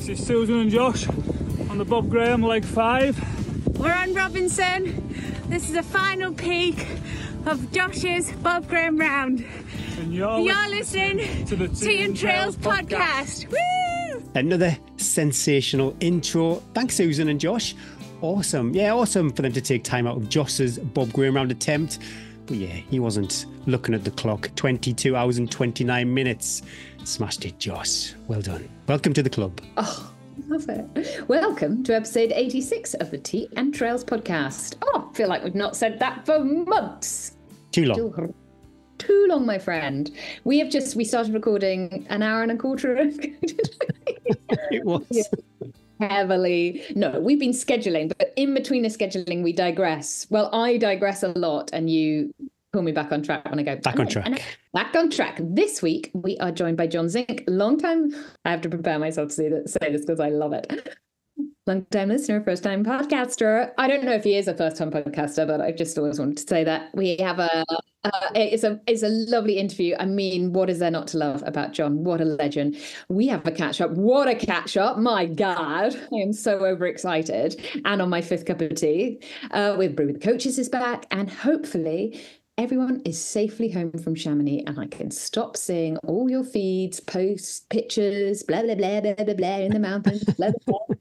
This is Susan and Josh on the Bob Graham leg 5. We're on Robinson. This is the final peak of Josh's Bob Graham round. And you're listening to the Tea and Trails podcast. Woo! Another sensational intro. Thanks, Susan and Josh. Awesome. Yeah, awesome for them to take time out of Josh's Bob Graham round attempt. But yeah, he wasn't looking at the clock. 22 hours and 29 minutes. Smashed it, Josh. Well done. Welcome to the club. Oh, love it. Welcome to episode 86 of the Tea and Trails podcast. Oh, I feel like we've not said that for months. Too long. Too long, my friend. We started recording an hour and a quarter ago. It was. Yeah. Heavily. No, we've been scheduling, but in between the scheduling, we digress. Well, I digress a lot and you pull me back on track when I go. Back on track. Back on track. This week, we are joined by Jon Zincke. Long time. I have to prepare myself to say this because I love it. Long time listener, first time podcaster. I don't know if he is a first time podcaster, but I just always wanted to say that we have it's a lovely interview. I mean, what is there not to love about Jon? What a legend. We have a catch up. What a catch up. My God. I am so overexcited. And on my 5th cup of tea with Brew with the Coaches is back. And hopefully everyone is safely home from Chamonix and I can stop seeing all your feeds, posts, pictures, blah, blah, blah, blah, blah, blah, in the mountains, blah, blah, blah.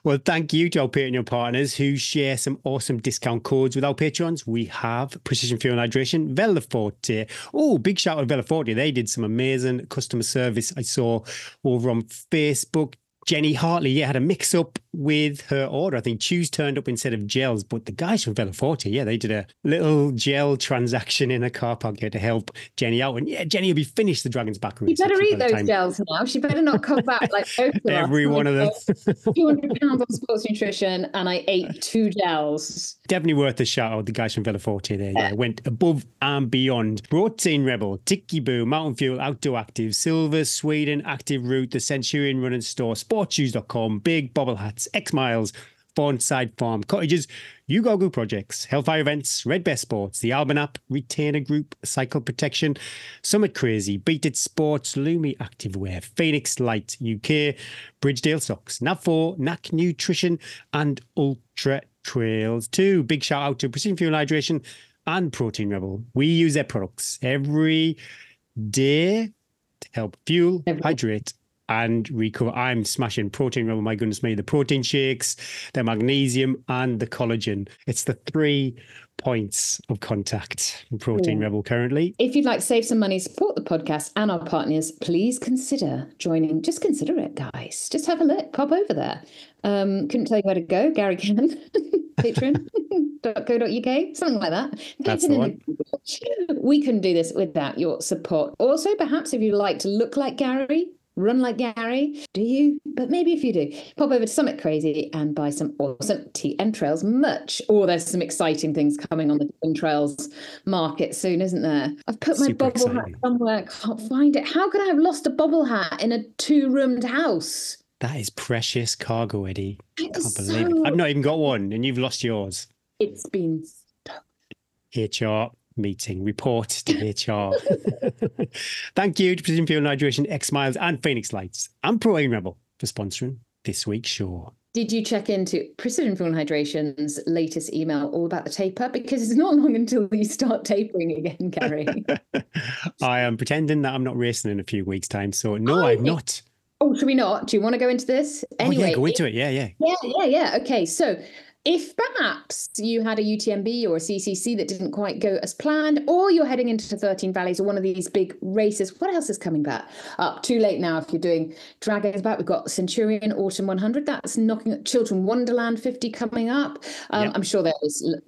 Well, thank you to our Patreon partners who share some awesome discount codes with our patrons. We have Precision Fuel and Hydration, Veloforte. Oh, big shout out to Veloforte. They did some amazing customer service I saw over on Facebook. Jenny Hartley, had a mix-up with her order. I think chews turned up instead of gels, but the guys from Veloforte, they did a little gel transaction in a car park here to help Jenny out. And Jenny will be finished the Dragon's Back race. You better eat those gels now. She better not come back like every one of them. £200 on sports nutrition, and I ate 2 gels. Definitely worth a shout out. The guys from Veloforte there, went above and beyond. Protein Rebel, Tiki Boo, Mountain Fuel, Outdoor Active, Silver, Sweden, Active Route, the Centurion Running Store, sportshoes.com, Big Bobble Hats, X Miles, Fawnside Farm, Cottages, Ugogu Projects, Hellfire Events, Red Bear Sports, the Alban App, Retainer Group, Cycle Protection, Summit Crazy, Beat It Sports, Lumi Activewear, Phoenix Light UK, Bridgedale Socks, Nav4, NAC Nutrition, and Ultra Trails 2. Big shout out to Precision Fuel and Hydration and Protein Rebel. We use their products every day to help fuel, hydrate, and recover. I'm smashing Protein Rebel. My goodness me, the protein shakes, the magnesium, and the collagen. It's the 3 points of contact in Protein Rebel currently. If you'd like to save some money, support the podcast and our partners, please consider joining. Just consider it, guys. Just have a look. Pop over there. Couldn't tell you where to go. Gary can. Patreon.co.uk, something like that. That's the one. We couldn't do this without your support. Also, perhaps if you like to look like Gary, run like Gary, do you? But maybe if you do, pop over to Summit Crazy and buy some awesome Tea and Trails merch. Or there's some exciting things coming on the Tea and Trails market soon, isn't there? I've put my bobble hat somewhere, can't find it. How could I have lost a bobble hat in a 2-roomed house? That is precious cargo, Eddie. I can't believe it. I've not even got one and you've lost yours. It's been HR meeting, report to HR. Thank you to Precision Fuel and Hydration, X Miles and Phoenix Lights and Protein Rebel for sponsoring this week's show. Did you check into Precision Fuel and Hydration's latest email all about the taper? Because it's not long until you start tapering again, Gary. I am pretending that I'm not racing in a few weeks' time, so no, I'm not. Oh, should we not? Do you want to go into this? Anyway, go into it. Yeah. Yeah. Okay, so if perhaps you had a UTMB or a CCC that didn't quite go as planned, or you're heading into 13 Valleys or one of these big races, what else is coming back? Too late now if you're doing Dragons back. We've got Centurion Autumn 100. That's knocking at Chiltern Wonderland 50 coming up. I'm sure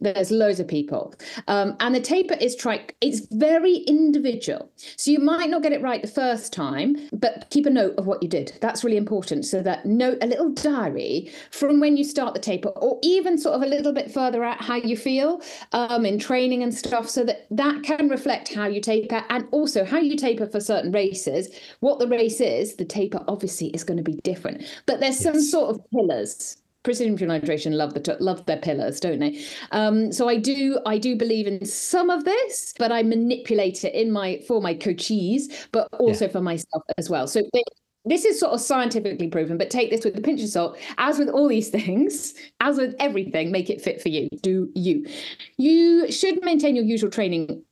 there's loads of people. And the taper is it's very individual. So you might not get it right the first time, but keep a note of what you did. That's really important. So that note, a little diary from when you start the taper, or even sort of a little bit further out how you feel in training and stuff, so that can reflect how you taper and also how you taper for certain races. What the race is, the taper obviously is going to be different, but there's some sort of pillars. Precision Fuel and Hydration love their pillars, don't they? So I do believe in some of this, but I manipulate it for my coachees, but also for myself as well. So this is sort of scientifically proven, but take this with a pinch of salt. As with all these things, as with everything, make it fit for you. Do you. You should maintain your usual training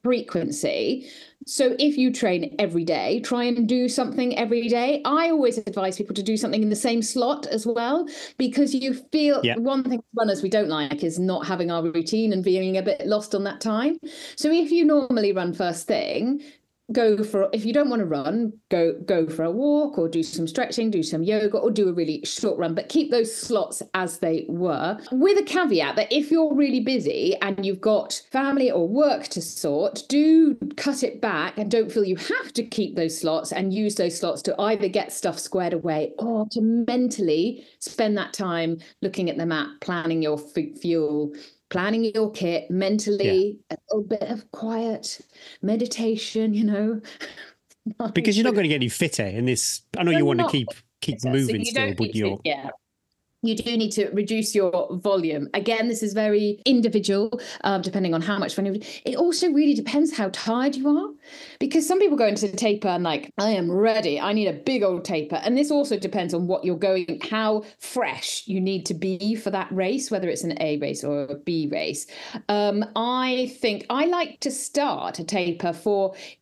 frequency. So if you train every day, try and do something every day. I always advise people to do something in the same slot as well, because you feel one thing runners we don't like is not having our routine and feeling a bit lost on that time. So if you normally run first thing, if you don't want to run, go for a walk or do some stretching, do some yoga or do a really short run, but keep those slots as they were, with a caveat that if you're really busy and you've got family or work to sort, do cut it back and don't feel you have to keep those slots, and use those slots to either get stuff squared away or to mentally spend that time looking at the map, planning your fuel, planning your kit, mentally, a little bit of quiet meditation, Because you're not going to get any fitter in this. I know you want to keep moving still, but you do need to reduce your volume. Again, this is very individual, depending on how much fun you do. It also really depends how tired you are, because some people go into the taper and like, I am ready, I need a big old taper. And this also depends on what you're going, how fresh you need to be for that race, whether it's an A race or a B race. I think I like to start a taper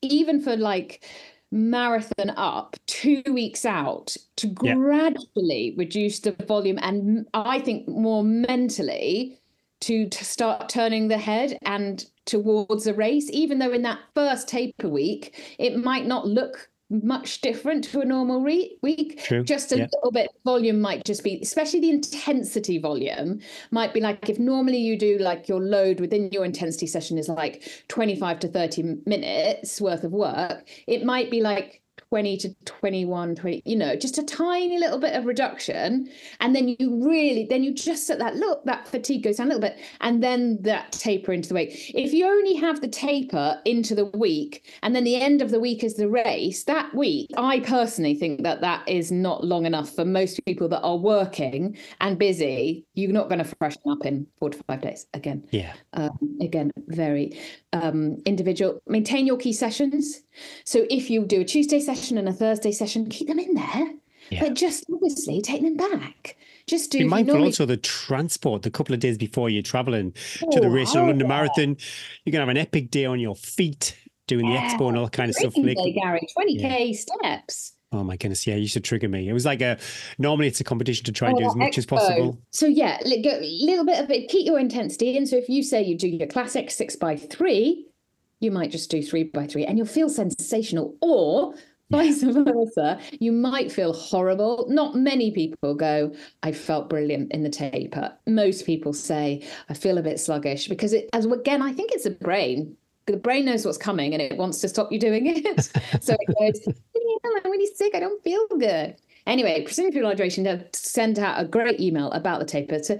even for like marathon up 2 weeks out, to gradually reduce the volume, and I think more mentally to start turning the head and towards the race, even though in that first taper week it might not look much different to a normal week. True. Just a little bit volume might just be, especially the intensity volume might be like, if normally you do like your load within your intensity session is like 25 to 30 minutes worth of work, it might be like 20 to 21, 20, just a tiny little bit of reduction. And then you just at that fatigue goes down a little bit, and then that taper into the week. If you only have the taper into the week and then the end of the week is the race, that week, I personally think that is not long enough for most people that are working and busy. You're not going to freshen up in 4 to 5 days again. Again, very individual. Maintain your key sessions. So if you do a Tuesday session and a Thursday session, keep them in there, but just obviously take them back. Just do. Be mindful also the transport. The couple of days before you're traveling to the race or London Marathon, you're gonna have an epic day on your feet doing the expo and all that kind of stuff. Day, Gary, 20k steps. Oh my goodness, yeah, you should trigger me. It was like normally it's a competition to try and do as much as possible. So go a little bit of it, keep your intensity in. So if you say you do your classic 6x3, you might just do 3x3 and you'll feel sensational, or vice versa, you might feel horrible. Not many people go, I felt brilliant in the taper. Most people say, I feel a bit sluggish, because I think it's the brain. The brain knows what's coming and it wants to stop you doing it. So it goes, I'm really sick, I don't feel good. Anyway, Precision Fuel Hydration have sent out a great email about the taper. So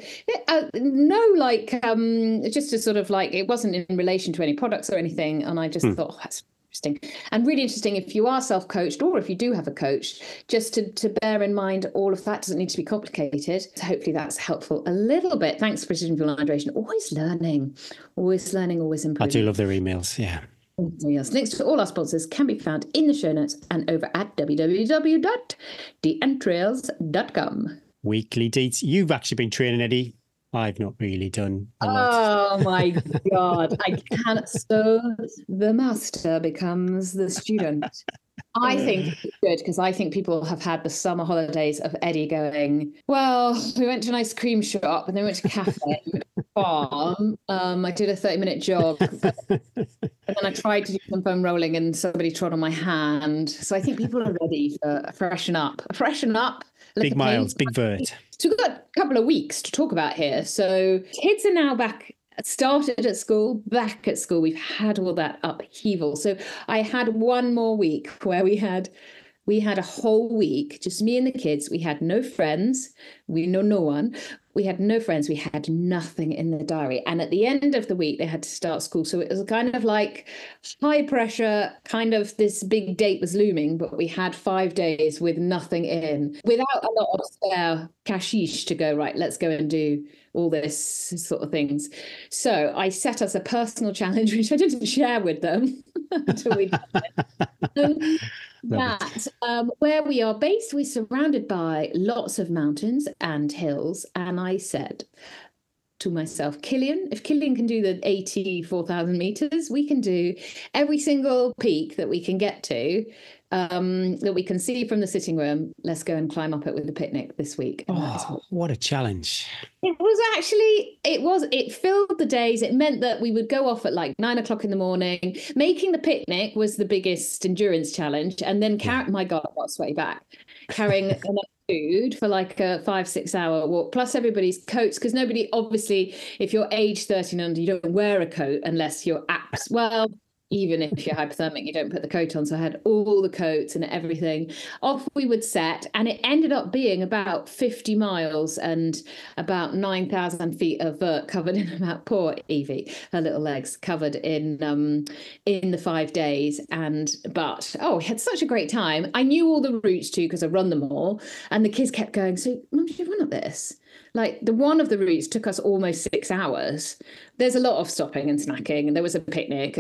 just to sort of like, it wasn't in relation to any products or anything. And I just thought, that's interesting. And really interesting if you are self-coached, or if you do have a coach, just to bear in mind all of that. Doesn't need to be complicated. So hopefully that's helpful a little bit. Thanks, Precision Fuel Hydration. Always learning, always improving. I do love their emails, Yes. Links to all our sponsors can be found in the show notes and over at www.dientrails.com. Weekly dates. You've actually been training, Eddie. I've not really done a lot. Oh my God. I can't. So the master becomes the student. I think it's good, because I think people have had the summer holidays of Eddie going, well, we went to an ice cream shop and then we went to a cafe, farm. I did a 30-minute jog, and then I tried to do some foam rolling and somebody trod on my hand. So I think people are ready for freshen up. Big miles, big vert. So we've got a couple of weeks to talk about here. So kids are now back started at school, back at school. We've had all that upheaval. So I had one more week where we had a whole week, just me and the kids. We had no friends. We know no one. We had no friends. We had nothing in the diary. And at the end of the week, they had to start school. So it was kind of like high pressure, kind of this big date was looming, but we had 5 days with nothing in, without a lot of spare cashish to go, right, let's go and do all this sort of things. So I set us a personal challenge, which I didn't share with them until we where we are based, we're surrounded by lots of mountains and hills. And I said to myself, Killian, if Killian can do the 84,000 meters, we can do every single peak that we can get to, that we can see from the sitting room. Let's go and climb up it with a picnic this week. Oh, what a challenge. It filled the days. It meant that we would go off at like 9 o'clock in the morning. Making the picnic was the biggest endurance challenge. And then, my God, I got sweaty back. Carrying enough food for like a 5-6 hour walk, plus everybody's coats, because nobody, obviously, if you're age 13 and under, you don't wear a coat unless you're even if you're hypothermic, you don't put the coat on. So I had all the coats and everything. Off we would set, and it ended up being about 50 miles and about 9,000 feet of vert covered in about, poor Evie, her little legs covered in the 5 days. We had such a great time. I knew all the routes too, because I run them all. And the kids kept going, so Mum, did you run up this? Like one of the routes took us almost 6 hours. There's a lot of stopping and snacking, and there was a picnic,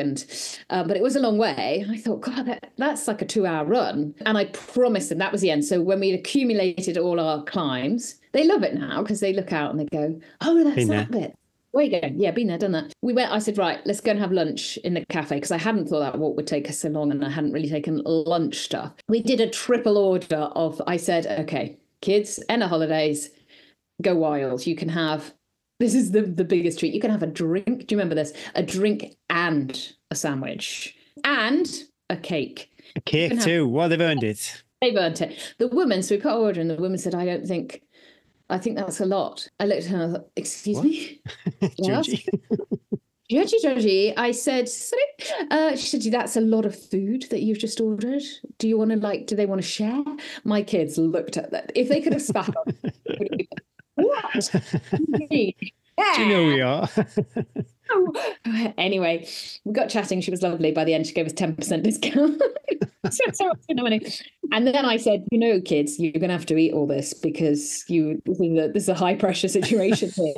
but it was a long way. I thought, God, that's like a 2-hour run. And I promised them that was the end. So when we'd accumulated all our climbs, they love it now because they look out and they go, oh, that's that bit. Where you going? Yeah, been there, done that. I said, right, let's go and have lunch in the cafe, because I hadn't thought that walk would take us so long, and I hadn't really taken lunch stuff. We did a triple order I said, okay, kids, end of holidays, go wild. You can have, this is the biggest treat. You can have a drink. Do you remember this? A drink and a sandwich and a cake. A cake too. Well, they've earned it. They've earned it. The woman, so we put our order in, the woman said, I think that's a lot. I looked at her and I thought, excuse me? Judgy. I said, sorry. She said, that's a lot of food that you've just ordered. Do you want to do they want to share? My kids looked at that. If they could have spat on it, what? Yeah. Do you know we are? Anyway, we got chatting. She was lovely. By the end, she gave us 10% discount. And then I said, kids, you're going to have to eat all this, because this is a high pressure situation here.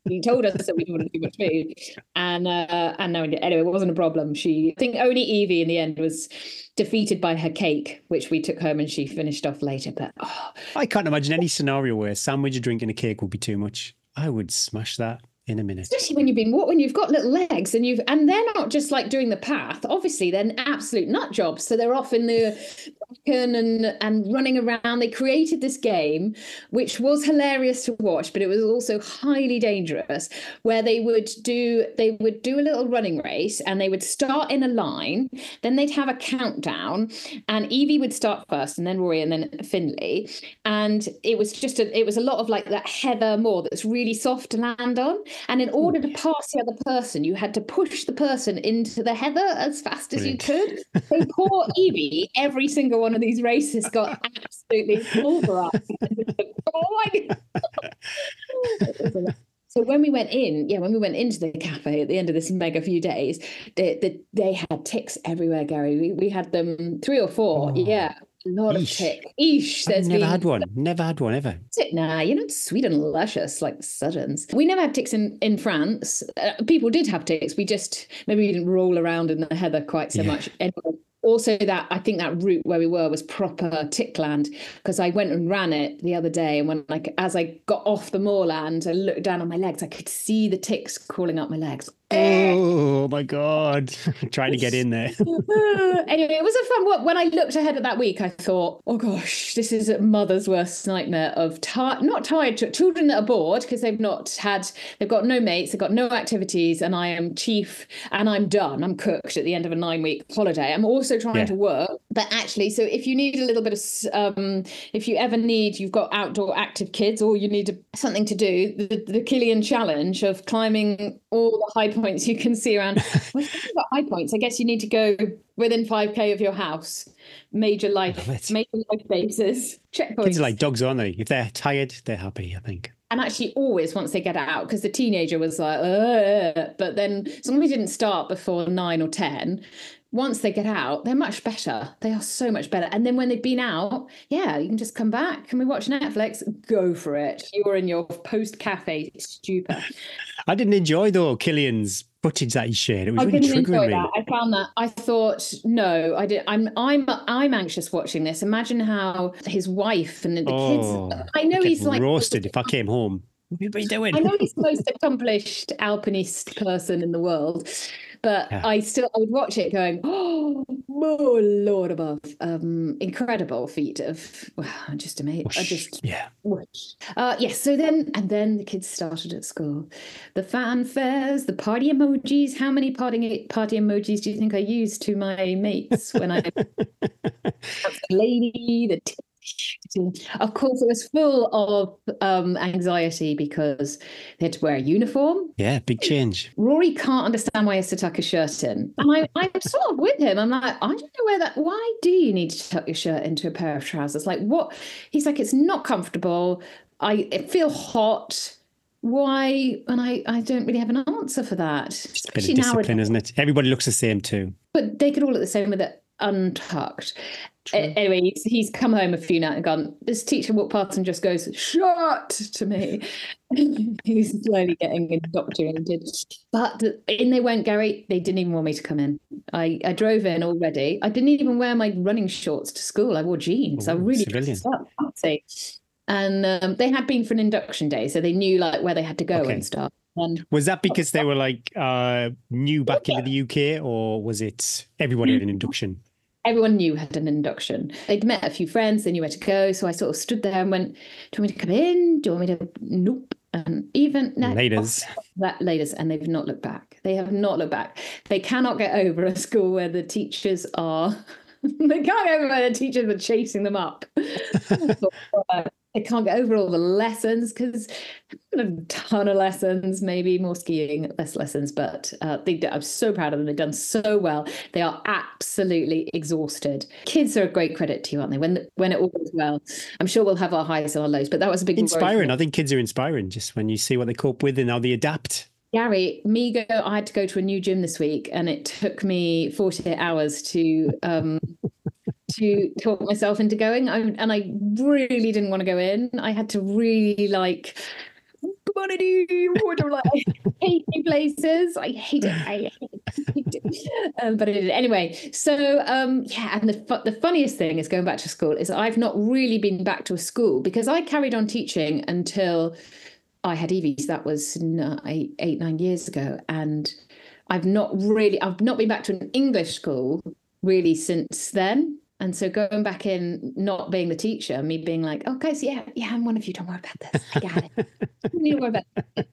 He told us that we didn't want to do much food, and no, anyway, it wasn't a problem. I think only Evie in the end was defeated by her cake, which we took home and she finished off later. But I can't imagine any scenario where a sandwich, a drink, and a cake would be too much. I would smash that in a minute. Especially when you've got little legs and they're not just like doing the path. Obviously, they're absolute nut jobs. So they're off in the and running around. They created this game, which was hilarious to watch, but it was also highly dangerous, where they would do a little running race, and they would start in a line. Then they'd have a countdown, and Evie would start first, and then Rory, and then Finley. And it was a lot of like that heather moor that's really soft to land on. And in order to pass the other person, you had to push the person into the heather as fast as you could. So poor Evie, every single one of these races got absolutely pulverized. Oh my God. So when we went into the cafe at the end of this mega few days, they had ticks everywhere, Gary. We had them 3 or 4. Oh. Yeah. A lot of ticks. I've never had one. Never had one ever. Nah, you're not sweet and luscious like Suddens. We never had ticks in France. People did have ticks. We didn't roll around in the heather quite so much. Anyway, also, I think that route where we were was proper tickland, because I went and ran it the other day, and as I got off the moorland, I looked down on my legs. I could see the ticks crawling up my legs. Oh my God. Trying to get in there. Anyway, it was a fun walk. When I looked ahead at that week, I thought, oh gosh, this is a mother's worst nightmare of not tired children that are bored because they've got no mates, they've got no activities, and I am chief, and I'm done. I'm cooked at the end of a 9-week holiday. I'm also trying to work. But actually, so if you need a little bit of, if you ever need, you've got outdoor active kids, or you need something to do, the Killian challenge of climbing all the high points you can see around. Well, if you've got high points, I guess you need to go within 5k of your house. Major life bases, checkpoints. Kids are like dogs, aren't they? If they're tired, they're happy, I think. And actually always once they get out, because the teenager was like, but then as long as we didn't start before 9 or 10, once they get out, they're much better. They are so much better. And then when they've been out, yeah, you can just come back. Can we watch Netflix? Go for it. You're in your post-cafe stupor. I didn't enjoy, though, Killian's footage that he shared. It was I really didn't triggering enjoy me. that. I found that. I thought, no, I did. I'm anxious watching this. Imagine how his wife and the kids. I know he's like roasted if I came home. What have you been doing? I know he's the most accomplished alpinist person in the world, but Yeah. I would watch it going, oh Lord above. Incredible feat of, well, just amazing. Yes. So then the kids started at school. The fanfares, the party emojis. How many party emojis do you think I used to my mates when I lady, the of course, it was full of anxiety because they had to wear a uniform. Yeah, big change. Rory can't understand why he has to tuck his shirt in. And I'm sort of with him. I'm like, I don't know why do you need to tuck your shirt into a pair of trousers? Like, what? He's like, it's not comfortable. I feel hot. Why? And I don't really have an answer for that. Just a bit of discipline, isn't it? Everybody looks the same too. But they could all look the same with it untucked. Anyway, he's come home a few nights and gone, this teacher walked past and just goes, "Shut!" to me. He's slowly getting indoctrinated. But in they went, Gary. They didn't even want me to come in. I drove in already. I didn't even wear my running shorts to school. I wore jeans. I really dressed up, I'd say. And they had been for an induction day, so they knew like where they had to go and stuff. And was that because they were like new back into the UK, or was it everybody had an induction? Everyone knew had an induction. They'd met a few friends, they knew where to go. So I sort of stood there and went, do you want me to come in? Do you want me to? Nope. And even ladies. And they've not looked back. They have not looked back. They cannot get over a school where the teachers are, they can't get over where the teachers are chasing them up. They can't get over all the lessons because a ton of lessons, maybe more skiing, less lessons, but I'm so proud of them. They've done so well. They are absolutely exhausted. Kids are a great credit to you, aren't they? When it all goes well, I'm sure we'll have our highs and our lows, but that was a big inspiring. I think kids are inspiring just when you see what they cope with and how they adapt. Gary, I had to go to a new gym this week and it took me 48 hours to talk myself into going. And I really didn't want to go in. I had to really like, come on, I hate new places. I hate it. But I did it anyway. So and the funniest thing is going back to school is I've not really been back to a school because I carried on teaching until I had Evie. So that was 8-9 years ago. And I've not been back to an English school really since then. And so going back in, not being the teacher, me being like, oh, guys, yeah, I'm one of you. Don't worry about this. I got it. Don't need to worry about it.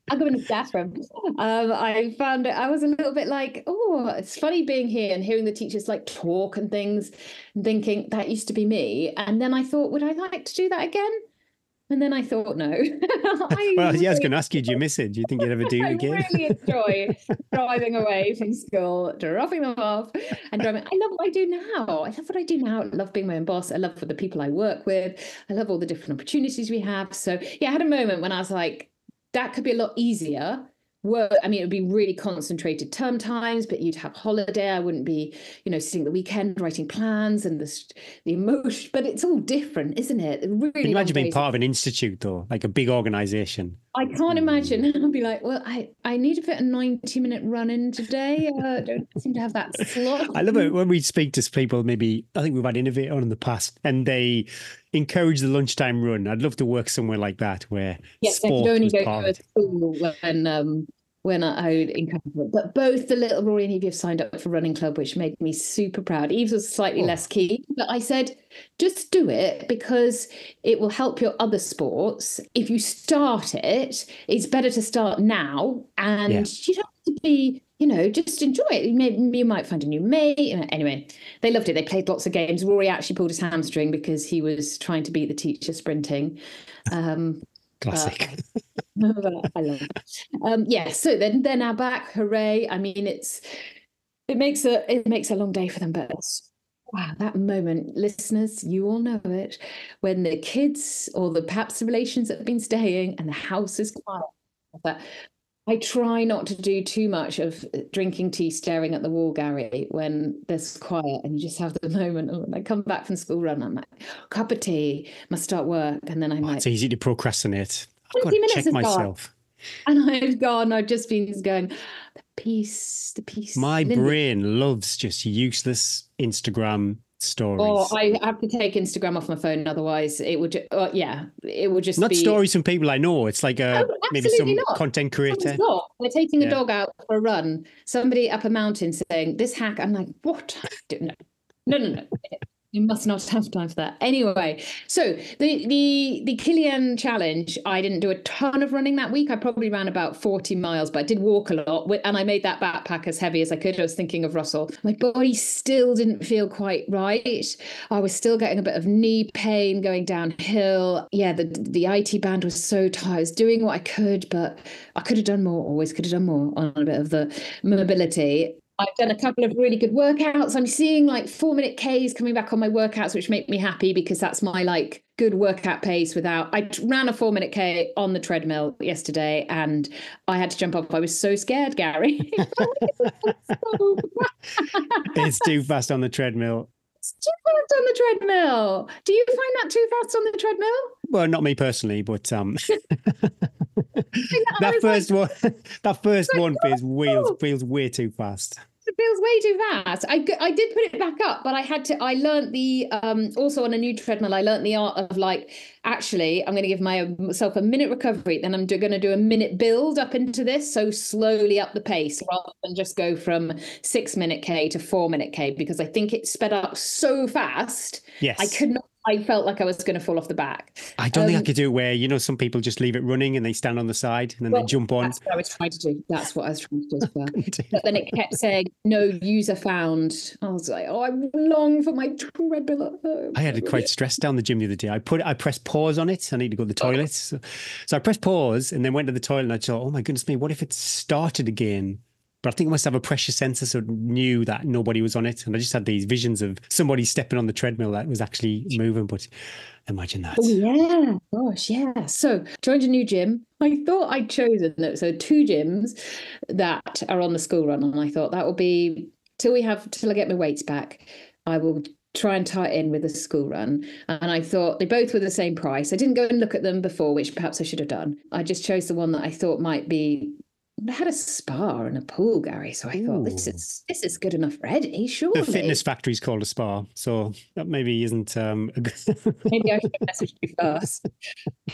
I'll go in the bathroom. I found it, I was a little bit like, oh, it's funny being here and hearing the teachers like talk and things and thinking that used to be me. And then I thought, would I like to do that again? And then I thought, no. I was going to ask you, do you miss it? Do you think you'd ever do it again? I really enjoy driving away from school, dropping them off and driving. I love what I do now. I love what I do now. I love being my own boss. I love the people I work with. I love all the different opportunities we have. So yeah, I had a moment when I was like, that could be a lot easier. It would be really concentrated term times, but you'd have holiday. I wouldn't be, sitting the weekend writing plans and the emotion. But it's all different, isn't it? Really. Can you imagine being part of an institute, though, like a big organisation? I can't imagine. I'll be like, well, I need to fit a 90-minute run in today. I don't seem to have that slot. I love it when we speak to people. Maybe I think we've had Innovate on in the past, and they encourage the lunchtime run. I'd love to work somewhere like that where sport I could only was go part to a school when I would encounter it. But both the little Rory and Evie have signed up for running club, which made me super proud. Eve's was slightly less keen, but I said, just do it because it will help your other sports. If you start it, it's better to start now. And you don't have to be, just enjoy it. You might find a new mate. Anyway, they loved it. They played lots of games. Rory actually pulled his hamstring because he was trying to beat the teacher sprinting. Classic. I love it. So then they're now back. Hooray. I mean, it makes a long day for them, but wow, that moment, listeners, you all know it, when the kids or perhaps the relations that have been staying and the house is quiet. I try not to do too much of drinking tea, staring at the wall, Gary, when there's quiet and you just have the moment. And when I come back from school run, I'm like, cup of tea, must start work. And then I'm like, it's easy to procrastinate. I've got 20 to minutes check has myself. And I've gone, I've just been going, the peace. My brain loves just useless Instagram stories. Oh, I have to take Instagram off my phone, otherwise it would. It would just not be stories from people I know. It's like maybe some content creator. They're taking a dog out for a run. Somebody up a mountain saying this hack. I'm like, what? No. You must not have time for that. Anyway, so the Kilian challenge, I didn't do a ton of running that week. I probably ran about 40 miles, but I did walk a lot. And I made that backpack as heavy as I could. I was thinking of Russell. My body still didn't feel quite right. I was still getting a bit of knee pain going downhill. Yeah, the IT band was so tight. I was doing what I could, but I could have done more, always could have done more on a bit of the mobility. I've done a couple of really good workouts. I'm seeing like 4-minute Ks coming back on my workouts, which make me happy because that's my like good workout pace I ran a 4-minute K on the treadmill yesterday and I had to jump up. I was so scared, Gary. It's too fast on the treadmill. It's too fast on the treadmill. Do you find that too fast on the treadmill? Well, not me personally, but that first one feels way too fast. It feels way too fast. I did put it back up, but I learned the also on a new treadmill, I learned the art of like, actually, I'm going to give myself a minute recovery, then I'm going to do a minute build up into this. So slowly up the pace rather than just go from 6-minute K to 4-minute K, because I think it sped up so fast. Yes. I felt like I was going to fall off the back. I don't think I could do it where, some people just leave it running and they stand on the side and then they jump on. That's what I was trying to do. As well. But then it kept saying, no user found. I was like, I long for my treadmill at home. I had it quite stressed down the gym the other day. I pressed pause on it. I need to go to the toilet. So I pressed pause and then went to the toilet and I thought, oh my goodness me, what if it started again? But I think it must have a pressure sensor, so it knew that nobody was on it. And I just had these visions of somebody stepping on the treadmill that was actually moving. But imagine that. Oh, yeah. Gosh, yeah. So joined a new gym. I thought I'd chosen 2 gyms that are on the school run. And I thought that will be till I get my weights back. I will try and tie it in with a school run. And I thought they both were the same price. I didn't go and look at them before, which perhaps I should have done. I just chose the one that I thought might be. I had a spa and a pool, Gary, so I thought this is good enough ready, surely. The fitness factory's called a spa, so that maybe isn't a good... Maybe I should message you first.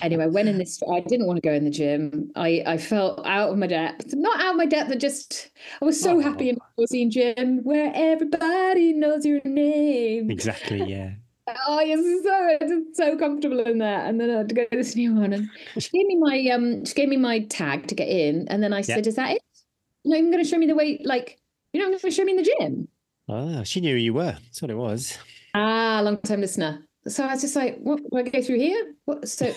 Anyway, went in this. I didn't want to go in the gym. I felt out of my depth. Not out of my depth, but just I was so happy in my Aussie gym where everybody knows your name. Exactly, yeah. Oh, it's so comfortable in there. And then I had to go to this new one, and she gave me my tag to get in, and then I said, "Is that it? You're not even going to show me the way? Like, you're not going to show me in the gym?" Oh, she knew who you were. That's what it was. Long time listener. So I was just like, "What? Do I go through here?" What? So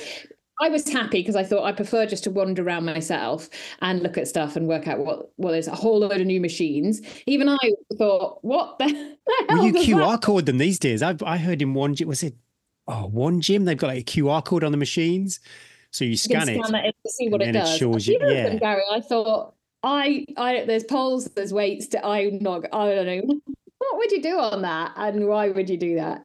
I was happy because I thought I prefer just to wander around myself and look at stuff and work out what there's a whole load of new machines. Even I thought, what the hell? Well, you QR code them these days. I heard in one gym, one gym, they've got like a QR code on the machines. So you scan it to see what it does. Shows you. Yeah. Gary, I thought, there's poles, there's weights. I don't know. What would you do on that? And why would you do that?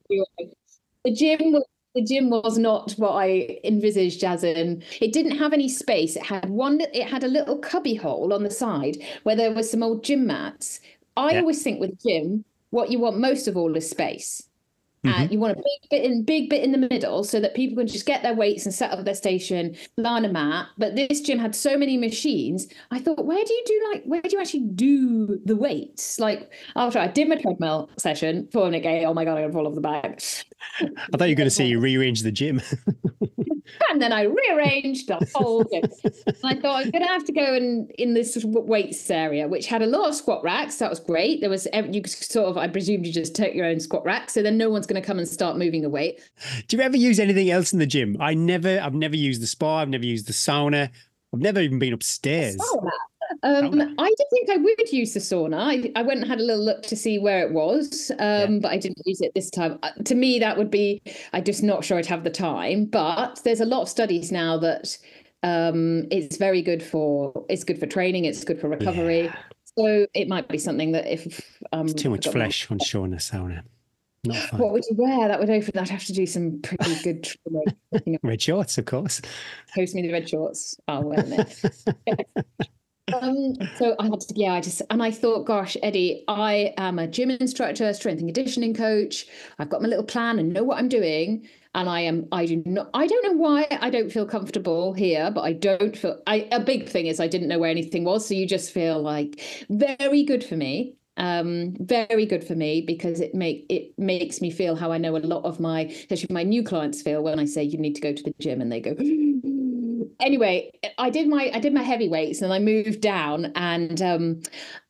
The gym was not what I envisaged, as in it didn't have any space. It had a little cubby hole on the side where there was some old gym mats. I always think with a gym, what you want most of all is space. And you want a big bit in the middle so that people can just get their weights and set up their station, lie on a mat. But this gym had so many machines. I thought, where do you actually do the weights? Like, after I did my treadmill session, 4-minute K, oh my God, I'm going to fall off the back. I thought you were going to say you rearranged the gym. And then I rearranged the whole gym. And I thought I'm going to have to go in this weights area, which had a lot of squat racks. That was great. There was, you sort of, I presumed you just take your own squat rack. So then no one's going to come and start moving a weight. Do you ever use anything else in the gym? I've never used the spa. I've never used the sauna. I've never even been upstairs. I did think I would use the sauna. I went and had a little look to see where it was, but I didn't use it this time. To me, that would be, I'm just not sure I'd have the time. But there's a lot of studies now that It's very good for training. It's good for recovery. Yeah. So it might be something that if It's too much flesh on show in the sauna. Not fun. What would you wear? I'd have to do some pretty good Red shorts, of course. Post me the red shorts. I'll wear them. So I had to, and I thought, gosh, Eddie, I am a gym instructor, strength and conditioning coach. I've got my little plan and know what I'm doing. And I don't know why I don't feel comfortable here, but a big thing is I didn't know where anything was. So you just feel like very good for me. Very good for me, because it makes me feel how I know a lot of especially my new clients feel when I say you need to go to the gym, and they go. Anyway, I did my heavy weights, and I moved down, and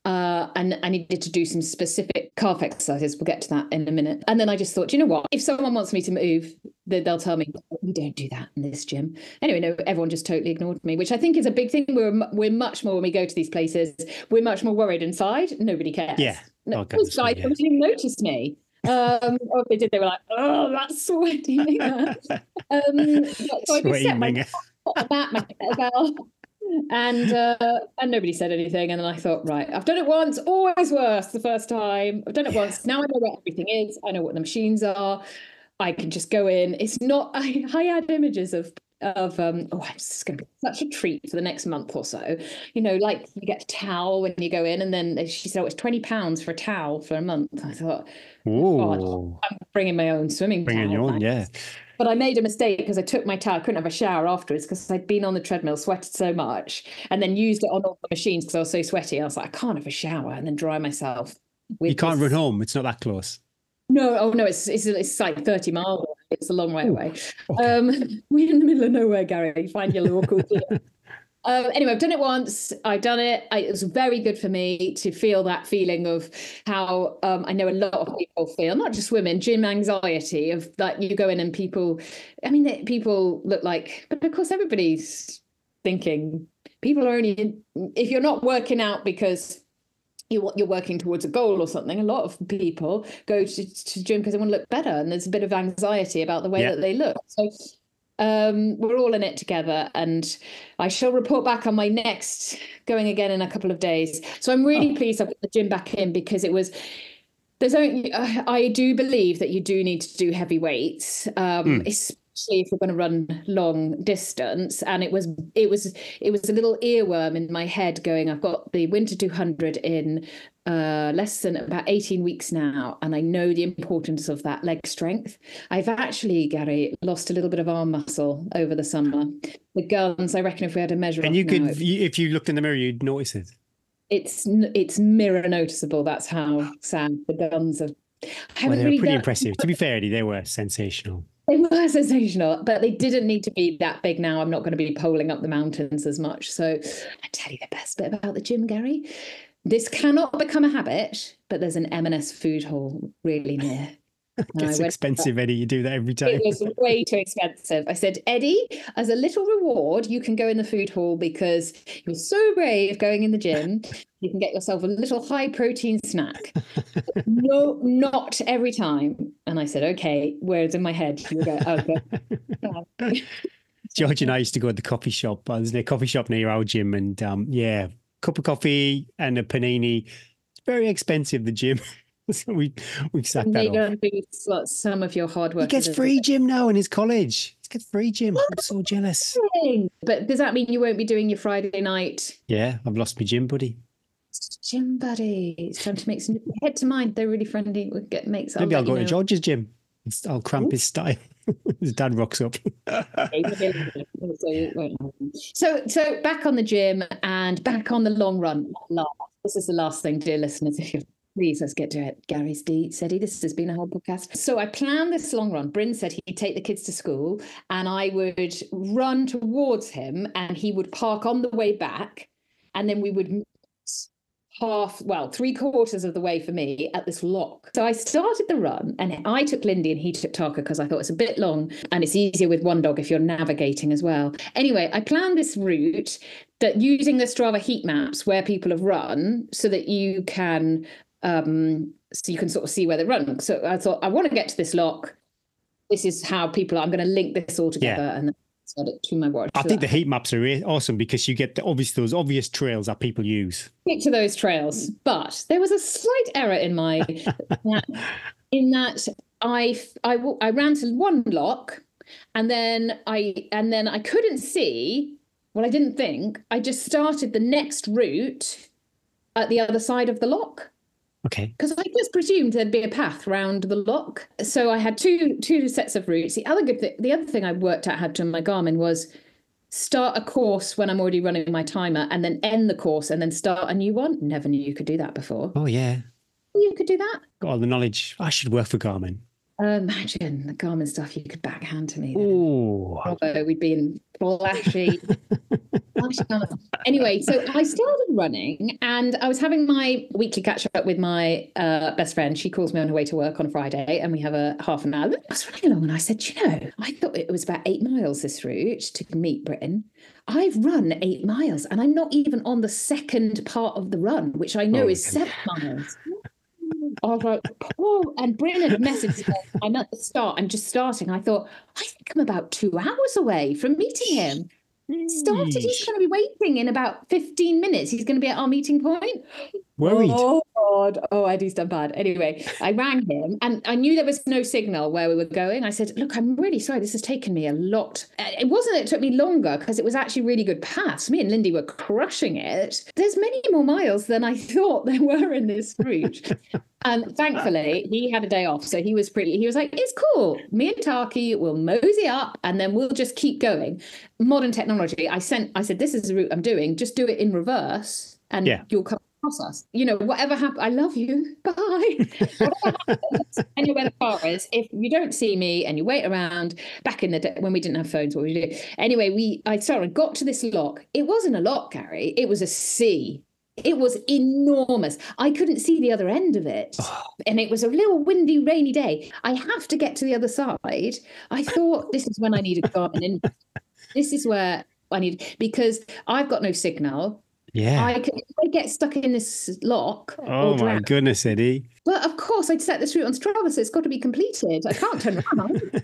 I needed to do some specific calf exercises. We'll get to that in a minute. And then I just thought, you know what? If someone wants me to move, they'll tell me, we don't do that in this gym. Anyway, no, everyone just totally ignored me, which I think is a big thing. We're much more, when we go to these places, we're much more worried inside. Nobody cares. Yeah. Those guys didn't even notice me. Or if they did, they were like, oh, that's sweaty. So I just set my kettlebell, and nobody said anything. And then I thought, right, I've done it once, always worse the first time. I've done it once. Now I know where everything is. I know what the machines are. I can just go in. It's not. I had images of this is going to be such a treat for the next month or so. You know, like you get a towel when you go in, and then she said, it's £20 for a towel for a month. I thought, God, I'm bringing my own swimming towel. Bringing your own, yeah. But I made a mistake because I took my towel. I couldn't have a shower afterwards because I'd been on the treadmill, sweated so much, and then used it on all the machines because I was so sweaty. I was like, I can't have a shower and then dry myself. You can't run home. It's not that close. No, it's like 30 miles away. It's a long way away. Okay. We're in the middle of nowhere, Gary. Find your local. Anyway, I've done it once. I've done it. It was very good for me to feel that feeling of how I know a lot of people feel, not just women, gym anxiety of that. You go in and people look like, but of course everybody's thinking people are only, if you're not working out because you're working towards a goal or something, a lot of people go to gym because they want to look better, and there's a bit of anxiety about the way that they look. So we're all in it together, and I shall report back on my next going again in a couple of days. So I'm really pleased I put the gym back in, because I do believe that you do need to do heavy weights, especially if you're going to run long distance. And it was a little earworm in my head going, I've got the Winter 200 in less than about 18 weeks now, and I know the importance of that leg strength. I've actually, Gary, lost a little bit of arm muscle over the summer. The guns, I reckon if we had a measure, and if you looked in the mirror, you'd notice it. It's mirror noticeable. That's how sad the guns are. They were pretty impressive. To be fair, Eddie, they were sensational. They were sensational, but they didn't need to be that big now. I'm not going to be poling up the mountains as much. So I tell you the best bit about the gym, Gary. This cannot become a habit, but there's an M&S food hall really near. It's expensive, Eddie. You do that every time. It was way too expensive. I said, Eddie, as a little reward, you can go in the food hall because you're so brave going in the gym. You can get yourself a little high protein snack. No, not every time. And I said, okay, whereas in my head, you go, okay. George and I used to go to the coffee shop. There's a coffee shop near our gym, and cup of coffee and a panini. It's very expensive, the gym. So we've sacked that off. Some of your hard work. He gets free gym now in his college. He gets free gym. I'm so jealous. But does that mean you won't be doing your Friday night? Yeah, I've lost my gym buddy. Gym buddy. It's time to make some. Head to mine. They're really friendly. Maybe I'll go to George's gym. I'll cramp his style. His dad rocks up. So back on the gym and back on the long run. This is the last thing, dear listeners. Please, let's get to it. Gary said this has been a whole podcast. So I planned this long run. Bryn said he'd take the kids to school and I would run towards him and he would park on the way back, and then we would meet 3/4 of the way for me at this lock. So I started the run and I took Lindy and he took Taka because I thought it's a bit long and it's easier with one dog if you're navigating as well. Anyway, I planned this route that using the Strava heat maps where people have run so that you can sort of see where they run. So I thought, I want to get to this lock. This is how I'm going to link this all together. Yeah. And Add it to my watch. I think the heat maps are awesome because you get those obvious trails that people use. Stick to those trails, but there was a slight error in my in that I ran to one lock, and then I couldn't see. Well, I didn't think. I just started the next route at the other side of the lock. Okay. Because I just presumed there'd be a path round the lock. So I had two sets of routes. The other thing I worked out how to on my Garmin was start a course when I'm already running my timer, and then end the course and then start a new one. Never knew you could do that before. Oh yeah. You could do that. Got all the knowledge. I should work for Garmin. Imagine the Garmin stuff you could backhand to me. Oh, although we'd been flashy. Anyway, so I started running, and I was having my weekly catch up with my best friend. She calls me on her way to work on a Friday, and we have a half an hour. I was running along, and I said, I thought it was about 8 miles this route to meet Britain. I've run 8 miles, and I'm not even on the second part of the run, which I know is 7 miles. I was like, oh, and Bryn had messaged me. I'm at the start. I'm just starting. I thought, I think I'm about 2 hours away from meeting him. Started. He's going to be waiting in about 15 minutes. He's going to be at our meeting point. Worried. Oh, God. Oh, Eddie's done bad. Anyway, I rang him, and I knew there was no signal where we were going. I said, look, I'm really sorry. This has taken me a lot. It wasn't that it took me longer, because it was actually really good paths. Me and Lindy were crushing it. There's many more miles than I thought there were in this route. And thankfully, he had a day off. So he was like, it's cool. Me and Taki will mosey up, and then we'll just keep going. Modern technology. I said, this is the route I'm doing. Just do it in reverse, and you'll come across us. Whatever happens, I love you. Bye. Whatever happens, anywhere the car is, if you don't see me and you wait around, back in the day when we didn't have phones, what would we do? Anyway, I got to this lock. It wasn't a lock, Gary. It was a sea. It was enormous. I couldn't see the other end of it. Oh. And it was a little windy, rainy day. I have to get to the other side. I thought this is when I needed Garmin in. This is where I need, because I've got no signal. Yeah. I get stuck in this lock. Oh my goodness, Eddie. Well, of course, I'd set this route on Strava, so it's got to be completed. I can't turn around.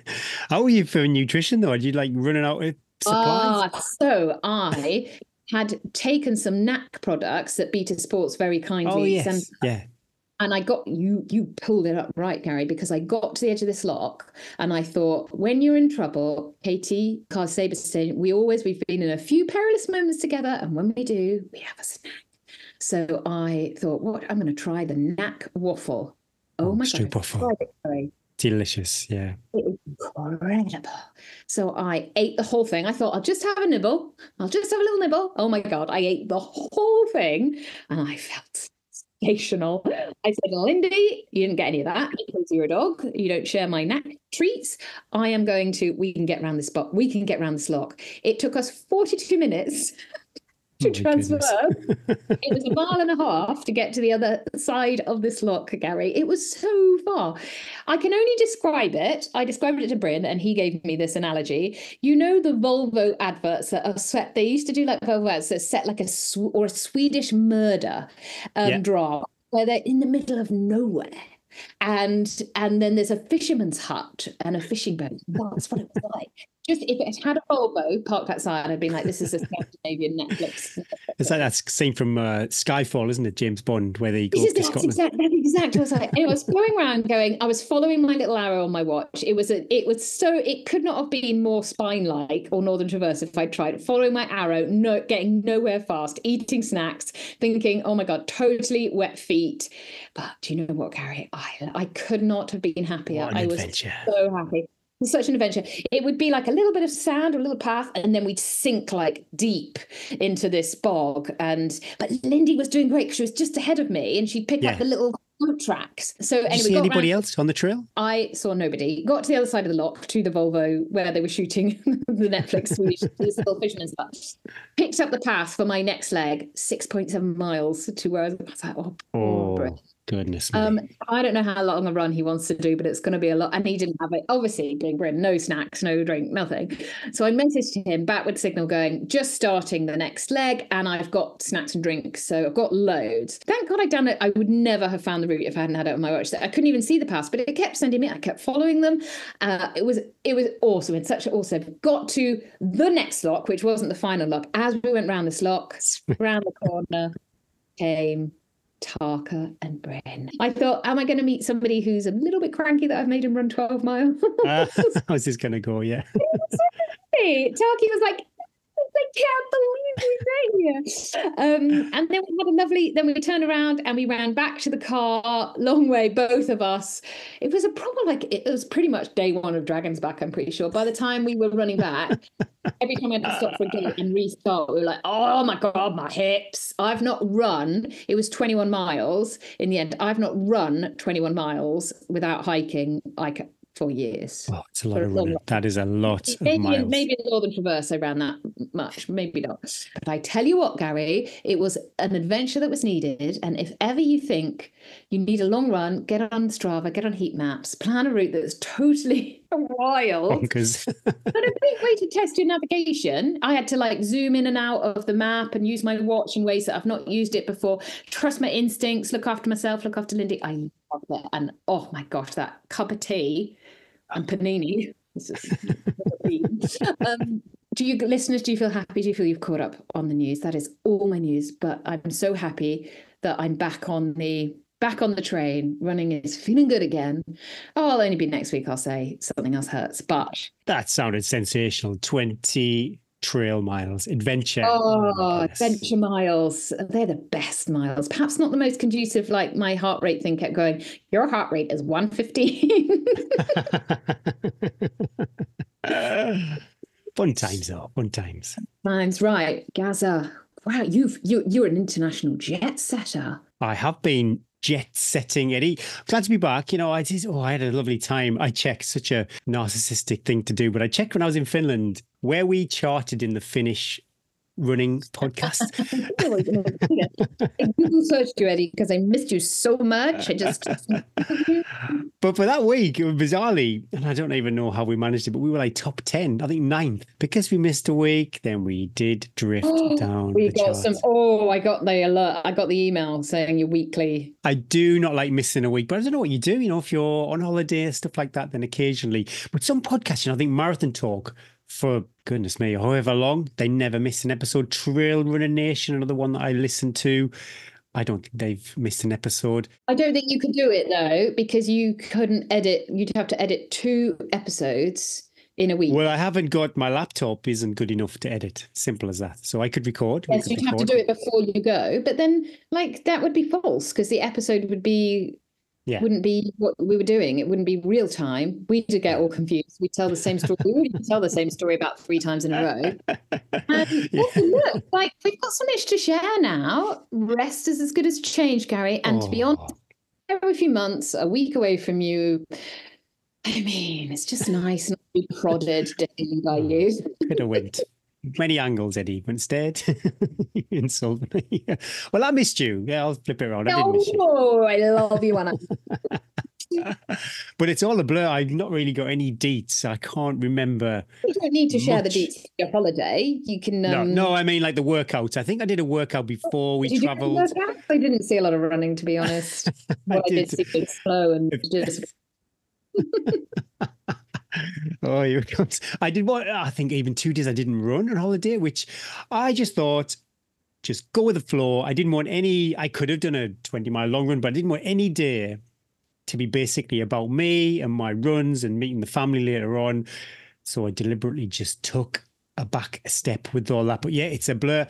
How are you for nutrition, though? Are you running out of supplies? So I had taken some NAC products that Beta Sports very kindly sent. Yeah. And I got, you pulled it up right, Gary, because I got to the edge of this lock and I thought, when you're in trouble, Katie, Carl Saberstein, we've been in a few perilous moments together. And when we do, we have a snack. So I thought, I'm going to try the NAC waffle. Oh my God. Waffle. Delicious, yeah. It was incredible. So I ate the whole thing. I thought, I'll just have a nibble. I'll just have a little nibble. Oh my God, I ate the whole thing and I felt sensational. I said, Lindy, you didn't get any of that because you're a dog. You don't share my NAC treats. We can get around this spot. We can get around this lock. It took us 42 minutes to transfer. It was 1.5 miles to get to the other side of this lock, Gary. It was so far. I can only describe it. I described it to Bryn, and he gave me this analogy. You know the Volvo adverts that are set. They used to do like Volvo ads that set like a Swedish murder drama where they're in the middle of nowhere. And then there's a fisherman's hut and a fishing boat. That's what it was like. Just if it had a Volvo parked outside, I'd been like, this is a Scandinavian Netflix. It's like that scene from Skyfall, isn't it? James Bond, where they go to Scotland. That's exactly. I was like, anyway, I was going around I was following my little arrow on my watch. It could not have been more spine-like or Northern Traverse if I'd tried it. Following my arrow, getting nowhere fast, eating snacks, thinking, oh my God, totally wet feet. But do you know what, Gary? I could not have been happier. I was so happy. It's such an adventure. It would be like a little bit of sand or a little path, and then we'd sink like deep into this bog. But Lindy was doing great because she was just ahead of me, and she picked up the little boat tracks. So anyway, did you see anybody else on the trail? I saw nobody. Got to the other side of the lock, to the Volvo where they were shooting the Netflix Swedish little fisherman's hut. Picked up the path for my next leg, 6.7 miles to where I was like, oh. Goodness me. I don't know how long a run he wants to do, but it's going to be a lot. And he didn't have it. Obviously, being Britain, no snacks, no drink, nothing. So I messaged him back with signal going, just starting the next leg, and I've got snacks and drinks. So I've got loads. Thank God I'd done it. I would never have found the route if I hadn't had it on my watch. I couldn't even see the pass, but it kept sending me. I kept following them. It was awesome. It's such an awesome. Got to the next lock, which wasn't the final lock. As we went round this lock, round the corner, came Tarka and Bryn. I thought, am I going to meet somebody who's a little bit cranky that I've made him run 12 miles? How's this going to go? Yeah. Tarky was like, I can't believe we're here. And then we had a lovely, then we turned around and we ran back to the car, long way, both of us. It was a proper, it was pretty much day one of Dragon's Back, I'm pretty sure. By the time we were running back, every time I had to stop for a gate and restart, we were like, oh my God, my hips. I've not run, it was 21 miles in the end. I've not run 21 miles without hiking, for years. Oh, it's a lot of running. That is a lot of miles. Maybe in Northern Traverse I ran that much, maybe not. But I tell you what, Gary, it was an adventure that was needed. And if ever you think you need a long run, get on Strava, get on heat maps, plan a route that's totally wild. Bonkers. But a great way to test your navigation. I had to zoom in and out of the map and use my watch in ways that I've not used it before. Trust my instincts, look after myself, look after Lindy. I love it. And oh my gosh, that cup of tea and panini. Do you listeners, do you feel happy? Do you feel you've caught up on the news? That is all my news, but I'm so happy that I'm back on the train. Running is feeling good again. Oh, I'll only be next week, I'll say. Something else hurts, but that sounded sensational. 20 trail miles, adventure. Oh, adventure miles. They're the best miles. Perhaps not the most conducive, my heart rate thing kept going, your heart rate is 115. Fun times though, fun times. Times, right. Gaza. Wow, you're an international jet setter. I have been jet setting, Eddie. Glad to be back. I had a lovely time. I checked, such a narcissistic thing to do, but I checked when I was in Finland where we charted in the Finnish running podcast. I Google searched you, Eddie, because I missed you so much. But for that week, it was bizarrely, and I don't even know how we managed it, but we were top 10, I think 9th. Because we missed a week, then we did drift down we the got charts. I got the alert. I got the email saying you're weekly. I do not like missing a week, but I don't know what you do. If you're on holiday, stuff like that, then occasionally. But some podcasts, I think Marathon Talk, for goodness me, however long, they never miss an episode. Trail Runner Nation, another one that I listen to. I don't think they've missed an episode. I don't think you could do it though, because you couldn't edit. You'd have to edit 2 episodes in a week. Well, I haven't got, my laptop isn't good enough to edit. Simple as that. So I could record. Yes, you'd have to do it before you go. But then that would be false, because the episode wouldn't be what we were doing. It wouldn't be real time. We'd get all confused. We'd tell the same story. We wouldn't tell the same story about 3 times in a row. And look, we've got so much to share now. Rest is as good as change, Gary. And to be honest, every few months, a week away from you, I mean, it's just nice not to be prodded daily by you. Could have went many angles, Eddie, but instead you insult me. Well, I missed you. Yeah, I'll flip it around. I did miss you. Oh, I love you, Anna. But it's all a blur. I've not really got any deets. I can't remember. You don't need to share the deets of your holiday. You can. No, I mean the workouts. I think I did a workout before we travelled. I didn't see a lot of running, to be honest. I did see it slow and just. Oh, here it comes. I did I think even 2 days I didn't run on holiday, which I just thought, just go with the flow. I didn't want I could have done a 20-mile long run, but I didn't want any day to be basically about me and my runs and meeting the family later on. So I deliberately just took a step with all that. But yeah, it's a blur.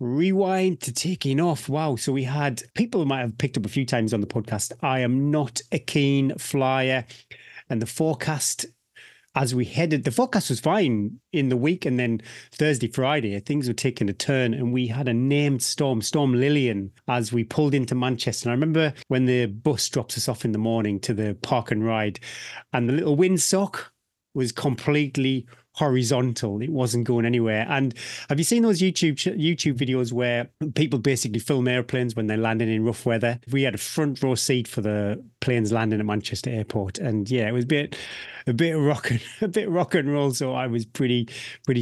Rewind to taking off. Wow. So we had, people might have picked up a few times on the podcast, I am not a keen flyer. And the forecast, as we headed, the forecast was fine in the week. And then Thursday, Friday, things were taking a turn and we had a named Storm Lillian, as we pulled into Manchester. And I remember when the bus drops us off in the morning to the park and ride, and the little windsock was completely horizontal. It wasn't going anywhere. And have you seen those YouTube videos where people basically film airplanes when they're landing in rough weather? We had a front row seat for the planes landing at Manchester Airport, and yeah, it was a bit rock and roll. So I was pretty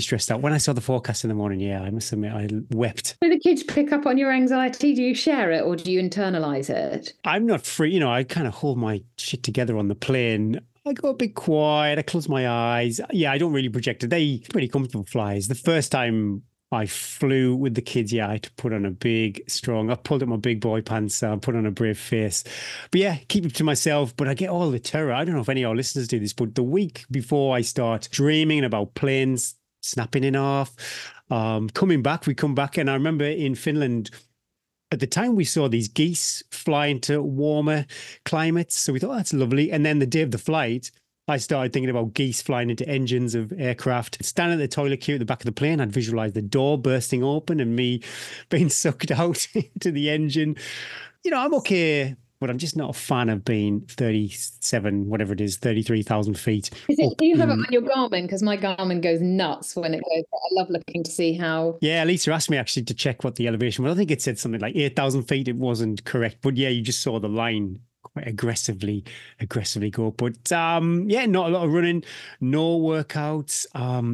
stressed out when I saw the forecast in the morning. Yeah, I must admit, I wept. Do the kids pick up on your anxiety? Do you share it or do you internalize it? I'm not free. You know, I kind of hold my shit together on the plane. I go a bit quiet. I close my eyes. Yeah, I don't really project it. They pretty comfortable flies. The first time I flew with the kids, yeah, I had to put on a big, strong, I pulled up my big boy pants, put on a brave face. But yeah, keep it to myself. But I get all the terror. I don't know if any of our listeners do this, but the week before I start dreaming about planes snapping in half, we come back. And I remember in Finland, at the time we saw these geese fly into warmer climates. So we thought, that's lovely. And then the day of the flight, I started thinking about geese flying into engines of aircraft. Standing at the toilet queue at the back of the plane, I'd visualize the door bursting open and me being sucked out into the engine. You know, I'm okay, but I'm just not a fan of being 37, whatever it is, 33,000 feet. Do you have it on your Garmin? Because my Garmin goes nuts when it goes. I love looking to see how. Yeah, Lisa asked me actually to check what the elevation was. I think it said something like 8,000 feet. It wasn't correct. But yeah, you just saw the line quite aggressively go. But yeah, not a lot of running, no workouts,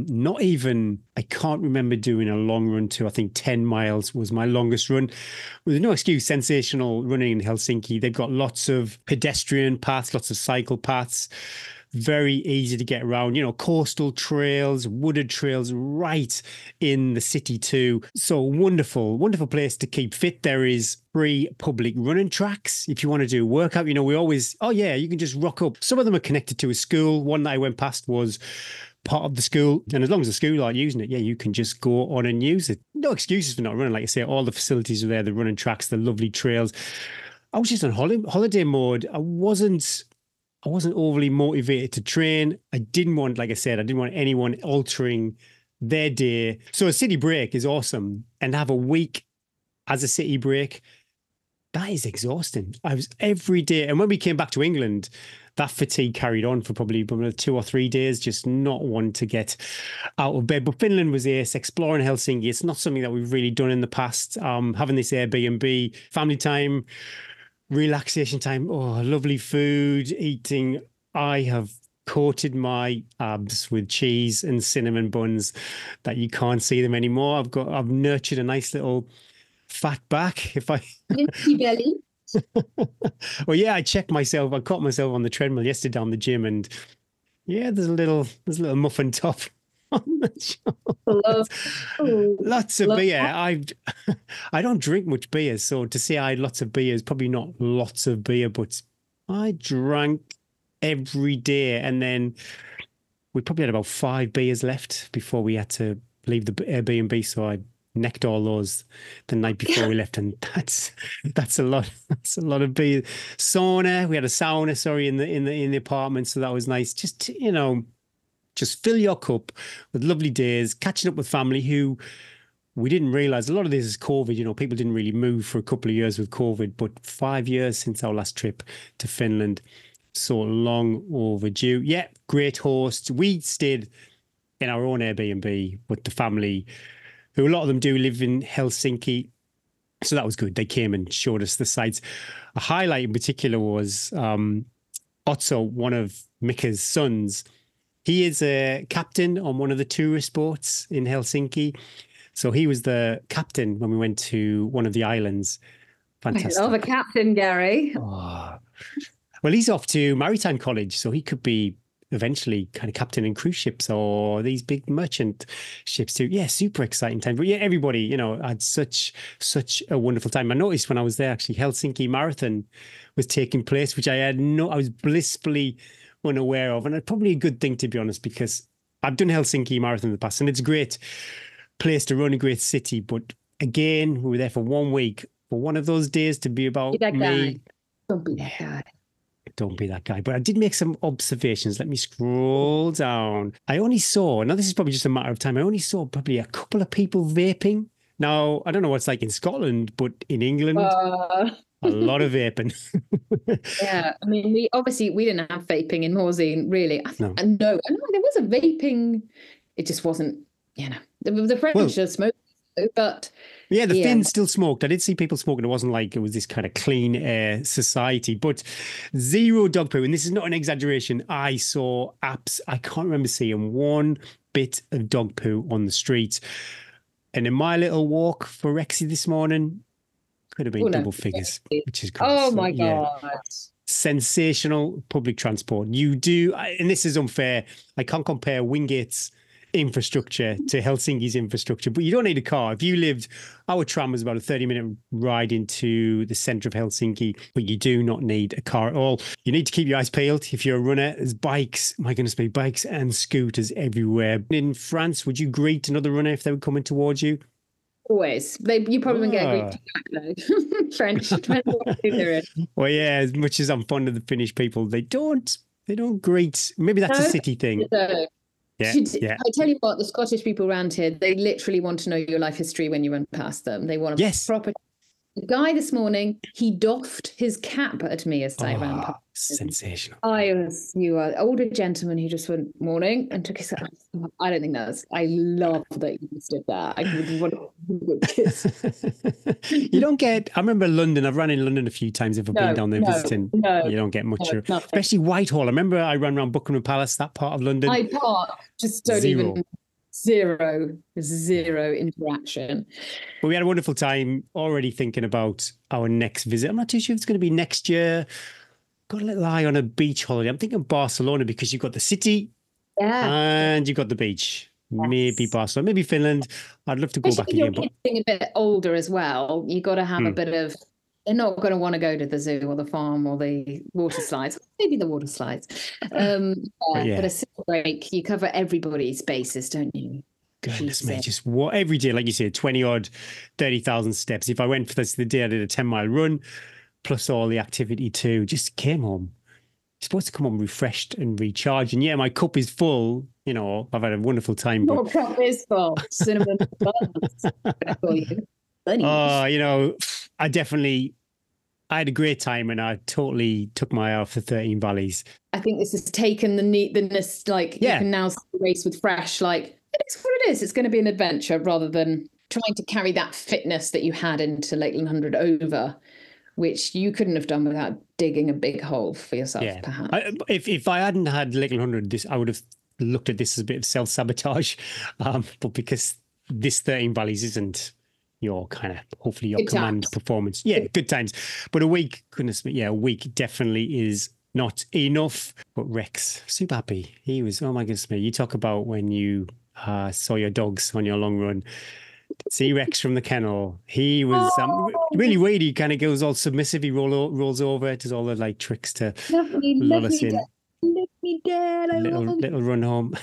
not even, I can't remember doing a long run too. I think 10 miles was my longest run. With no excuse, sensational running in Helsinki. They've got lots of pedestrian paths, lots of cycle paths. Very easy to get around, you know, coastal trails, wooded trails right in the city too. So wonderful place to keep fit. There is free public running tracks. If you want to do a workout, you know, we always, oh yeah, you can just rock up. Some of them are connected to a school. One that I went past was part of the school. And as long as the school aren't using it, yeah, you can just go on and use it. No excuses for not running. Like I say, all the facilities are there, the running tracks, the lovely trails. I was just on holiday mode. I wasn't overly motivated to train. I didn't want anyone altering their day. So a city break is awesome. And have a week as a city break, that is exhausting. I was every day. And when we came back to England, that fatigue carried on for probably 2 or 3 days, just not wanting to get out of bed. But Finland was ace. Exploring Helsinki, it's not something that we've really done in the past. Having this Airbnb, family time, relaxation time, oh, lovely food, eating. I have coated my abs with cheese and cinnamon buns that you can't see them anymore. I've nurtured a nice little fat back. Belly. Well, yeah, I checked myself. I caught myself on the treadmill yesterday down the gym, and yeah, there's a little muffin top. Lots of beer. I don't drink much beer, so to say I had lots of beer is probably not lots of beer, but I drank every day. And then we probably had about 5 beers left before we had to leave the Airbnb. So I necked all those the night before we left, and that's a lot. That's a lot of beer. Sauna. We had a sauna, in the apartment, so that was nice. Just, you know, just fill your cup with lovely days, catching up with family who we didn't realize. A lot of this is COVID. You know, people didn't really move for a couple of years with COVID, but 5 years since our last trip to Finland. So long overdue. Yeah, great hosts. We stayed in our own Airbnb with the family, who a lot of them do live in Helsinki. So that was good. They came and showed us the sights. A highlight in particular was Otto, one of Mika's sons. He is a captain on one of the tourist boats in Helsinki. So he was the captain when we went to one of the islands. Fantastic. I love a captain, Gary. Oh. Well, he's off to maritime college, so he could be eventually kind of captaining cruise ships or these big merchant ships too. Yeah, super exciting time. But yeah, everybody, you know, had such a wonderful time. I noticed when I was there, actually, Helsinki Marathon was taking place, which I was blissfully unaware of. And it's probably a good thing, to be honest, because I've done Helsinki Marathon in the past and it's a great place to run, a great city. But again, we were there for 1 week, for one of those days to be about me. Guy. Don't be that guy. Don't be that guy. But I did make some observations. Let me scroll down. I only saw, now this is probably just a matter of time, I only saw probably a couple of people vaping. Now, I don't know what it's like in Scotland, but in England, a lot of vaping. Yeah, I mean, we didn't have vaping in Morzine, really. No. No, there was a vaping it just wasn't, the French are smoking, but yeah, the Finns still smoked. I did see people smoking. It wasn't like it was this kind of clean air society, but zero dog poo. And this is not an exaggeration. I saw apps. I can't remember seeing one bit of dog poo on the street. And in my little walk for Rexy this morning, could have been double figures, which is great. Oh my God. Sensational public transport. You do, and this is unfair. I can't compare Wingate's infrastructure to Helsinki's infrastructure, but you don't need a car. If you lived, our tram was about a 30-minute ride into the centre of Helsinki, but you do not need a car at all. You need to keep your eyes peeled. If you're a runner, there's bikes, my goodness me, bikes and scooters everywhere. In France, would you greet another runner if they were coming towards you? Always. You probably wouldn't get a great feedback though. French, depends what they're doing. Well, yeah, as much as I'm fond of the Finnish people, they don't greet. Maybe that's a city thing. No. Yeah. I tell you what, the Scottish people around here, they literally want to know your life history when you run past them. They want a proper. The guy this morning, he doffed his cap at me as I ran past. Sensational. You are older gentleman who just went morning and took his. I don't think that's. I love that you just did that. I would kiss. You don't get. I remember London. I've run in London a few times. If I've been down there visiting, you don't get much. Especially Whitehall. I remember I ran around Buckingham Palace, that part of London. Hyde Park just don't even. Zero interaction. But we had a wonderful time already thinking about our next visit. I'm not too sure if it's going to be next year. Got a little eye on a beach holiday. I'm thinking Barcelona because you've got the city and you've got the beach. Yes. Maybe Barcelona, maybe Finland. I'd love to go back again. But getting a bit older as well, you got to have a bit of. They're not going to want to go to the zoo or the farm or the water slides. Maybe the water slides. But a simple break, you cover everybody's bases, don't you? Goodness me, just what every day, like you said, 20-odd, 30,000 steps. If I went for this the day I did a 10-mile run, plus all the activity too, just came home. You're supposed to come home refreshed and recharged. And yeah, my cup is full. You know, I've had a wonderful time. Your cup is full. Cinnamon buns. Oh, you know, I had a great time and I totally took my eye off the 13 Valleys. I think this has taken the neatness, you can now race with fresh, it's what it is. It's going to be an adventure rather than trying to carry that fitness that you had into Lakeland 100 over, which you couldn't have done without digging a big hole for yourself, perhaps. If I hadn't had Lakeland 100, I would have looked at this as a bit of self-sabotage. But because this 13 Valleys isn't your kind of, hopefully your command performance. Yeah, good times. But a week, goodness me, a week definitely is not enough. But Rex, super happy. He was, oh my goodness me. You talk about when you saw your dogs on your long run. See Rex from the kennel. He was really weird. He kind of goes all submissive. He rolls over, does all the tricks to lull us in. Let me dead. Little run home.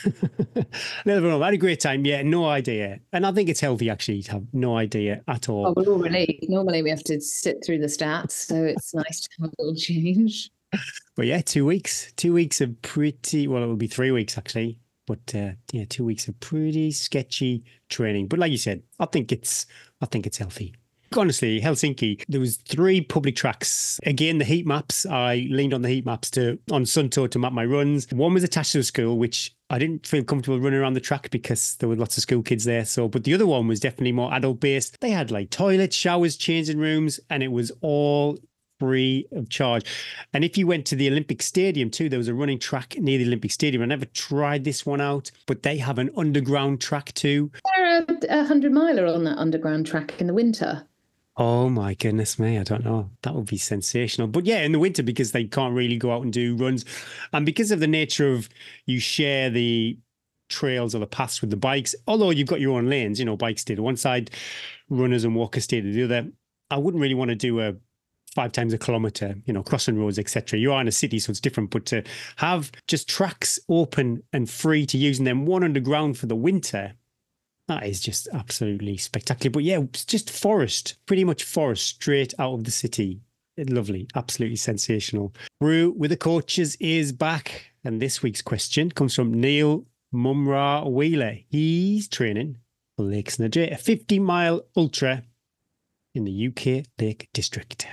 Little run home. I had a great time. Yeah, no idea. And I think it's healthy actually to have no idea at all. Oh, normally we have to sit through the stats, so it's nice to have a little change. But yeah, 2 weeks. 2 weeks of pretty, well, it will be 3 weeks actually. But 2 weeks of pretty sketchy training. But like you said, I think it's healthy. Honestly, Helsinki, there was 3 public tracks. Again, the heat maps, I leaned on the heat maps on Sunto to map my runs. One was attached to a school, which I didn't feel comfortable running around the track because there were lots of school kids there. But the other one was definitely more adult based. They had toilets, showers, changing rooms, and it was all free of charge. And if you went to the Olympic Stadium too, there was a running track near the Olympic Stadium. I never tried this one out, but they have an underground track too. They're a 100-miler on that underground track in the winter. Oh my goodness me, I don't know. That would be sensational. But yeah, in the winter, because they can't really go out and do runs. And because of the nature of you share the trails or the paths with the bikes, although you've got your own lanes, bikes stay to one side, runners and walkers stay to the other. I wouldn't really want to do a 5 times a kilometre, crossing roads, etc. You are in a city, so it's different. But to have just tracks open and free to use and then one underground for the winter, that is just absolutely spectacular. But yeah, it's just forest, pretty much forest straight out of the city. Lovely, absolutely sensational. Brew with the coaches is back. And this week's question comes from Neil Mumra Wheeler. He's training for Lakes Nadre, a 50-mile ultra in the UK Lake District.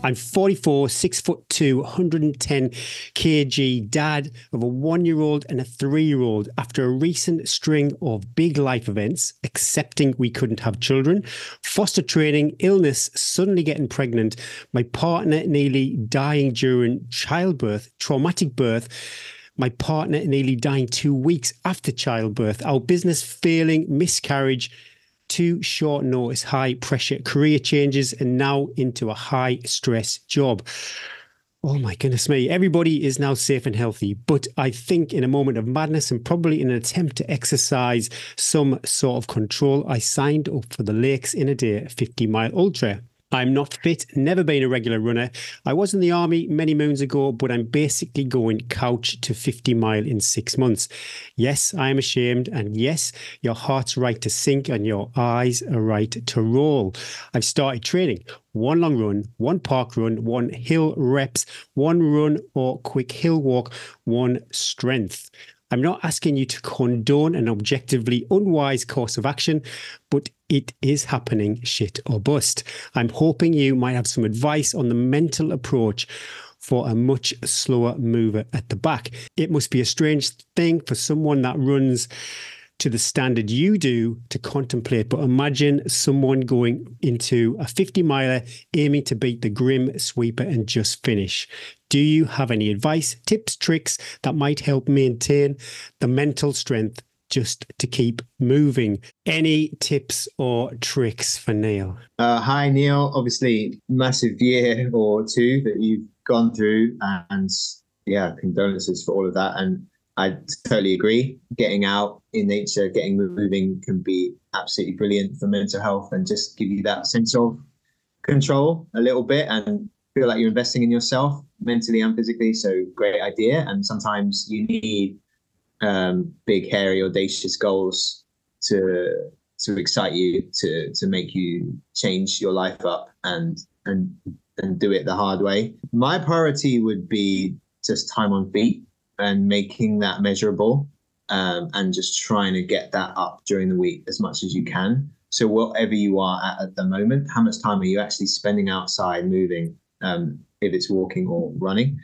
I'm 44, 6'2", 110 kg, dad of a 1-year-old and a 3-year-old after a recent string of big life events, accepting we couldn't have children, foster training, illness, suddenly getting pregnant, my partner nearly dying during childbirth, traumatic birth, my partner nearly dying 2 weeks after childbirth, our business failing, miscarriage, 2 short notice, high pressure career changes, and now into a high stress job. Oh my goodness me. Everybody is now safe and healthy, but I think in a moment of madness and probably in an attempt to exercise some sort of control, I signed up for the Lakes in a Day 50-mile ultra. I'm not fit, never been a regular runner. I was in the army many moons ago, but I'm basically going couch to 50 mile in 6 months. Yes, I am ashamed. And yes, your heart's right to sink and your eyes are right to roll. I've started training. 1 long run, 1 park run, 1 hill reps, 1 run or quick hill walk, 1 strength. I'm not asking you to condone an objectively unwise course of action, but it is happening, shit or bust. I'm hoping you might have some advice on the mental approach for a much slower mover at the back. It must be a strange thing for someone that runs to the standard you do to contemplate, but imagine someone going into a 50-miler aiming to beat the grim sweeper and just finish. Do you have any advice, tips, tricks that might help maintain the mental strength just to keep moving? Any tips or tricks for Neil? Hi, Neil. Obviously, massive year or two that you've gone through, and yeah, condolences for all of that. And I totally agree. Getting out in nature, getting moving can be absolutely brilliant for mental health and just give you that sense of control a little bit and feel like you're investing in yourself mentally and physically. So great idea. And sometimes you need big, hairy, audacious goals to excite you, to make you change your life up and do it the hard way. My priority would be just time on feet and making that measurable, and just trying to get that up during the week as much as you can. So whatever you are at the moment, how much time are you actually spending outside moving, if it's walking or running?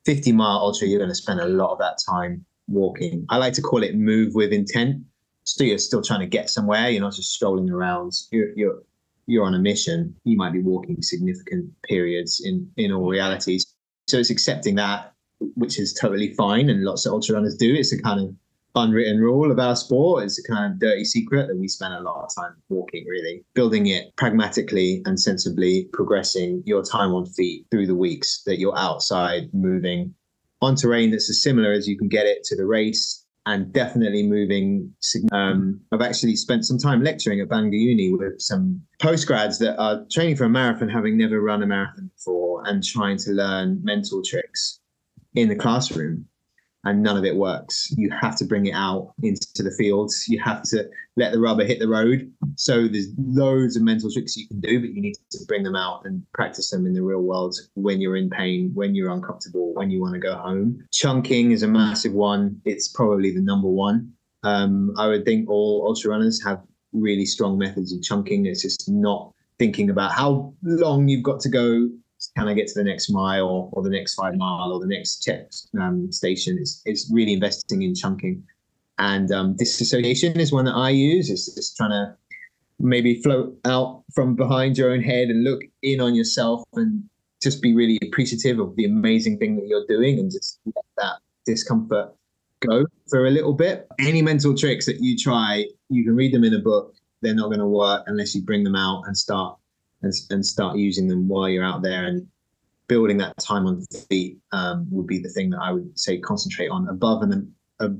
50-mile ultra, you're going to spend a lot of that time walking. I like to call it move with intent. So you're still trying to get somewhere. You're not just strolling around. You're on a mission. You might be walking significant periods in all realities. So it's accepting that, which is totally fine, and lots of ultra runners do. It's a kind of unwritten rule of our sport. It's a kind of dirty secret that we spend a lot of time walking, really. Building it pragmatically and sensibly, progressing your time on feet through the weeks that you're outside, moving on terrain that's as similar as you can get it to the race, and definitely moving. I've actually spent some time lecturing at Bangor Uni with some postgrads that are training for a marathon, having never run a marathon before, and trying to learn mental tricks in the classroom, and none of it works. You have to bring it out into the fields. You have to let the rubber hit the road. So there's loads of mental tricks you can do, but you need to bring them out and practice them in the real world when you're in pain, when you're uncomfortable, when you want to go home. Chunking is a massive one. It's probably the number one. I would think all ultra runners have really strong methods of chunking. It's just not thinking about how long you've got to go. Can I get to the next mile or the next 5 mile or the next check station? It's really investing in chunking. And disassociation is one that I use. It's just trying to maybe float out from behind your own head and look in on yourself and just be really appreciative of the amazing thing that you're doing, and just let that discomfort go for a little bit. Any mental tricks that you try, you can read them in a book. They're not going to work unless you bring them out and start using them while you're out there. And building that time on feet would be the thing that I would say concentrate on, above and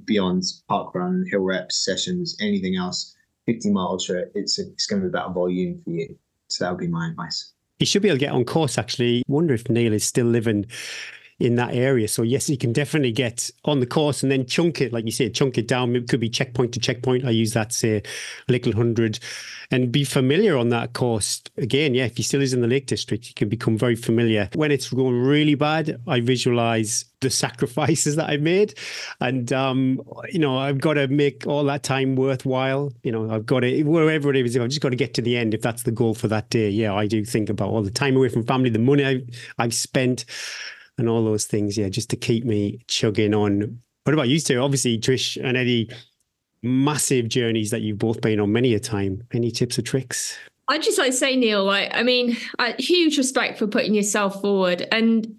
beyond park run, hill reps, sessions, anything else. 50-mile ultra, it's going to be about volume for you. So that would be my advice. You should be able to get on course, actually. Wonder if Neil is still living in that area. So yes, you can definitely get on the course and then chunk it, like you said, chunk it down. It could be checkpoint to checkpoint. I use that, say, Little 100, and be familiar on that course. Again, yeah, if you're still in the Lake District, you can become very familiar. When it's going really bad, I visualize the sacrifices that I made, and I've got to make all that time worthwhile. I've got to, wherever it is, I've just got to get to the end if that's the goal for that day. Yeah, I do think about all the time away from family, the money I've spent, and all those things. Yeah, just to keep me chugging on. What about you two? Obviously, Trish and Eddie, massive journeys that you've both been on many a time. Any tips or tricks? I'd just like to say, Neil, huge respect for putting yourself forward. And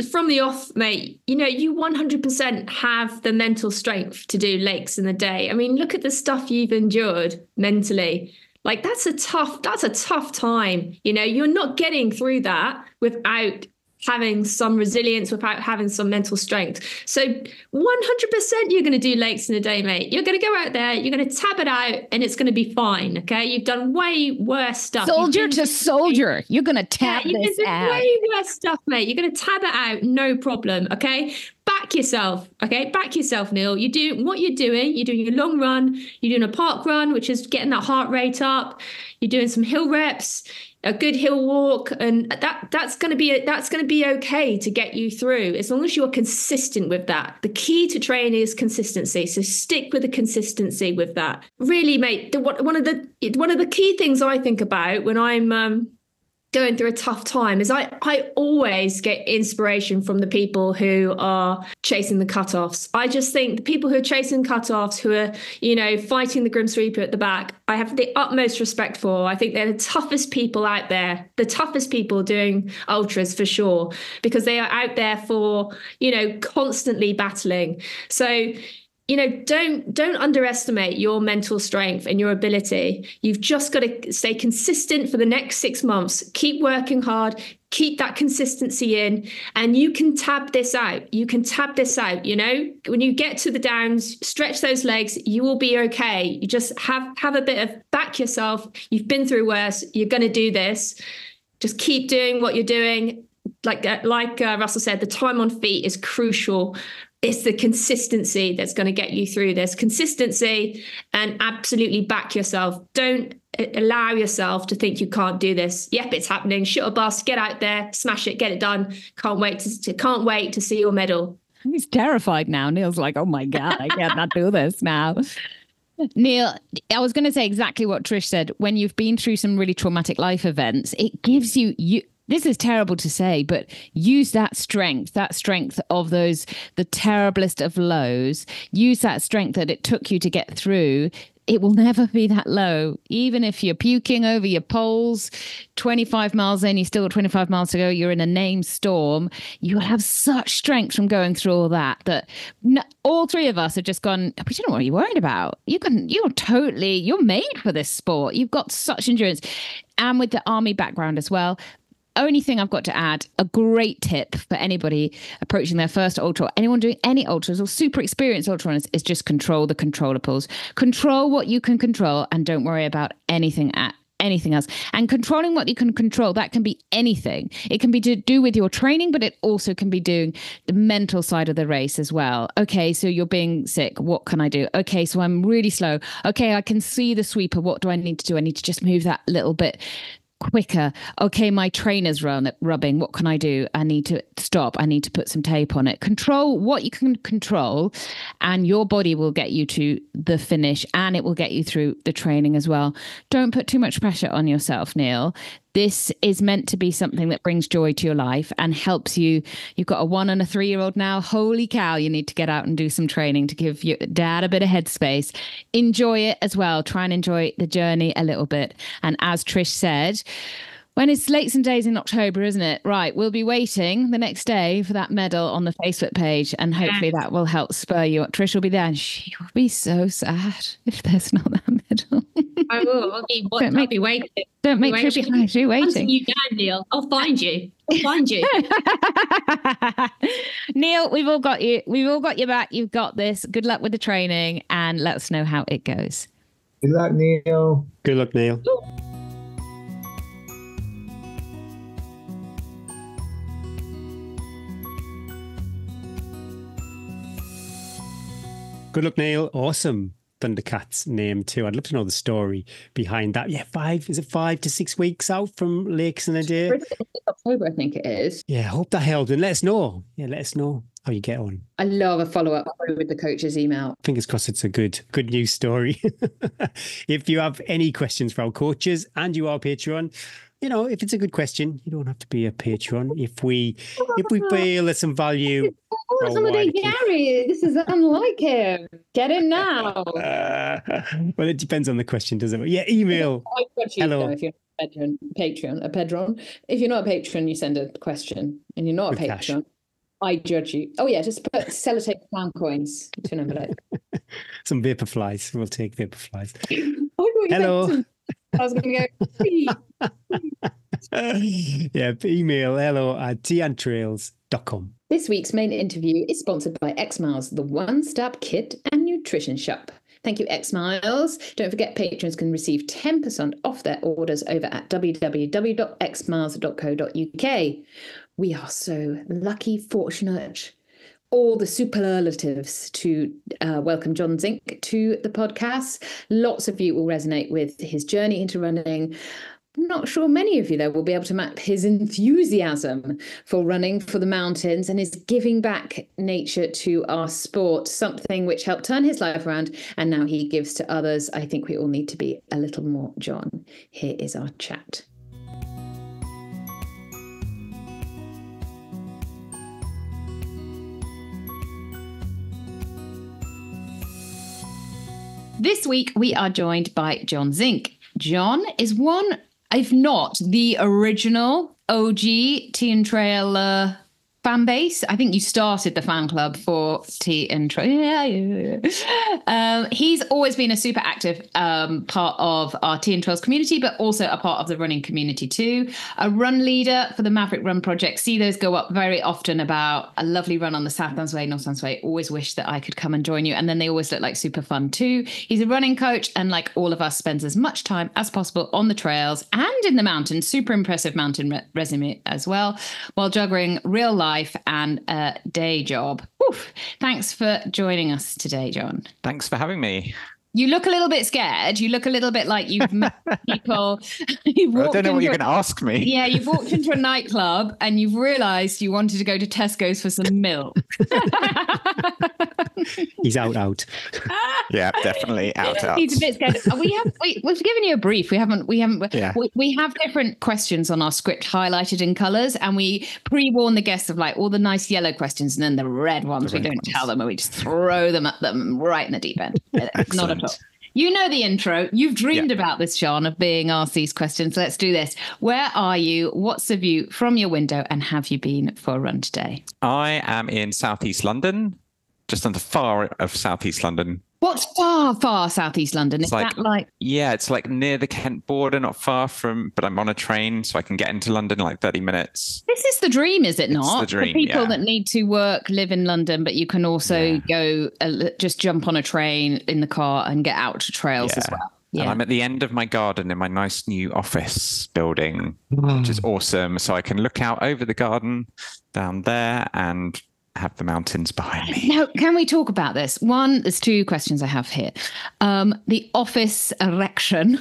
from the off, mate, you 100% have the mental strength to do lakes in the day. I mean, look at the stuff you've endured mentally. That's a tough time. You're not getting through that without having some resilience, without having some mental strength. So 100% you're going to do lakes in a day, mate. You're going to go out there, you're going to tab it out, and it's going to be fine, okay? You've done way worse stuff. Soldier to soldier. You're going to tab this out. Way worse stuff, mate. You're going to tab it out, no problem, okay? Back yourself, okay? Back yourself, Neil. You do what you're doing. You're doing your long run. You're doing a park run, which is getting that heart rate up. You're doing some hill reps, a good hill walk, and that's going to be okay to get you through as long as you're consistent with that. The key to training is consistency, so stick with the consistency with that. Really, mate, one of the key things I think about when I'm going through a tough time is I always get inspiration from the people who are chasing the cutoffs. I just think the people who are chasing cutoffs, who are, fighting the grim sweeper at the back, I have the utmost respect for. I think they're the toughest people out there, the toughest people doing ultras for sure, because they are out there for, constantly battling. So, don't underestimate your mental strength and your ability. You've just got to stay consistent for the next 6 months. Keep working hard, keep that consistency in, and you can tab this out. When you get to the downs, stretch those legs, you will be okay. You just have a bit of back yourself. You've been through worse. You're going to do this. Just keep doing what you're doing. Like Russell said, the time on feet is crucial. It's the consistency that's going to get you through this. Consistency, and absolutely back yourself. Don't allow yourself to think you can't do this. Yep, it's happening. Shut a bus, get out there, smash it, get it done. Can't wait to see your medal. He's terrified now. Neil's like, oh my God, I cannot do this now. Neil, I was going to say exactly what Trish said. When you've been through some really traumatic life events, it gives you this is terrible to say, but use that strength of the terriblest of lows. Use that strength that it took you to get through. It will never be that low. Even if you're puking over your poles, 25 miles in, you still got 25 miles to go, you're in a named storm, you have such strength from going through all that all three of us have just gone, we don't know what you're worried about. You're made for this sport. You've got such endurance. And with the army background as well. Only thing I've got to add, a great tip for anybody approaching their first ultra, anyone doing any ultras or super experienced ultra runners, is just control the controllables. Control what you can control and don't worry about anything else. And controlling what you can control, that can be anything. It can be to do with your training, but it also can be doing the mental side of the race as well. Okay, so you're being sick. What can I do? Okay, so I'm really slow. Okay, I can see the sweeper. What do I need to do? I need to just move that little bit quicker. Okay, my trainer's rubbing. What can I do? I need to stop. I need to put some tape on it. Control what you can control, and your body will get you to the finish, and it will get you through the training as well. Don't put too much pressure on yourself, Neil. This is meant to be something that brings joy to your life and helps you. You've got a 1 and a 3-year-old now. Holy cow, you need to get out and do some training to give your dad a bit of headspace. Enjoy it as well. Try and enjoy the journey a little bit. And as Trish said, when it's Lakes and Days in October, isn't it? Right, we'll be waiting the next day for that medal on the Facebook page, and hopefully that will help spur you up. Trish will be there, and she will be so sad if there's not that medal. I will. I'll be waiting. Don't make Trish be waiting. Hunting you down, Neil. I'll find you. Neil, we've all got you. We've all got your back. You've got this. Good luck with the training, and let us know how it goes. Good luck, Neil. Good luck, Neil. Good luck, Neil. Awesome. Thundercats name too. I'd love to know the story behind that. Yeah, 5 to 6 weeks out from Lakes in a Day? October, I think it is. Yeah, hope that helped. And let us know. Yeah, let us know how you get on. I love a follow-up with the coach's email. Fingers crossed it's a good news story. If you have any questions for our coaches and you are a Patreon, you know, if it's a good question, you don't have to be a Patreon. If we feel there's some value. Holiday Gary, this is unlike him. Get in now. Well, it depends on the question, doesn't it? Yeah, email. Hello. If you're a Patreon. If you're not a patron, you send a question, and you're not a patron, I judge you. Oh yeah, just put sellotape pound coins to an envelope. Some Vaporflies. We'll take Vaporflies. Hello. I was going to go. Yeah, email hello@teantrails.com. This week's main interview is sponsored by X Miles, the one-stop kit and nutrition shop. Thank you, X Miles. Don't forget, patrons can receive 10% off their orders over at www.xmiles.co.uk. We are so lucky, fortunate, all the superlatives to welcome Jon Zincke to the podcast. Lots of you will resonate with his journey into running. I'm not sure many of you, though, will be able to map his enthusiasm for running for the mountains and his giving back nature to our sport, something which helped turn his life around and now he gives to others. I think we all need to be a little more Jon. Here is our chat. This week, we are joined by Jon Zincke. Jon is one, if not the original OG Tea and Trail fan base. I think you started the fan club for Tea and Trail. He's always been a super active part of our Tea and Trails community, but also a part of the running community too. A run leader for the Maverick Run Project. See those go up very often about a lovely run on the Southlands Way, Northlands Way. Always wish that I could come and join you. And then they always look like super fun too. He's a running coach and like all of us spends as much time as possible on the trails and in the mountains. Super impressive mountain resume as well, while juggling real life and a day job. Oof. Thanks for joining us today, Jon. Thanks for having me. You look a little bit scared. You look a little bit like you've met people. I don't know what you're going to ask me. Yeah, you've walked into a nightclub and you've realised you wanted to go to Tesco's for some milk. He's out. Yeah, definitely out. He's a bit scared. We've given you a brief. We haven't. Yeah. We have different questions on our script highlighted in colours, and we pre-warn the guests of like all the nice yellow questions, and then the red ones we don't tell them, and we just throw them at them right in the deep end. Not at all. You know the intro. You've dreamed about this, Jon, of being asked these questions. Let's do this. Where are you? What's the view from your window? And have you been for a run today? I am in southeast London, just on the far of southeast London. What's far southeast London? Is that like? Yeah, it's like near the Kent border, not far from, but I'm on a train, so I can get into London in like 30 minutes. This is the dream, is it not? It's the dream, for people that need to work, live in London, but you can also go just jump on a train in the car and get out to trails as well. Yeah. And I'm at the end of my garden in my nice new office building, which is awesome. So I can look out over the garden down there and have the mountains behind me. Now, can we talk about this? One, there's two questions I have here. The office erection,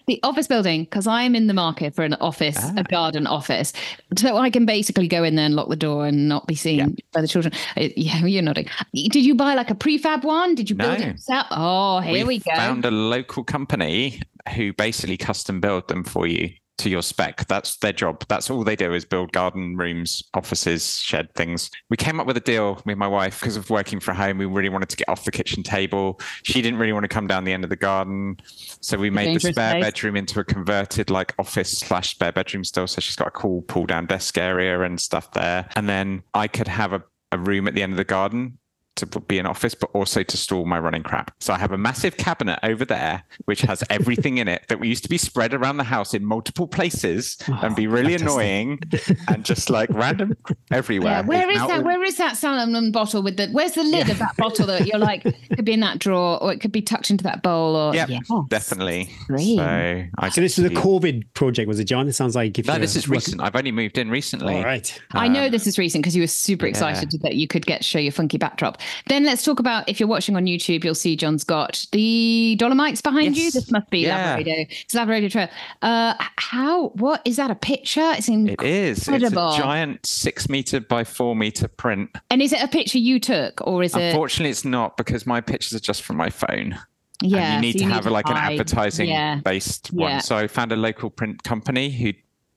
the office building, because I'm in the market for an office, a garden office. So I can basically go in there and lock the door and not be seen by the children. Yeah, you're nodding. Did you buy like a prefab one? Did you build it yourself? Oh, here we go. Found a local company who basically custom build them for you to your spec. That's their job. That's all they do is build garden rooms, offices, shed things. We came up with a deal with my wife because of working from home. We really wanted to get off the kitchen table. She didn't really want to come down the end of the garden. So we made the spare bedroom into a converted like office/spare bedroom still. So she's got a cool pull down desk area and stuff there. And then I could have a room at the end of the garden to be an office, but also to store my running crap. So I have a massive cabinet over there, which has everything in it that we used to be spread around the house in multiple places and be really annoying and just like random everywhere. Yeah, where is that salmon bottle with where's the lid of that bottle that you're like, it could be in that drawer or it could be tucked into that bowl or definitely. Great. So this was a COVID project, was it, Jon? It sounds like this is recent. I've only moved in recently. All right. I know this is recent because you were super excited that you could get to show your funky backdrop. Then let's talk about, if you're watching on YouTube, you'll see John's got the Dolomites behind you. This must be Labrador. It's Labrador Trail. What is that, a picture? It's incredible. It is. It's a giant 6 meter by 4 meter print. And is it a picture you took, or is it? Unfortunately, it's not, because my pictures are just from my phone. Yeah. And you need to have like an advertising based one. So I found a local print company who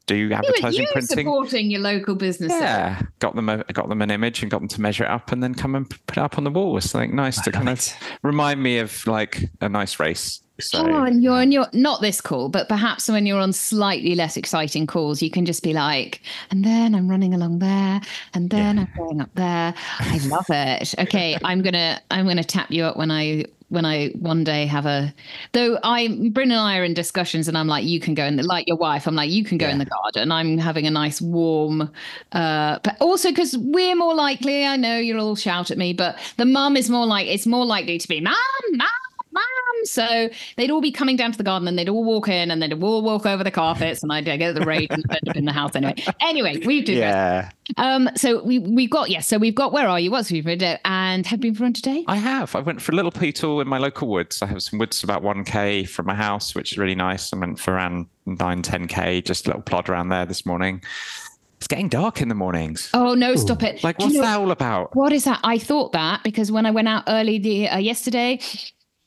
do advertising printing. Supporting your local business. Yeah, got them an image and got them to measure it up and then come and put it up on the wall. It's something nice to kind of remind me of like a nice race. So, and you're not this call, but perhaps when you're on slightly less exciting calls, you can just be like, and then I'm running along there, and then I'm going up there. I love it. Okay, I'm gonna tap you up when I one day have Bryn and I are in discussions, and I'm like, you can go in like your wife. I'm like, you can go in the garden. I'm having a nice warm, but also because we're more likely. I know you'll all shout at me, but the mum is it's more likely to be mum. So they'd all be coming down to the garden, and they'd all walk in, and they'd all walk over the carpets, and I'd get the rage and end up in the house anyway. We do that. So we've got where are you? What's your video? And have you been for run today? I have. I went for a little poodle in my local woods. I have some woods about 1k from my house, which is really nice. I went for around 9-10k, just a little plod around there this morning. It's getting dark in the mornings. Oh, no, stop it. Like, what's that all about? What is that? I thought that because when I went out early yesterday,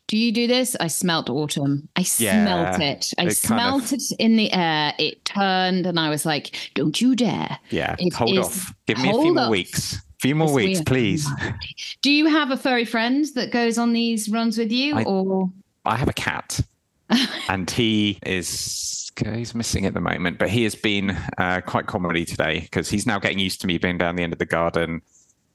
do you do this? I smelt autumn. I smelt it. I smelt it in the air. It turned, and I was like, don't you dare. Yeah, hold off. Give me a few more weeks. Few more weeks, please. Do you have a furry friend that goes on these runs with you? I have a cat. And he's missing at the moment, but he has been quite comedy today because he's now getting used to me being down the end of the garden.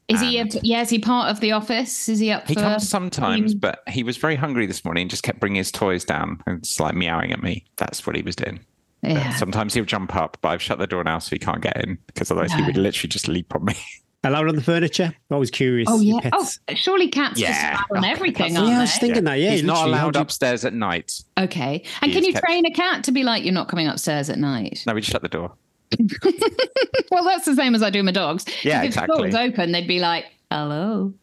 Is he part of the office? Is he up? He comes sometimes, but he was very hungry this morning and just kept bringing his toys down and it's like meowing at me. That's what he was doing. Yeah. Sometimes he'll jump up, but I've shut the door now so he can't get in because otherwise he would literally just leap on me. Allowed on the furniture? Always curious. Oh, yeah. Pets. Oh, surely cats just allowed on everything, aren't they? I was thinking that, yeah. He's not allowed upstairs at night. Okay. And can you train a cat to be like, you're not coming upstairs at night? No, we just shut the door. Well, that's the same as I do my dogs. Yeah, exactly. If the door was open, they'd be like, hello,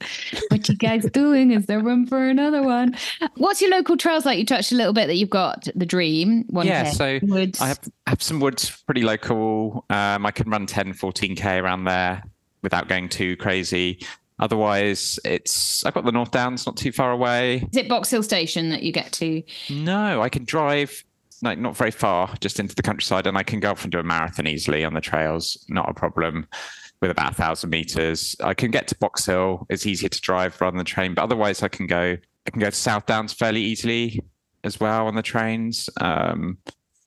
what you guys doing? Is there room for another one? What's your local trails like? You touched a little bit that you've got the Dream. So woods. I have some woods pretty local. I can run 10, 14k around there without going too crazy. Otherwise, I've got the North Downs not too far away. Is it Box Hill Station that you get to? No, I can drive not very far, just into the countryside, and I can go off and do a marathon easily on the trails, not a problem, with about 1,000 meters. I can get to Box Hill. It's easier to drive rather than train, but otherwise I can go to South Downs fairly easily as well on the trains.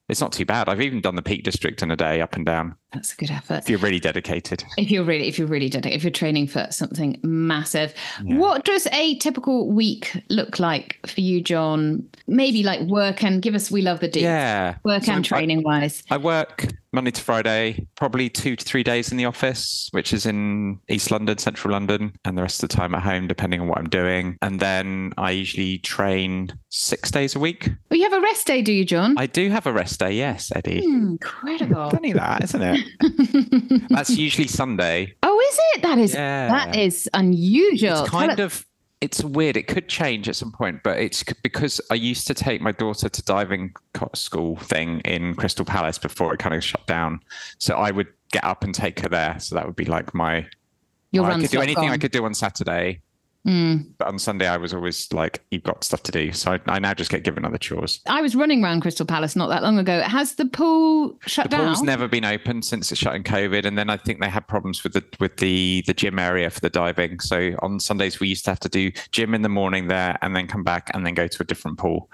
It's not too bad. I've even done the Peak District in a day up and down. That's a good effort. If you're really dedicated. If you're really dedicated, if you're training for something massive. Yeah. What does a typical week look like for you, John? Maybe like work and we love the deets. Yeah. Work and training wise. I work Monday to Friday, probably 2 to 3 days in the office, which is in East London, Central London, and the rest of the time at home, depending on what I'm doing. And then I usually train 6 days a week. Well, you have a rest day, do you, John? I do have a rest day, yes, Eddie. Incredible. Funny that, isn't it? That's usually Sunday. Oh, is it? That is unusual. It's weird. It could change at some point, but it's because I used to take my daughter to diving school thing in Crystal Palace before it kind of shut down. So I would get up and take her there. So that would be like I could do anything I could do on Saturday. But on Sunday, I was always like, you've got stuff to do. So I now just get given other chores. I was running around Crystal Palace not that long ago. Has the pool shut down? The pool's never been open since it shut in COVID. And then I think they had problems with the gym area for the diving. So on Sundays, we used to have to do gym in the morning there and then come back and then go to a different pool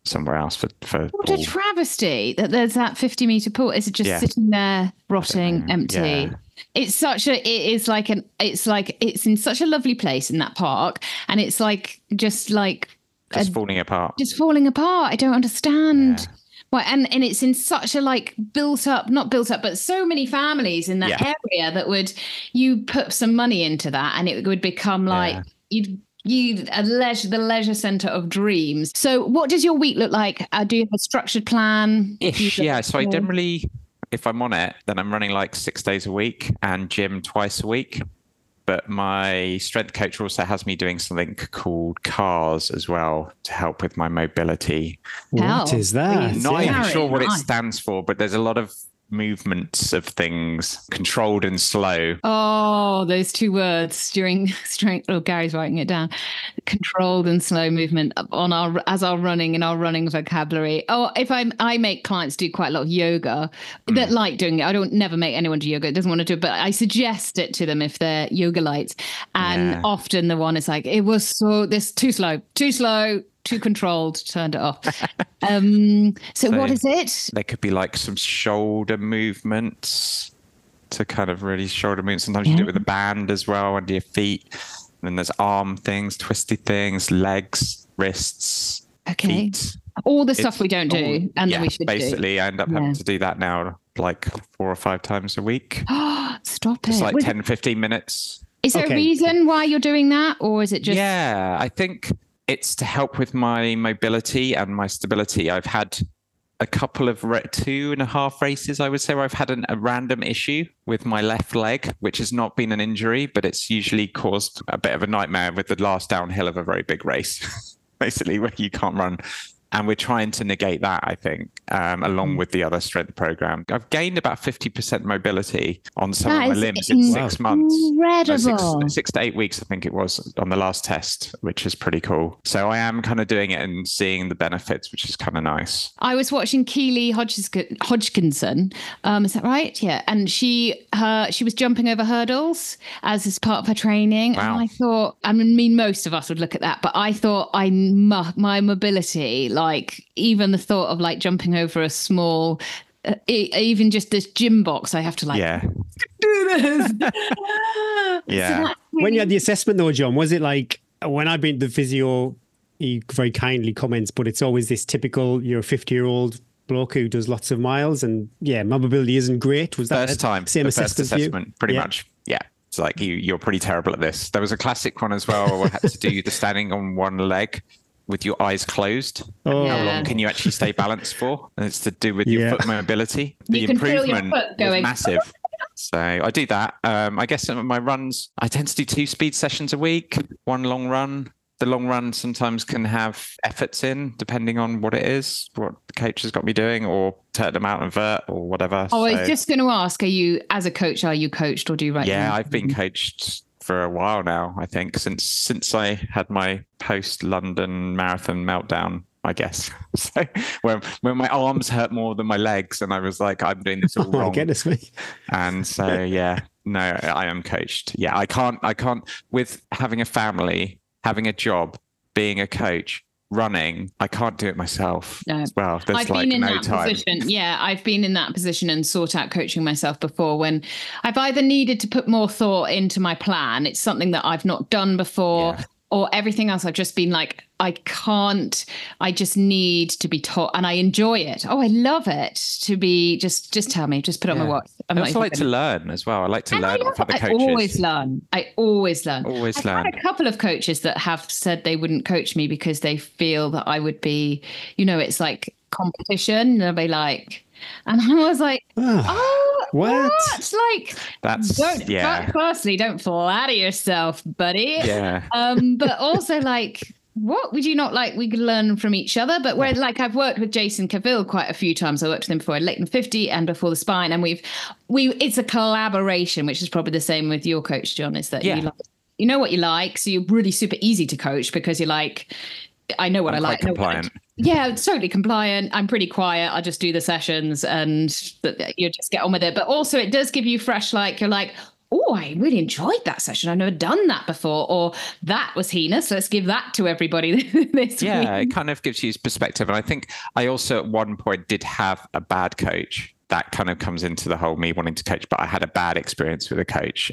somewhere else for what pool. A travesty that there's that 50-meter pool. Is it just sitting there rotting empty? Yeah. It's in such a lovely place in that park, and it's just falling apart. Just falling apart. I don't understand. Yeah. Well, and it's in such a not built up, but so many families in that area that you put some money into that, and it would become the leisure centre of dreams. So what does your week look like? Do you have a structured plan? Yeah, so I generally, if I'm on it, then I'm running 6 days a week and gym twice a week. but my strength coach also has me doing something called CARS as well to help with my mobility. What is that? Not even sure what it stands for, but there's a lot of movements of things, controlled and slow. Oh, those two words during strength. Oh, Gary's writing it down. Controlled and slow movement on our running vocabulary. Oh, I make clients do quite a lot of yoga that like doing it. I don't never make anyone do yoga. It doesn't want to do it, but I suggest it to them if they're yoga lights. And often the one is like, it was too slow, too controlled, turned it off. So what is it? There could be like some shoulder movements to kind of really shoulder movements. Sometimes you do it with a band as well under your feet. And then there's arm things, twisty things, legs, wrists, feet. All the stuff we don't do and that we should basically, do. I end up having to do that now like 4 or 5 times a week. Stop it. It's like 10, 15 minutes. Is there a reason why you're doing that? Or is it just... Yeah, I think it's to help with my mobility and my stability. I've had a couple of 2.5 races, I would say, where I've had a random issue with my left leg, which has not been an injury, but it's usually caused a bit of a nightmare with the last downhill of a very big race, basically, where you can't run. And we're trying to negate that, I think, along with the other strength program. I've gained about 50% mobility on some of my limbs in 6 months. Incredible. 6 to 8 weeks, I think it was, on the last test, which is pretty cool. So I am kind of doing it and seeing the benefits, which is kind of nice. I was watching Keely Hodgkinson. Is that right? Yeah. And she was jumping over hurdles as part of her training. Wow. And I thought, I mean, most of us would look at that, but I thought my mobility, like even the thought of like jumping over a small, even just this gym box, I have to like do this. Yeah. When you had the assessment though, Jon, was it like when I've been to the physio, he very kindly comments, but it's always this typical, you're a 50-year-old bloke who does lots of miles and my mobility isn't great. Was that same assessment? Pretty much. Yeah. It's like you're pretty terrible at this. There was a classic one as well where I had to do the standing on one leg with your eyes closed. How long can you actually stay balanced for? And it's to do with your foot mobility. The improvement was massive. So I do that. I guess some of my runs, I tend to do 2 speed sessions a week, 1 long run. The long run sometimes can have efforts in, depending on what it is, what the coach has got me doing, or turn them out and vert or whatever. I was just going to ask, are you coached or do you write? Yeah, I've been coached for a while now, I think, since I had my post-London marathon meltdown, I guess. So when my arms hurt more than my legs and I was like, I'm doing this all wrong. My goodness me. And so, no, I am coached. Yeah, I can't, with having a family, having a job, being a coach, running, I can't do it myself as well. There's I've like been in no that time. position. Yeah, I've been in that position and sought out coaching myself before when I've either needed to put more thought into my plan. It's something that I've not done before, or everything else. I've just been like, I just need to be taught, and I enjoy it. Oh, I love it to be just tell me, just put on my watch. I also like to learn as well. I like to learn off other coaches. I always learn. I've had a couple of coaches that have said they wouldn't coach me because they feel that I would be, it's like competition. They'll be like, and I was like, what? Like, firstly, don't flatter yourself, buddy. Yeah. But also like, what would you not like? We could learn from each other. But where like I've worked with Jason Cavill quite a few times. I worked with him before at Leighton 50 and before the Spine, and it's a collaboration, which is probably the same with your coach, Jon. Is that you know what you like, so you're really super easy to coach because you're like, I know what I like. Compliant. It's totally compliant. I'm pretty quiet. I just do the sessions and you just get on with it. But also it does give you fresh, like, you're like, oh, I really enjoyed that session. I've never done that before. Or that was heinous. Let's give that to everybody this week. It kind of gives you perspective. And I think I also at one point did have a bad coach. That kind of comes into the whole me wanting to coach, but I had a bad experience with a coach.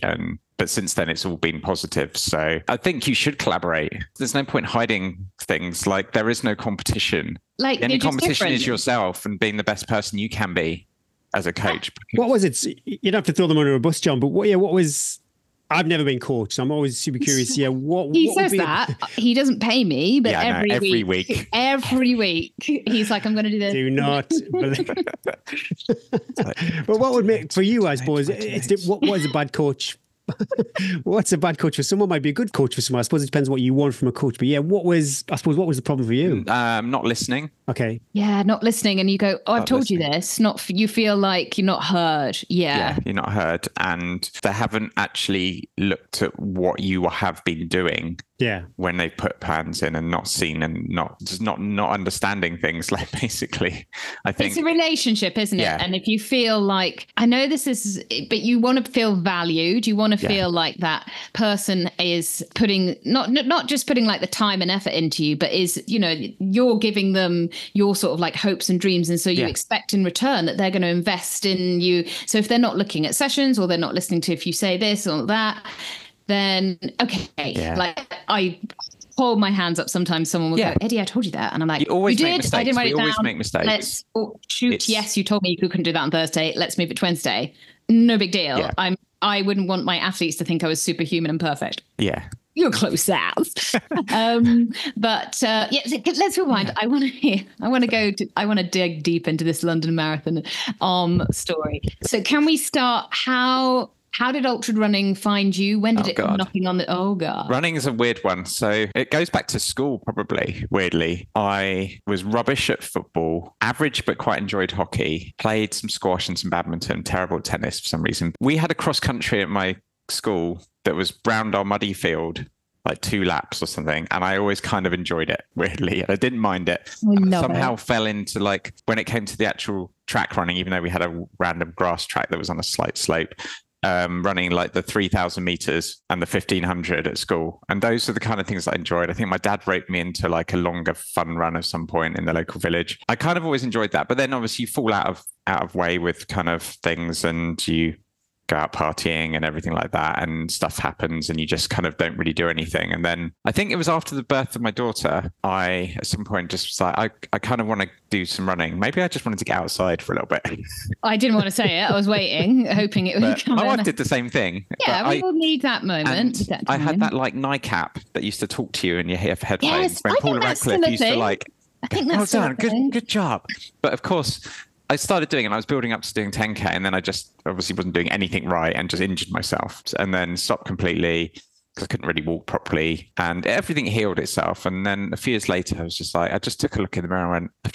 But since then, it's all been positive. So I think you should collaborate. There's no point hiding things. Like, there is no competition. Like, the only competition is yourself and being the best person you can be as a coach. What was it? You don't have to throw them under a bus, Jon, but what was... I've never been coached, so I'm always super curious. Yeah, he says that he doesn't pay me, but every week, he's like, "I'm going to do this." Do not. But what would make for you, I suppose, what is a bad coach What's a bad coach for someone might be a good coach for someone. I suppose it depends what you want from a coach. But yeah, what was the problem for you? Not listening. Okay. Yeah, not listening. And you go, oh, I've Not told you listening. this. You feel like you're not heard. Yeah. You're not heard. And they haven't actually looked at what you have been doing. Yeah. When they put plans in and not seen and not understanding things, like basically, I think it's a relationship, isn't it? Yeah. And if you feel like, I know this is, but you want to feel valued. You want to feel like that person is putting, not just putting like the time and effort into you, but is, you're giving them your sort of like hopes and dreams. And so you expect in return that they're going to invest in you. So if they're not looking at sessions or they're not listening to if you say this or that, then okay, like I hold my hands up. Sometimes someone will go, Eddie, I told you that, and I'm like, you always you make did. mistakes. I didn't write We it always down. make mistakes. Yes, you told me you couldn't do that on Thursday. Let's move it to Wednesday. No big deal. Yeah. I wouldn't want my athletes to think I was superhuman and perfect. Yeah. You're close out. But let's rewind. I want to dig deep into this London Marathon story. So can we start? How did ultra running find you? When did it come knocking on the... Oh, God. Running is a weird one. So it goes back to school, probably, weirdly. I was rubbish at football, average but quite enjoyed hockey, played some squash and some badminton, terrible at tennis for some reason. We had a cross country at my school that was round our muddy field, like 2 laps or something. And I always kind of enjoyed it, weirdly. I didn't mind it. I somehow fell into like, when it came to the actual track running, even though we had a random grass track that was on a slight slope, running like the 3,000 meters and the 1,500 at school. And those are the kind of things that I enjoyed. I think my dad roped me into like a longer fun run at some point in the local village. I kind of always enjoyed that. But then obviously you fall out of way with kind of things and you go out partying and everything like that, and stuff happens and you just kind of don't really do anything. And then I think it was after the birth of my daughter, I at some point just was like, I kind of want to do some running. Maybe I just wanted to get outside for a little bit. I didn't want to say it. I was waiting, hoping it would come. My wife did the same thing. Yeah, we all need that moment. I had that like nightcap that used to talk to you in your headphones. Yes, when I Paula think that's Radcliffe still a used to thing. like, I think that's well done, good job. But of course, I started doing it and I was building up to doing 10K, and then I just obviously wasn't doing anything right and just injured myself, and then stopped completely because I couldn't really walk properly, and everything healed itself. And then a few years later, I was just like, I just took a look in the mirror and went, I've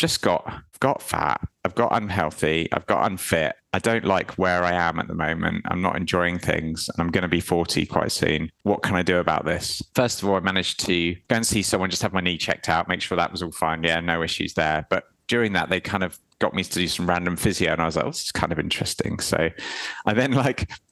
got fat, I've got unhealthy, I've got unfit. I don't like where I am at the moment. I'm not enjoying things, and I'm going to be 40 quite soon. What can I do about this? First of all, I managed to go and see someone, just have my knee checked out, make sure that was all fine. Yeah, no issues there. But during that, they kind of got me to do some random physio, and I was like, oh, this is kind of interesting. So I then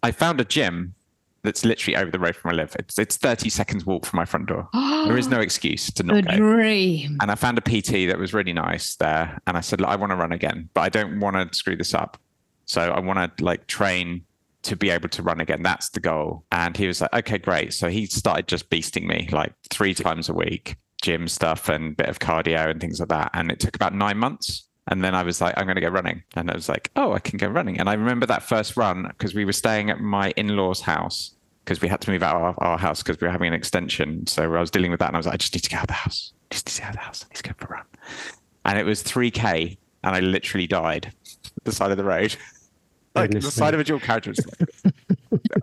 I found a gym that's literally over the road from where I live. It's 30 seconds walk from my front door. There is no excuse to not go. Dream. And I found a PT that was really nice there. And I said, look, I want to run again, but I don't want to screw this up. So I want to like train to be able to run again. That's the goal. And he was like, okay, great. So he started just beasting me like 3 times a week, gym stuff and a bit of cardio and things like that. And it took about 9 months. And then I was like, I'm going to go running. And I was like, oh, I can go running. And I remember that first run because we were staying at my in-laws' house because we had to move out of our house because we were having an extension. So I was dealing with that. And I was like, I just need to get out of the house. I need to go for a run. And it was 3K. And I literally died at the side of the road. Like the side of a dual carriage.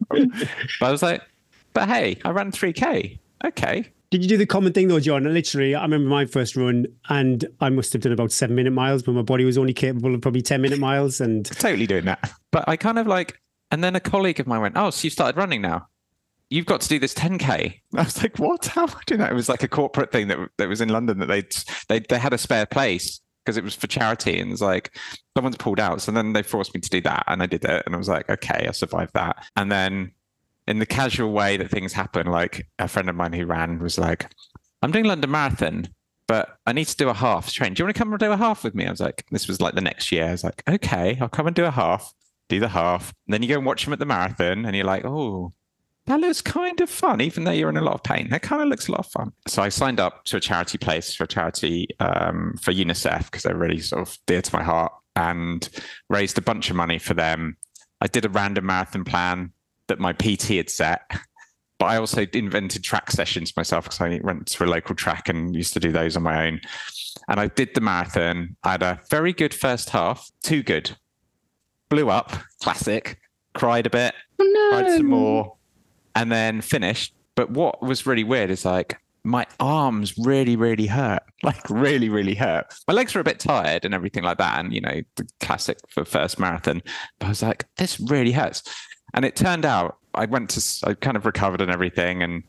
But I was like, but hey, I ran 3K. Okay. Did you do the common thing though, John? Literally, I remember my first run and I must have done about 7-minute miles, but my body was only capable of probably 10-minute miles. And totally doing that. But I kind of like, and then a colleague of mine went, oh, so you started running now? You've got to do this 10K. I was like, what? How am I doing that? It was like a corporate thing that was in London that they had a spare place because it was for charity. And it's like, someone's pulled out. So then they forced me to do that. And I did it. And I was like, okay, I survived that. And then in the casual way that things happen, like a friend of mine who ran was like, I'm doing London Marathon, but I need to do a half train. Do you want to come and do a half with me? I was like, this was like the next year. I was like, okay, I'll come and do a half, do the half. And then you go and watch them at the marathon and you're like, oh, that looks kind of fun, even though you're in a lot of pain. That kind of looks a lot of fun. So I signed up to a charity place for for UNICEF because they're really sort of dear to my heart, and raised a bunch of money for them. I did a random marathon plan that my PT had set, but I also invented track sessions myself because I went to a local track and used to do those on my own. And I did the marathon. I had a very good first half, too good. Blew up, classic, cried a bit, Oh, no. cried some more, and then finished. But what was really weird is like my arms really, really hurt, like really, really hurt. My legs were a bit tired and everything like that. And, the classic for first marathon. But I was like, this really hurts. And it turned out I kind of recovered and everything. And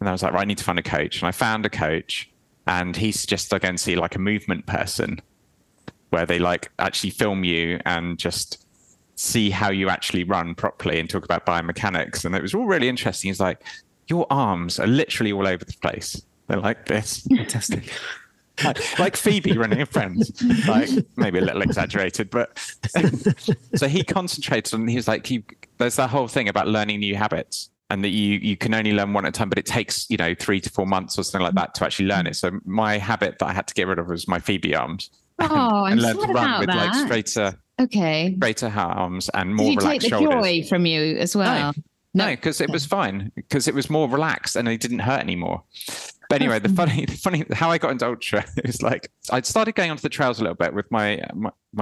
I was like, right, I need to find a coach. And I found a coach, and he suggested I go and see like a movement person where they like actually film you and just see how you actually run properly and talk about biomechanics. And it was all really interesting. He's like, your arms are literally all over the place. They're like this. Fantastic. like Phoebe running a Friends, like maybe a little exaggerated, but so he concentrated on, he was like, there's that whole thing about learning new habits, and that you can only learn one at a time, but it takes 3 to 4 months or something like that to actually learn it. So my habit that I had to get rid of was my Phoebe arms. I'm learn to run with that. like straighter arms and more relaxed shoulders. Did he take the joy from you as well? No, because it was fine, because it was more relaxed and it didn't hurt anymore. But anyway, the funny how I got into ultra is like I started going onto the trails a little bit with my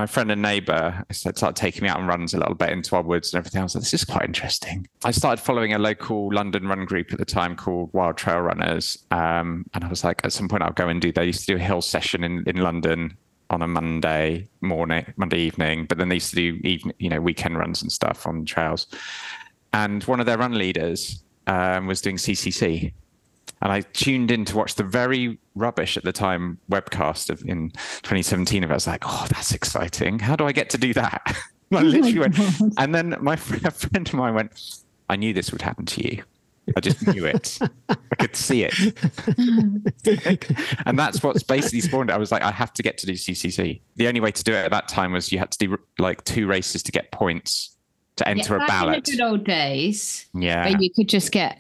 friend and neighbour. I started taking me out on runs a little bit into our woods and everything. I was like, this is quite interesting. I started following a local London run group at the time called Wild Trail Runners, and I was like, at some point I'll go and do. They used to do a hill session in London on a Monday evening, but then they used to do weekend runs and stuff on trails. And one of their run leaders was doing CCC. And I tuned in to watch the very rubbish at the time webcast in 2017. And I was like, oh, that's exciting. How do I get to do that? I literally went. And then a friend of mine went, I knew this would happen to you. I just knew it. I could see it. And that's what's basically spawned it. I was like, I have to get to do CCC. The only way to do it at that time was you had to do like 2 races to get points to enter a ballot. In the good old days. Yeah. Where you could just get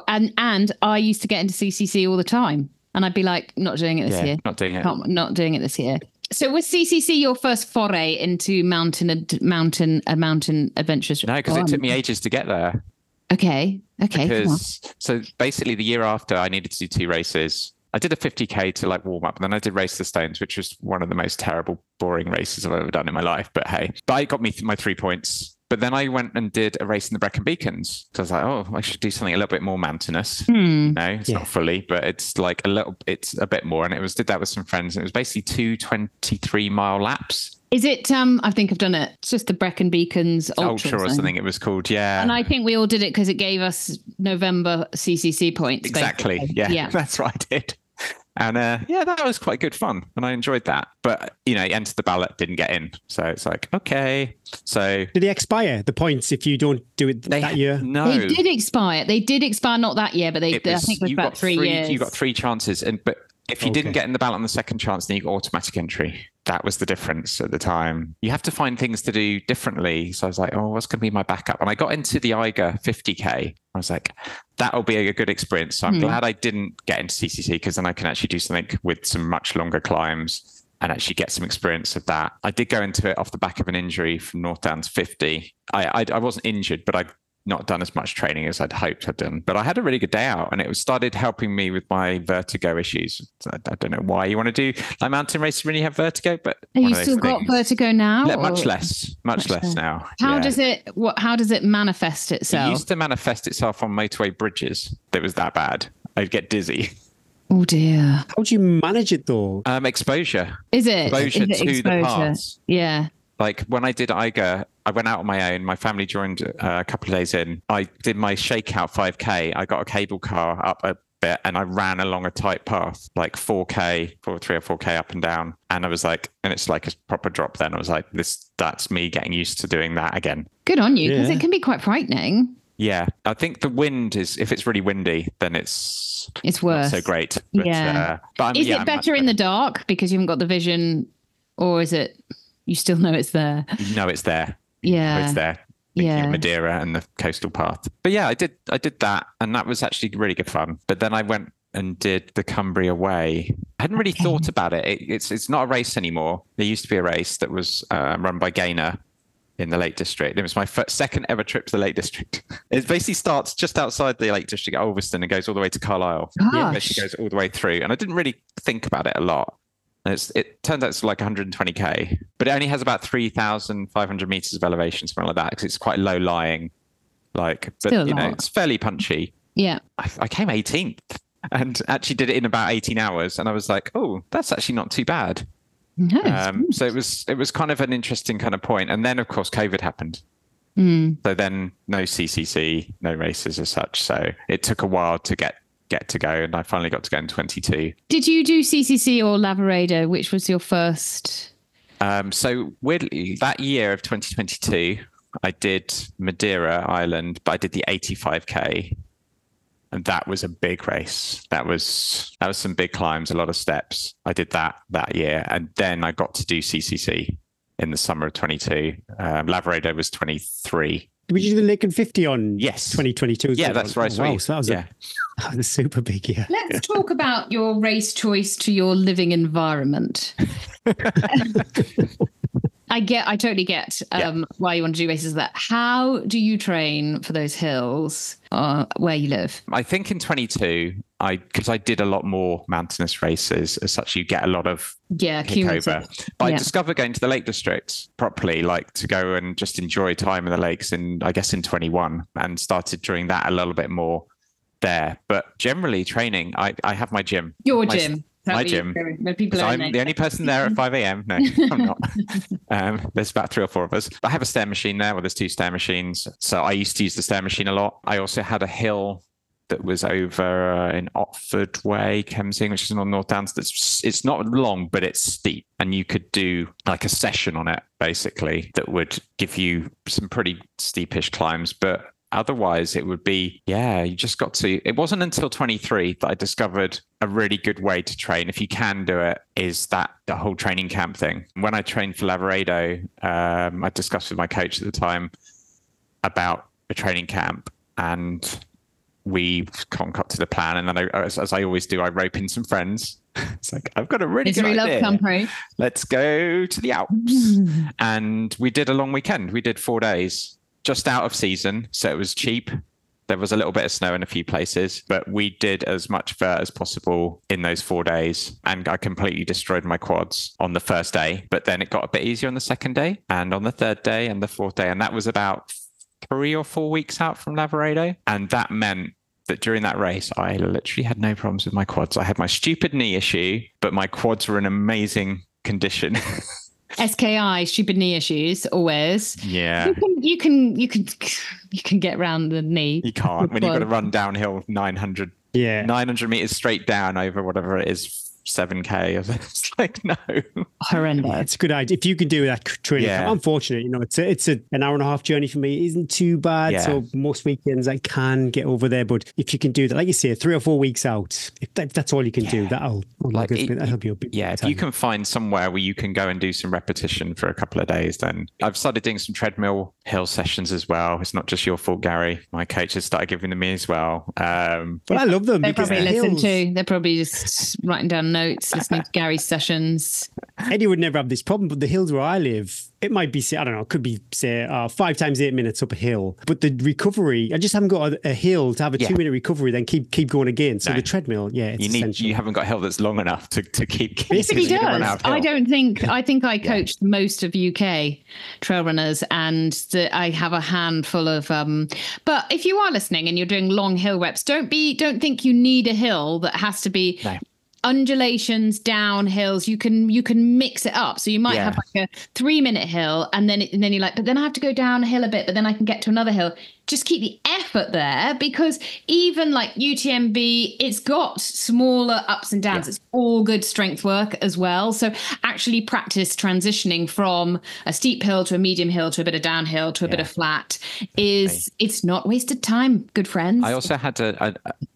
and I used to get into CCC all the time, and I'd be like, not doing it this year. Not doing it. Not doing it this year. So was CCC your first foray into mountain adventures? No, because it took me ages to get there. Okay. So basically the year after I needed to do 2 races. I did a 50k to like warm up, and then I did Race the Stones, which was one of the most terrible, boring races I've ever done in my life. But hey, it got me my 3 points. But then I went and did a race in the Brecon Beacons. So I was like, oh, I should do something a little bit more mountainous. No, it's not fully, but it's like it's a bit more. And did that with some friends. And it was basically 2 23-mile laps. Is it, I think I've done it. It's just the Brecon Beacons Ultra or something it was called, yeah. And I think we all did it because it gave us November CCC points. Exactly, yeah. That's what I did. And that was quite good fun, and I enjoyed that. But entered the ballot, didn't get in, so it's like, okay. So did they expire the points if you don't do it that year? No, they did expire. not that year, but I think it was about 3 years. You got 3 chances, but if you didn't get in the ballot on the second chance, then you got automatic entry. That was the difference at the time. You have to find things to do differently. So I was like, oh, what's going to be my backup? And I got into the Eiger 50k. I was like, that'll be a good experience. So I'm glad I didn't get into CCC, because then I can actually do something with some much longer climbs and actually get some experience of that. I did go into it off the back of an injury from North Downs 50. I wasn't injured, but I'd not done as much training as I'd hoped I'd done. But I had a really good day out, and it started helping me with my vertigo issues. I don't know why you want to do like mountain racing when you have vertigo, but have you still got vertigo now? Much less now. How does it manifest itself? It used to manifest itself on motorway bridges. It was that bad. I'd get dizzy. Oh dear. How do you manage it though? Exposure. Is it? Exposure to the paths. Yeah. Like when I did Eiger, I went out on my own. My family joined a couple of days in. I did my shakeout 5K. I got a cable car up a bit, and I ran along a tight path, like 3 or 4K up and down. And I was like, and it's like a proper drop then. I was like, that's me getting used to doing that again. Good on you, because it can be quite frightening. Yeah, I think the wind if it's really windy, then it's worse. Not so great. But, is it better in the dark because you haven't got the vision, or is it you still know it's there? No, it's there. Yeah, it's there. Madeira and the coastal path. But yeah, I did that, and that was actually really good fun. But then I went and did the Cumbria Way. I hadn't really thought about it. It's not a race anymore. There used to be a race that was run by Gaynor in the Lake District. It was my second ever trip to the Lake District. It basically starts just outside the Lake District at Ulverston and goes all the way to Carlisle. It basically goes all the way through. And I didn't really think about it a lot. And it turns out it's like 120k, but it only has about 3,500 meters of elevation, something like that, because it's quite low lying. But Still a you know, lot. it's fairly punchy. Yeah. I came 18th and actually did it in about 18 hours. And I was like, oh, that's actually not too bad. No, So it was kind of an interesting kind of point. And then, of course, COVID happened. So then no CCC, no races as such. So it took a while to get to go. And I finally got to go in 22. Did you do CCC or Lavaredo? Which was your first? So weirdly, that year of 2022, I did Madeira Island, but I did the 85K. And that was a big race. That was some big climbs, a lot of steps. I did that year. And then I got to do CCC in the summer of 22. Lavaredo was 23. Did you do the Lincoln 50 on Yes. 2022? Yeah, that's right. Oh, wow, so that was that was a super big year. Let's talk about your race choice to your living environment. I totally get why you want to do races like that. How do you train for those hills where you live? I think in 22, because I did a lot more mountainous races as such, you get a lot of kick over. But I discovered going to the Lake District properly, like to go and just enjoy time in the lakes in 21, and started doing that a little bit more there. But generally training, I have my gym. Your gym. My gym. People I'm the only person there at 5 a.m. No, I'm not. There's about 3 or 4 of us. I have a stair machine there. Well, there's 2 stair machines. So I used to use the stair machine a lot. I also had a hill that was over in Otford Way, Kemsing, which is on North Downs. It's not long, but it's steep. And you could do like a session on it, basically, that would give you some pretty steepish climbs. But otherwise, it would be, you just got to. It wasn't until 23 that I discovered a really good way to train, if you can do it, is the whole training camp thing. When I trained for Lavaredo, I discussed with my coach at the time about a training camp, and we concocted the plan. And then, as I always do, I rope in some friends. It's like, I've got a really good idea. Company. Let's go to the Alps. And we did a long weekend. We did 4 days. Just out of season, so it was cheap. There was a little bit of snow in a few places, but we did as much vert as possible in those 4 days. And I completely destroyed my quads on the first day, but then it got a bit easier on the second day and on the third day and the fourth day. And that was about 3 or 4 weeks out from Lavaredo. And that meant that during that race, I literally had no problems with my quads. I had my stupid knee issue, but my quads were in amazing condition. SKI, stupid knee issues, always. Yeah. You can get around the knee. You can't when you've got to run downhill 900 meters straight down over whatever it is, 7K. It's like, no. Horrendous. It's a good idea. If you can do that training, I'm fortunate, it's an hour and a half journey for me. It isn't too bad. So most weekends I can get over there. But if you can do that, like you say, 3 or 4 weeks out, if that's all you can do, that'll help you a bit. Yeah, if you can find somewhere where you can go and do some repetition for a couple of days, then I've started doing some treadmill hill sessions as well. It's not just your fault, Gary. My coach has started giving them me as well. But I love them. They're probably just writing down notes, listening to Gary's sessions. Eddie would never have this problem, but the hills where I live, it might be, I don't know, it could be, say, 5 times 8 minutes up a hill. But the recovery, I just haven't got a hill to have a 2-minute recovery, then keep going again. So the treadmill, it's essential. You haven't got a hill that's long enough to keep. Basically does. I think I coached most of UK trail runners, and I have a handful of. But if you are listening and you're doing long hill reps, don't think you need a hill that has to be. No. Undulations, downhills, you can mix it up. So you might have like a 3-minute hill, and then you're like, but then I have to go downhill a bit, but then I can get to another hill. Just keep the effort there, because even like UTMB, it's got smaller ups and downs. It's all good strength work as well. So actually practice transitioning from a steep hill to a medium hill to a bit of downhill to a bit of flat it's not wasted time, good friends. I also had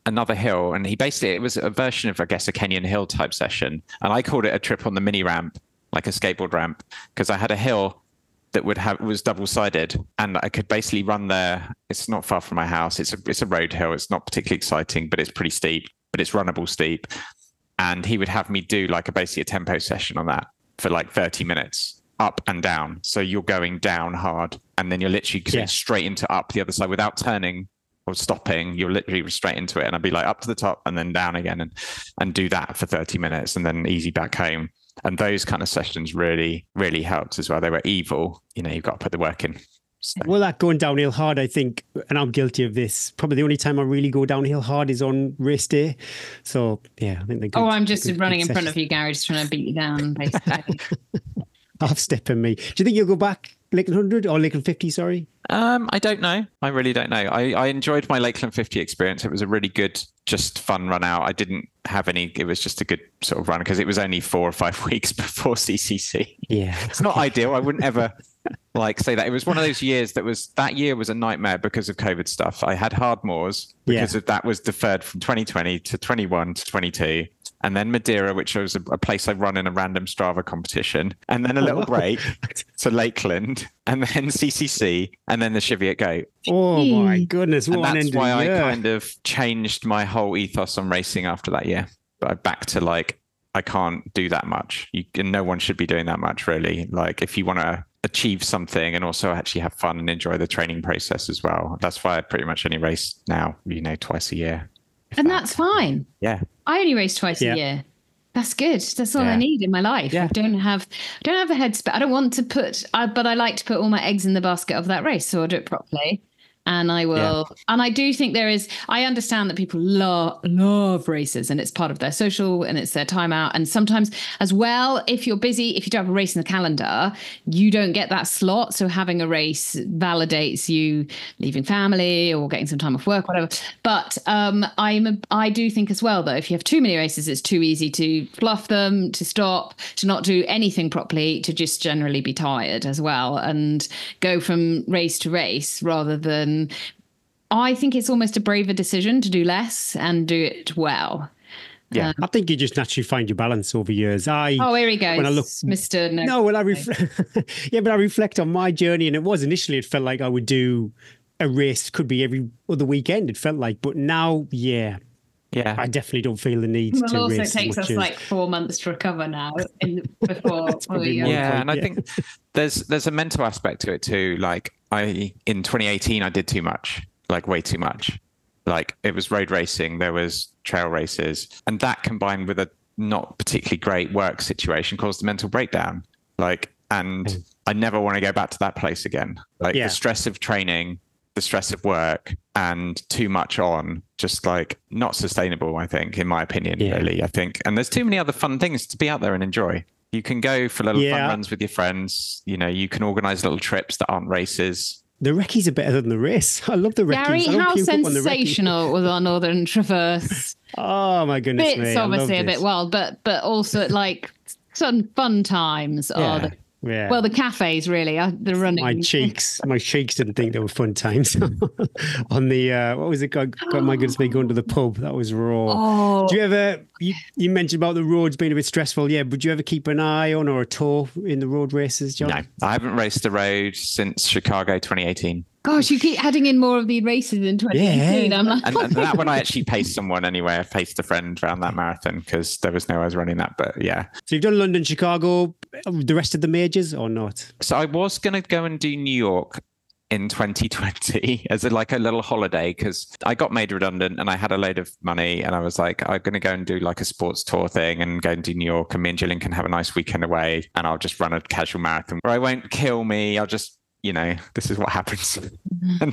another hill, and it was a version of, I guess, a Kenyan hill type session. And I called it a trip on the mini ramp, like a skateboard ramp, because I had a hill that was double-sided, and I could basically run there. It's not far from my house. It's a road hill. It's not particularly exciting, but it's pretty steep, but it's runnable steep. And he would have me do basically a tempo session on that for like 30 minutes, up and down. So you're going down hard, and then you're literally going straight into up the other side without turning or stopping. You're literally straight into it. And I'd be like up to the top and then down again, and do that for 30 minutes and then easy back home. And those kind of sessions really, really helped as well. They were evil. You've got to put the work in. So. Well, that going downhill hard, I think, and I'm guilty of this. Probably the only time I really go downhill hard is on race day. So, yeah, I think they're good. Oh, I'm just running in front of you, Gary, just trying to beat you down, basically. Half stepping me. Do you think you'll go back Lakeland 100 or Lakeland 50? Sorry. I don't know. I really don't know. I enjoyed my Lakeland 50 experience. It was a really good, just fun run out. I didn't have any. It was just a good sort of run because it was only 4 or 5 weeks before CCC. Yeah, it's not ideal. I wouldn't ever say that. It was one of those years that year was a nightmare because of COVID stuff. I had Hardmoors because of that was deferred from 2020 to 21 to 22. And then Madeira, which was a place I run in a random Strava competition, and then a little break to Lakeland, and then CCC, and then the Cheviot Goat. Oh my goodness! And that's why I kind of changed my whole ethos on racing after that year. But back to I can't do that much. No one should be doing that much, really. Like if you want to achieve something and also actually have fun and enjoy the training process as well. That's why I pretty much only race now, twice a year. And that's fine. Yeah. I only race twice a year. That's good. That's all I need in my life. Yeah. I don't have a headspace. I don't want to but I like to put all my eggs in the basket of that race. So I'll do it properly. And I will. Yeah. And I do think I understand that people love races and it's part of their social and it's their time out. And sometimes as well, if you're busy, if you don't have a race in the calendar, you don't get that slot. So having a race validates you leaving family or getting some time off work, whatever. But I do think as well, though, if you have too many races, it's too easy to fluff them, to stop, to not do anything properly, to just generally be tired as well and go from race to race rather than. I think it's almost a braver decision to do less and do it well. Yeah, I think you just naturally find your balance over years. Here he goes, when I look, Mr. No, when I but I reflect on my journey, and it was initially, it felt like I would do a race, could be every other weekend. It felt like, but now, yeah, I definitely don't feel the need to race. It also takes us like 4 months to recover now. Before and I think there's a mental aspect to it too. Like in 2018, I did too much, like way too much. Like it was road racing, there was trail races, and that combined with a not particularly great work situation caused a mental breakdown. And I never want to go back to that place again. The stress of training, the stress of work, and too much on, just not sustainable, I think, in my opinion, really, I think. And there's too many other fun things to be out there and enjoy. You can go for little fun runs with your friends. You can organize little trips that aren't races. The recce's are better than the race. I love the recce's. Gary, how sensational was our Northern Traverse? Oh my goodness me. It's obviously a bit wild, but also some fun times. Yeah. Well, the cafes really, the running. My cheeks didn't think they were fun times. On the what was it called? God, my goodness me, going to the pub. That was raw. Oh. Do you ever? You mentioned about the roads being a bit stressful. Yeah, but do you ever keep an eye on or a toe in the road races, John? No, I haven't raced the road since Chicago 2018. Gosh, you keep adding in more of the races in 2018. Yeah. I'm like, and that one I actually paced someone anyway. I paced a friend around that marathon because there was no way I was running that. But yeah. So you've done London, Chicago, the rest of the majors or not? So I was going to go and do New York in 2020 as a little holiday because I got made redundant and I had a load of money and I was like, I'm going to go and do a sports tour thing and go and do New York, and me and Gillian can have a nice weekend away and I'll just run a casual marathon where I won't kill me. I'll just, this is what happens. And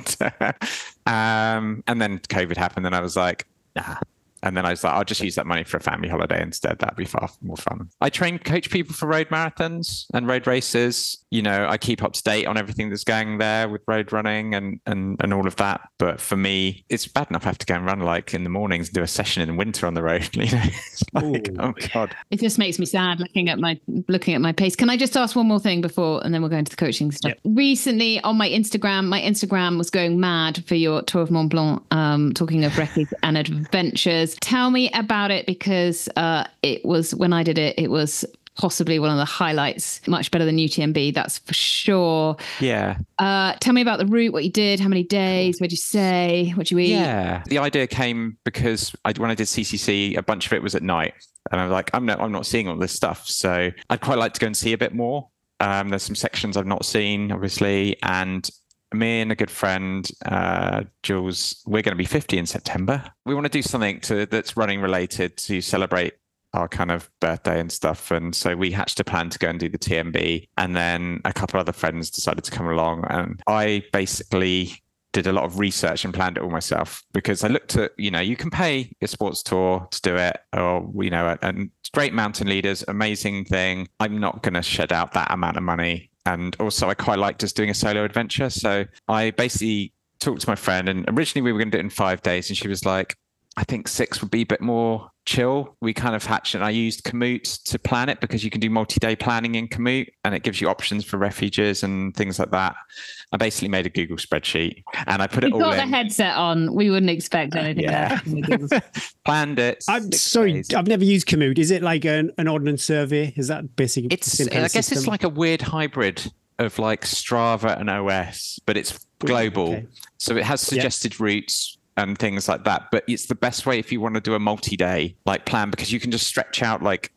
then COVID happened and I was like, nah. And then I was like, I'll just use that money for a family holiday instead. That'd be far more fun. I coach people for road marathons and road races. I keep up to date on everything that's going there with road running and all of that. But for me, it's bad enough I have to go and run in the mornings and do a session in the winter on the road. It's oh God. It just makes me sad looking at my pace. Can I just ask one more thing before, and then we'll go into the coaching stuff? Yep. Recently on my Instagram was going mad for your Tour of Mont Blanc, talking of recce's and adventures. Tell me about it because it was, when I did it, it was possibly one of the highlights, much better than UTMB, that's for sure. Yeah. Tell me about the route, what you did, how many days, what'd you say, what'd you eat? Yeah. The idea came because when I did CCC, a bunch of it was at night. And I was like, I'm not seeing all this stuff. So I'd quite like to go and see a bit more. There's some sections I've not seen, obviously. And me and a good friend, Jules, we're going to be 50 in September. We want to do something that's running related to celebrate our kind of birthday and stuff. And so we hatched a plan to go and do the TMB. And then a couple other friends decided to come along. And I basically did a lot of research and planned it all myself, because I looked at, you can pay a sports tour to do it, or, and great mountain leaders, amazing thing. I'm not going to shed out that amount of money. And also I quite like just doing a solo adventure. So I basically talked to my friend, and originally we were going to do it in 5 days. And she was like, I think 6 would be a bit more chill. We kind of hatched, and I used Komoot to plan it, because you can do multi-day planning in Komoot, and it gives you options for refuges and things like that. I basically made a Google spreadsheet, and I put it all in. You've got the headset on. We wouldn't expect anything. Yeah. Planned it. I'm sorry, days. I've never used Komoot. Is it like an ordnance survey? Is that basically? I guess it's like a weird hybrid of like Strava and OS, but it's global. Okay. So it has suggested routes and things like that. But it's the best way if you want to do a multi-day like plan, because you can just stretch out like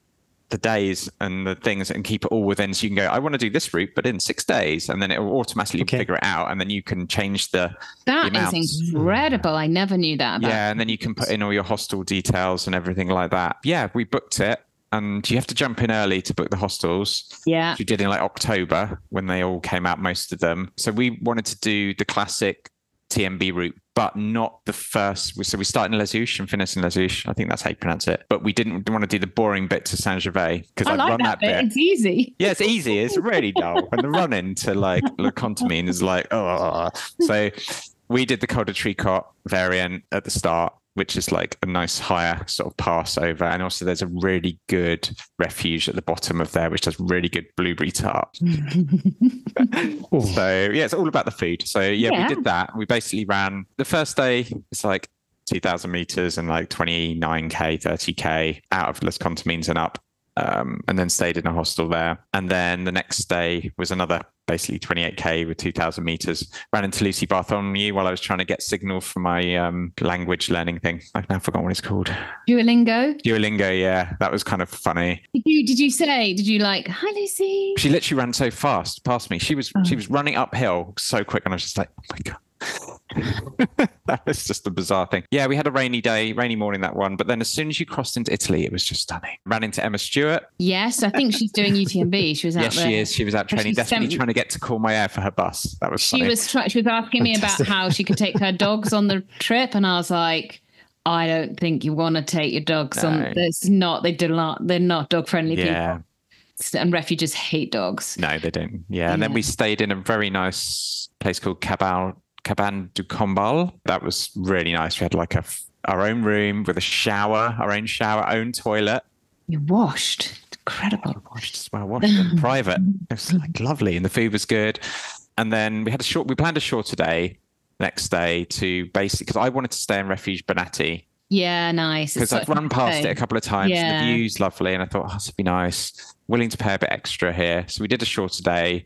the days and the things and keep it all within. So you can go, I want to do this route, but in 6 days, and then it will automatically figure it out. And then you can change the is incredible. I never knew that about. Yeah. And then you can put in all your hostel details and everything like that. Yeah. We booked it. And you have to jump in early to book the hostels. Yeah. We did in like October when they all came out, most of them. So we wanted to do the classic TMB route, but not the first. So we started in Les Houches and finished in Les Houches. I think that's how you pronounce it. But we didn't want to do the boring bit to Saint-Gervais, because I'd run that bit. It's easy. Yeah, it's easy. It's really dull. And the run into like Le Contamine is like, oh. So we did the Col de Tricot variant at the start, which is like a nice higher sort of pass over. And also there's a really good refuge at the bottom of there, which does really good blueberry tart. So yeah, it's all about the food. So yeah, we did that. We basically ran the first day. It's like 2,000 meters and like 29K, 30K out of Les Contamines and up. And then stayed in a hostel there. And then the next day was another basically 28K with 2,000 meters. Ran into Lucy Bartholomew while I was trying to get signal for my language learning thing. I've now forgotten what it's called. Duolingo, yeah. That was kind of funny. Did you like, hi Lucy? She literally ran so fast past me. She was running uphill so quick, and I was just like, oh my God. That was just a bizarre thing. Yeah, we had a rainy morning, that one. But then as soon as you crossed into Italy, it was just stunning. Ran into Emma Stewart. Yes, I think she's doing UTMB. She was out there. Yes, she is. She was out training, definitely trying to get to Courmayeur for her bus. That was funny. She was asking me about how she could take her dogs on the trip, and I was like, I don't think you want to take your dogs on. They're not dog friendly people. And refugees hate dogs. No, they don't. Yeah. And then we stayed in a very nice place called Cabane du Combal. That was really nice. We had like our own room with our own shower, own toilet. You washed. Incredible. Washed and private. It was like lovely, and the food was good. And then we planned a shorter day next day to basically, because I wanted to stay in Refuge Bonatti. Yeah, nice. Because I've run past it a couple of times. Yeah. And the view's lovely, and I thought, this would be nice. Willing to pay a bit extra here. So we did a shorter day,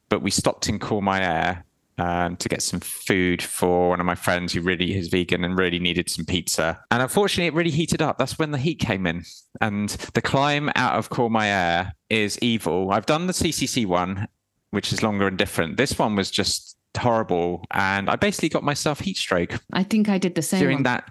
but we stopped in Courmayeur to get some food for one of my friends who's vegan and really needed some pizza. And unfortunately, it really heated up. That's when the heat came in. And the climb out of Courmayeur is evil. I've done the CCC one, which is longer and different. This one was just horrible, and I basically got myself heat stroke. I think I did the same during that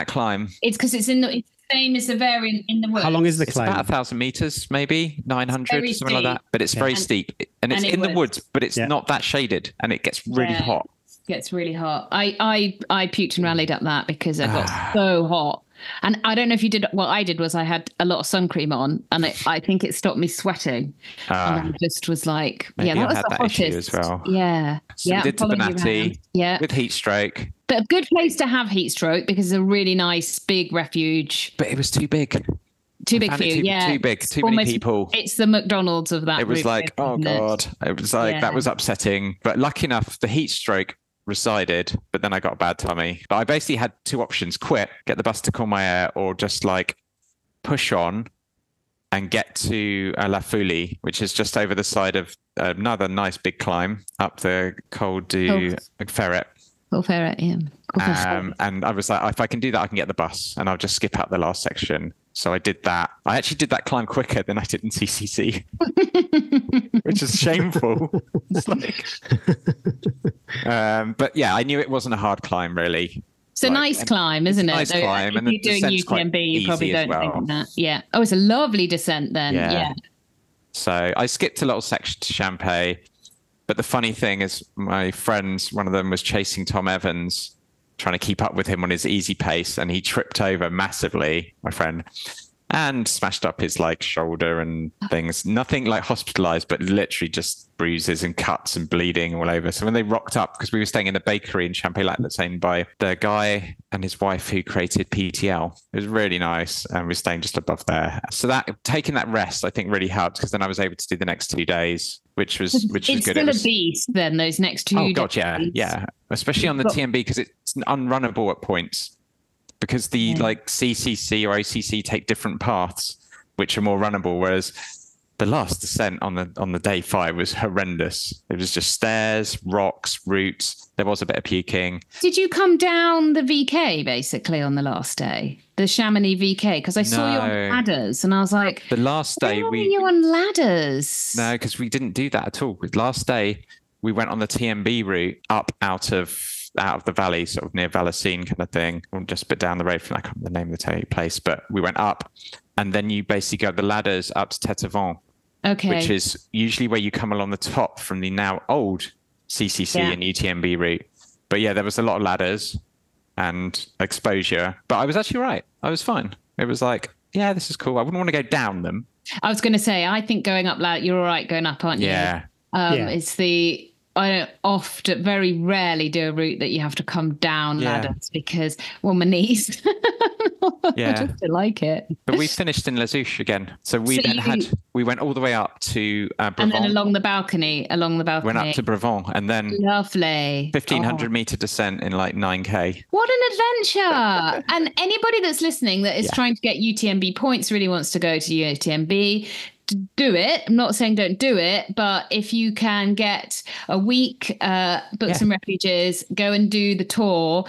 climb. It's because it's the same as the variant in the woods. How long is the climb? It's about 1,000 meters, maybe 900, something like that. But it's very steep, and it's in the woods, but it's not that shaded, and it gets really hot. It gets really hot. I puked and rallied up that because it got so hot. And I don't know if you did. What I did was I had a lot of sun cream on, and I think it stopped me sweating. And I just was like, that was the hottest. As well. Yeah. So we did to Bonatti with heat stroke. But a good place to have heat stroke because it's a really nice big refuge. But it was too big. Too big for you, Too big, too many people. It's the McDonald's of that. It was like, oh God. It was like, that was upsetting. But lucky enough, the heat stroke resided, but then I got a bad tummy. But I basically had two options: quit, get the bus to Courmayeur, or just like push on and get to La Folie, which is just over the side of another nice big climb up the Col du Ferret. Col Ferret, yeah. And I was like, if I can do that, I can get the bus, and I'll just skip out the last section. So I did that. I actually did that climb quicker than I did in CCC, which is shameful. It's like, but yeah, I knew it wasn't a hard climb, really. It's a nice climb, isn't it? Nice climb, if you're doing UTMB, you probably don't think that. Yeah. Oh, it's a lovely descent then. Yeah. So I skipped a little section to Champay. But the funny thing is my friends, one of them was chasing Tom Evans, trying to keep up with him on his easy pace. And he tripped over massively, my friend, and smashed up his like shoulder and things. Nothing like hospitalized, but literally just bruises and cuts and bleeding all over. So when they rocked up, because we were staying in the bakery in Champay that's owned by the guy and his wife who created PTL. It was really nice. And we were staying just above there. So that taking that rest, I think really helped, because then I was able to do the next 2 days, which was good. It's still a beast then, those next 2 days. Oh God, yeah. Especially on the TMB, because it's unrunnable at points. Because the like CCC or OCC take different paths, which are more runnable, whereas the last descent on the day 5 was horrendous. It was just stairs, rocks, roots. There was a bit of puking. Did you come down the VK basically on the last day, the Chamonix VK? Because I saw you on ladders, and I was like, the last day why were you on ladders? No, because we didn't do that at all. Last day we went on the TMB route up out of the valley, sort of near Valacine kind of thing, or just a bit down the road from, I can't remember the name of the place, but we went up, and then you basically go the ladders up to Tête à Vent, which is usually where you come along the top from the now old CCC and UTMB route. But yeah, there was a lot of ladders and exposure, but I was actually right. I was fine. It was like, yeah, this is cool. I wouldn't want to go down them. I was going to say, I think going up, you're all right going up, aren't you? Yeah. It's I don't very rarely do a route that you have to come down ladders because, well, my knees. I just don't like it. But we finished in Les Houches again. So we we went all the way up to Brevant. And then along the balcony. Went up to Brevant, and then lovely 1,500 meter descent in like 9K. What an adventure. And anybody that's listening that is trying to get UTMB points, really wants to go to UTMB, do it. I'm not saying don't do it, but if you can get a week, book some refuges, go and do the tour,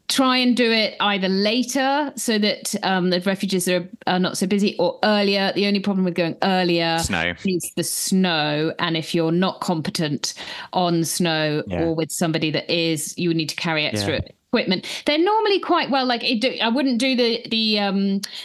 try and do it either later so that the refuges are not so busy, or earlier. The only problem with going earlier is the snow. And if you're not competent on snow or with somebody that is, you would need to carry extra equipment. They're normally quite well, like I wouldn't do the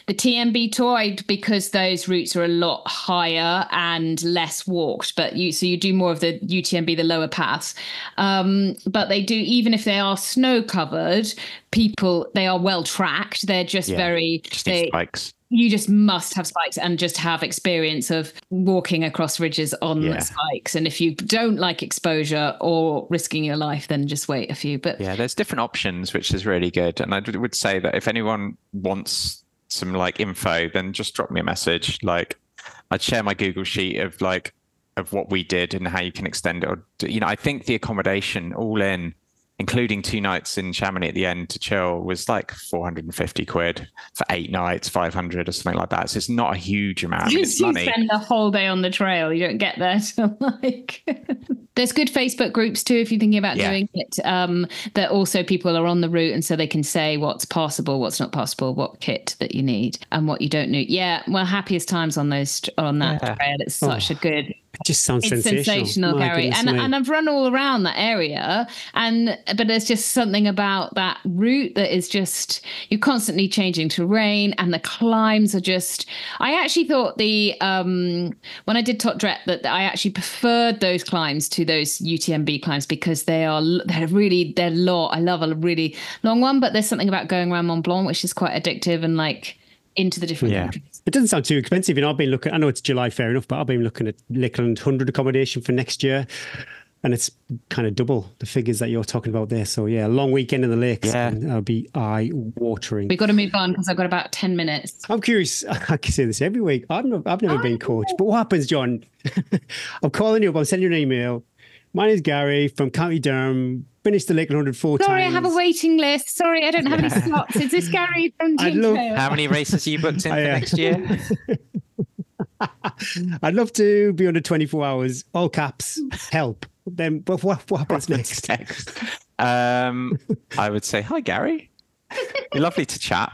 TMB tour because those routes are a lot higher and less walked, but you do more of the UTMB, the lower paths, but they do, even if they are snow covered, they are well tracked. They're just need spikes. You just must have spikes and just have experience of walking across ridges on spikes. And if you don't like exposure or risking your life, then just wait a few. But there's different options, which is really good. And I would say that if anyone wants some like info, then just drop me a message. Like, I'd share my Google sheet of what we did and how you can extend it. Or, I think the accommodation all in, including 2 nights in Chamonix at the end to chill, was like 450 quid for 8 nights, 500 or something like that. So it's not a huge amount of money. You spend the whole day on the trail. You don't get there till There's good Facebook groups too, if you're thinking about doing it, that also people are on the route, and so they can say what's possible, what's not possible, what kit that you need and what you don't need. Yeah, well, happiest times on that trail. It's such a good... It just sounds sensational, Gary. And I've run all around that area, but there's just something about that route that is just, you're constantly changing terrain, and the climbs are just. I actually thought when I did Tot Dret that I actually preferred those climbs to those UTMB climbs, because they're long. I love a really long one, but there's something about going around Mont Blanc which is quite addictive, and like into the different countries. It doesn't sound too expensive. I've been looking, I know it's July, fair enough, but I've been looking at Lakeland 100 accommodation for next year, and it's kind of double the figures that you're talking about there. So yeah, a long weekend in the lakes, and that'll be eye-watering. We've got to move on because I've got about 10 minutes. I'm curious, I can say this every week. I've never been coached, but what happens, John? I'm calling you up, I'm sending you an email. My name's Gary from County Durham. Finished the Lakeland 100 4 times. Sorry, I have a waiting list. Sorry, I don't have any slots. Is this Gary from How many races are you booked in for next year? I'd love to be under 24 hours. All caps. Help. Then what happens next? I would say, hi, Gary. You're lovely to chat.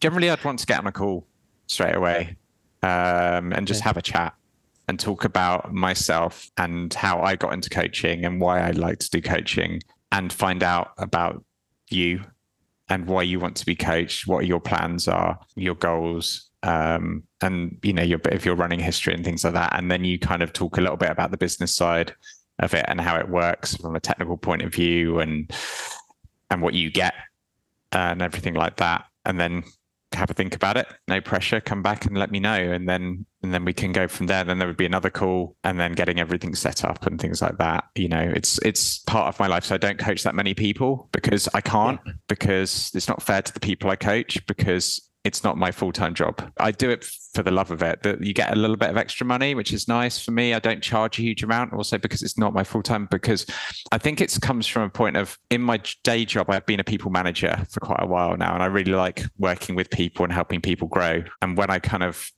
Generally, I'd want to get on a call straight away and just have a chat and talk about myself and how I got into coaching and why I like to do coaching, and find out about, you and why you want to be coached, what your plans are, your goals, and your bit of your running history and things like that. And then you kind of talk a little bit about the business side of it and how it works from a technical point of view and what you get and everything like that. And then have a think about it. No pressure. Come back and let me know. And then we can go from there. Then there would be another call and then getting everything set up and things like that. It's part of my life. So I don't coach that many people because I can't, because it's not fair to the people I coach, because it's not my full-time job. I do it for the love of it. That you get a little bit of extra money, which is nice for me. I don't charge a huge amount, also because it's not my full-time, because I think it comes from a point of, in my day job, I've been a people manager for quite a while now, and I really like working with people and helping people grow. And when I kind of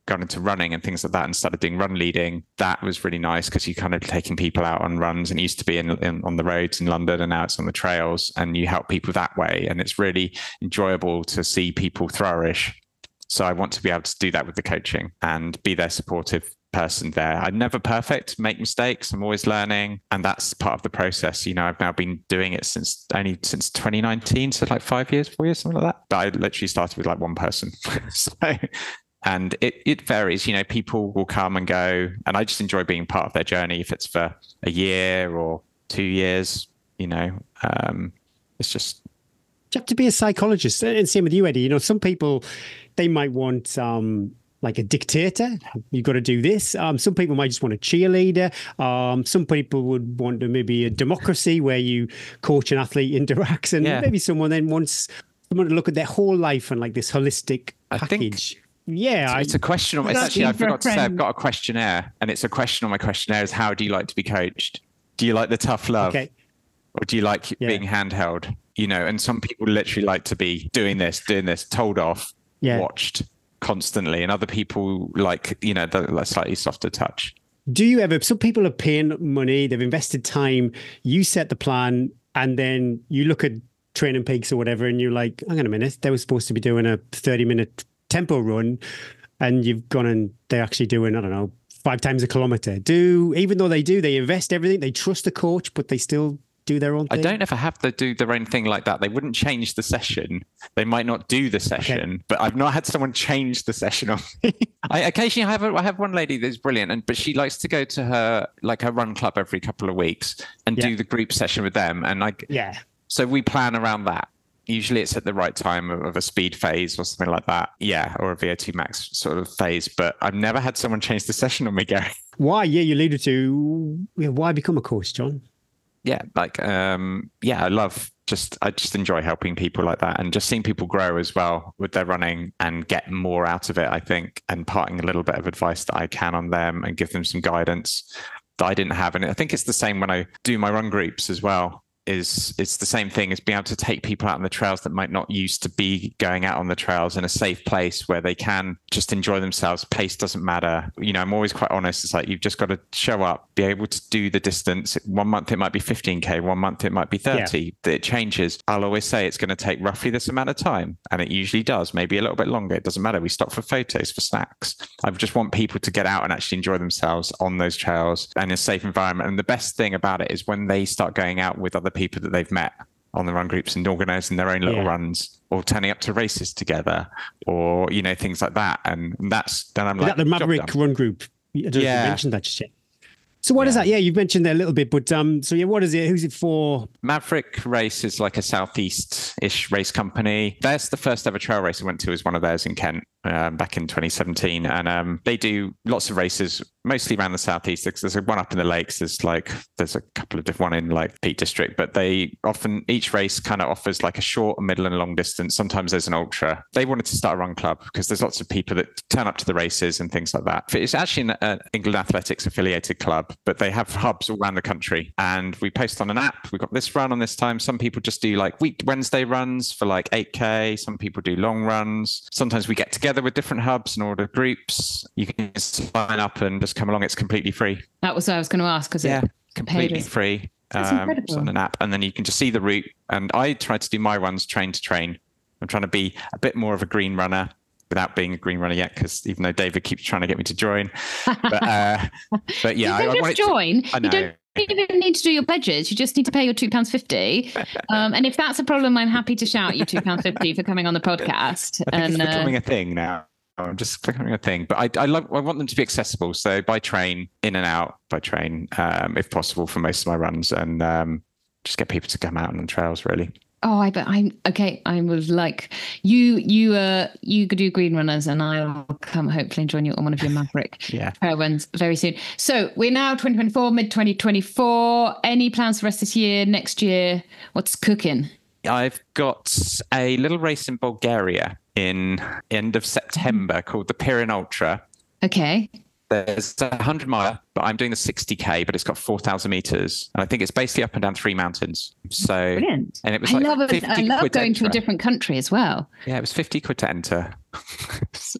got into running and things like that and started doing run leading, that was really nice, because you kind of taking people out on runs, and it used to be on the roads in London, and now it's on the trails, and you help people that way, and it's really enjoyable to see people flourish. So I want to be able to do that with the coaching and be their supportive person there. I'm never perfect, make mistakes, I'm always learning, and that's part of the process. I've now been doing it since 2019, so like 4 years, something like that. But I literally started with like one person. And it varies, people will come and go, and I just enjoy being part of their journey. If it's for a year or 2 years, it's just. You have to be a psychologist, and same with you, Eddie. Some people, they might want like a dictator. You've got to do this. Some people might just want a cheerleader. Some people would want maybe a democracy where you coach and athlete interacts, and maybe someone then wants someone to look at their whole life and like this holistic package. It's a question. It's actually, I forgot to say, I've got a questionnaire, and it's a question on my questionnaire is, how do you like to be coached? Do you like the tough love? Okay. Or do you like being handheld? And some people literally like to be doing this, told off, watched constantly. And other people like, the slightly softer touch. Do you ever, some people are paying money, they've invested time, you set the plan, and then you look at Training Peaks or whatever, and you're like, hang on a minute, they were supposed to be doing a 30-minute tempo run, and you've gone and they're actually doing, I don't know, 5 times a kilometer. Even though they invest everything, they trust the coach, but they still do their own thing. I don't ever have to do their own thing like that. They wouldn't change the session. They might not do the session, but I've not had someone change the session on me. I occasionally I have one lady that's brilliant, but she likes to go to her run club every couple of weeks and do the group session with them. And so we plan around that. Usually it's at the right time of a speed phase or something like that. Yeah, or a VO2 max sort of phase. But I've never had someone change the session on me, Gary. Why? Yeah, you alluded to why become a coach, John? Yeah, I just enjoy helping people like that, and just seeing people grow as well with their running and get more out of it, I think, and imparting a little bit of advice that I can on them and give them some guidance that I didn't have. And I think it's the same when I do my run groups as well. It's the same thing as being able to take people out on the trails that might not used to be going out on the trails in a safe place where they can just enjoy themselves. Pace doesn't matter. I'm always quite honest. It's like, you've just got to show up, be able to do the distance. 1 month it might be 15K, 1 month it might be 30. It changes. I'll always say it's going to take roughly this amount of time, and it usually does, maybe a little bit longer. It doesn't matter. We stop for photos, for snacks. I just want people to get out and actually enjoy themselves on those trails and in a safe environment. And the best thing about it is when they start going out with other people that they've met on the run groups and organising their own little runs, or turning up to races togetgether, or things like that. And then I'm like, that the Maverick run group? I don't know if you mentioned that just yet. So what is that? Yeah, you've mentioned that a little bit, but what is it? Who's it for? Maverick Race is like a southeast-ish race company. That's the first ever trail race I went to, was one of theirs in Kent back in 2017. And they do lots of races, mostly around the southeast. There's one up in the lakes. There's a couple of different, one in like Peak District, but they often, each race kind of offers like a short, a middle and a long distance. Sometimes there's an ultra. They wanted to start a run club because there's lots of people that turn up to the races and things like that. It's actually an England Athletics affiliated club, but they have hubs all around the country, and we post on an app. We've got this run on this time. Some people just do like Wednesday runs for like 8K. Some people do long runs. Sometimes we get together with different hubs and order groups. You can sign up and just come along. It's completely free. That was what I was going to ask. Completely free. That's incredible. It's on an app, and then you can just see the route. And I try to do my runs train to train. I'm trying to be a bit more of a green runner, without being a green runner yet, because even though David keeps trying to get me to join, but yeah, I want to join. I know. You don't even need to do your pledges. You just need to pay your £2.50. And if that's a problem, I'm happy to shout you £2.50 for coming on the podcast. I think it's becoming a thing now. I'm just becoming a thing, but I want them to be accessible. So by train, in and out by train, if possible, for most of my runs, and just get people to come out on the trails, really. Oh, I'm okay. I was like, you could do green runners, and I'll come hopefully and join you on one of your Maverick trail runs very soon. So we're now 2024, mid 2024. Any plans for the rest of this year, next year? What's cooking? I've got a little race in Bulgaria in end of September called the Pirin Ultra. Okay. There's a 100 mile, but I'm doing the 60k, but it's got 4,000 meters, and I think it's basically up and down 3 mountains. So brilliant. And it was I love going to a different country as well. Yeah, it was 50 quid to enter.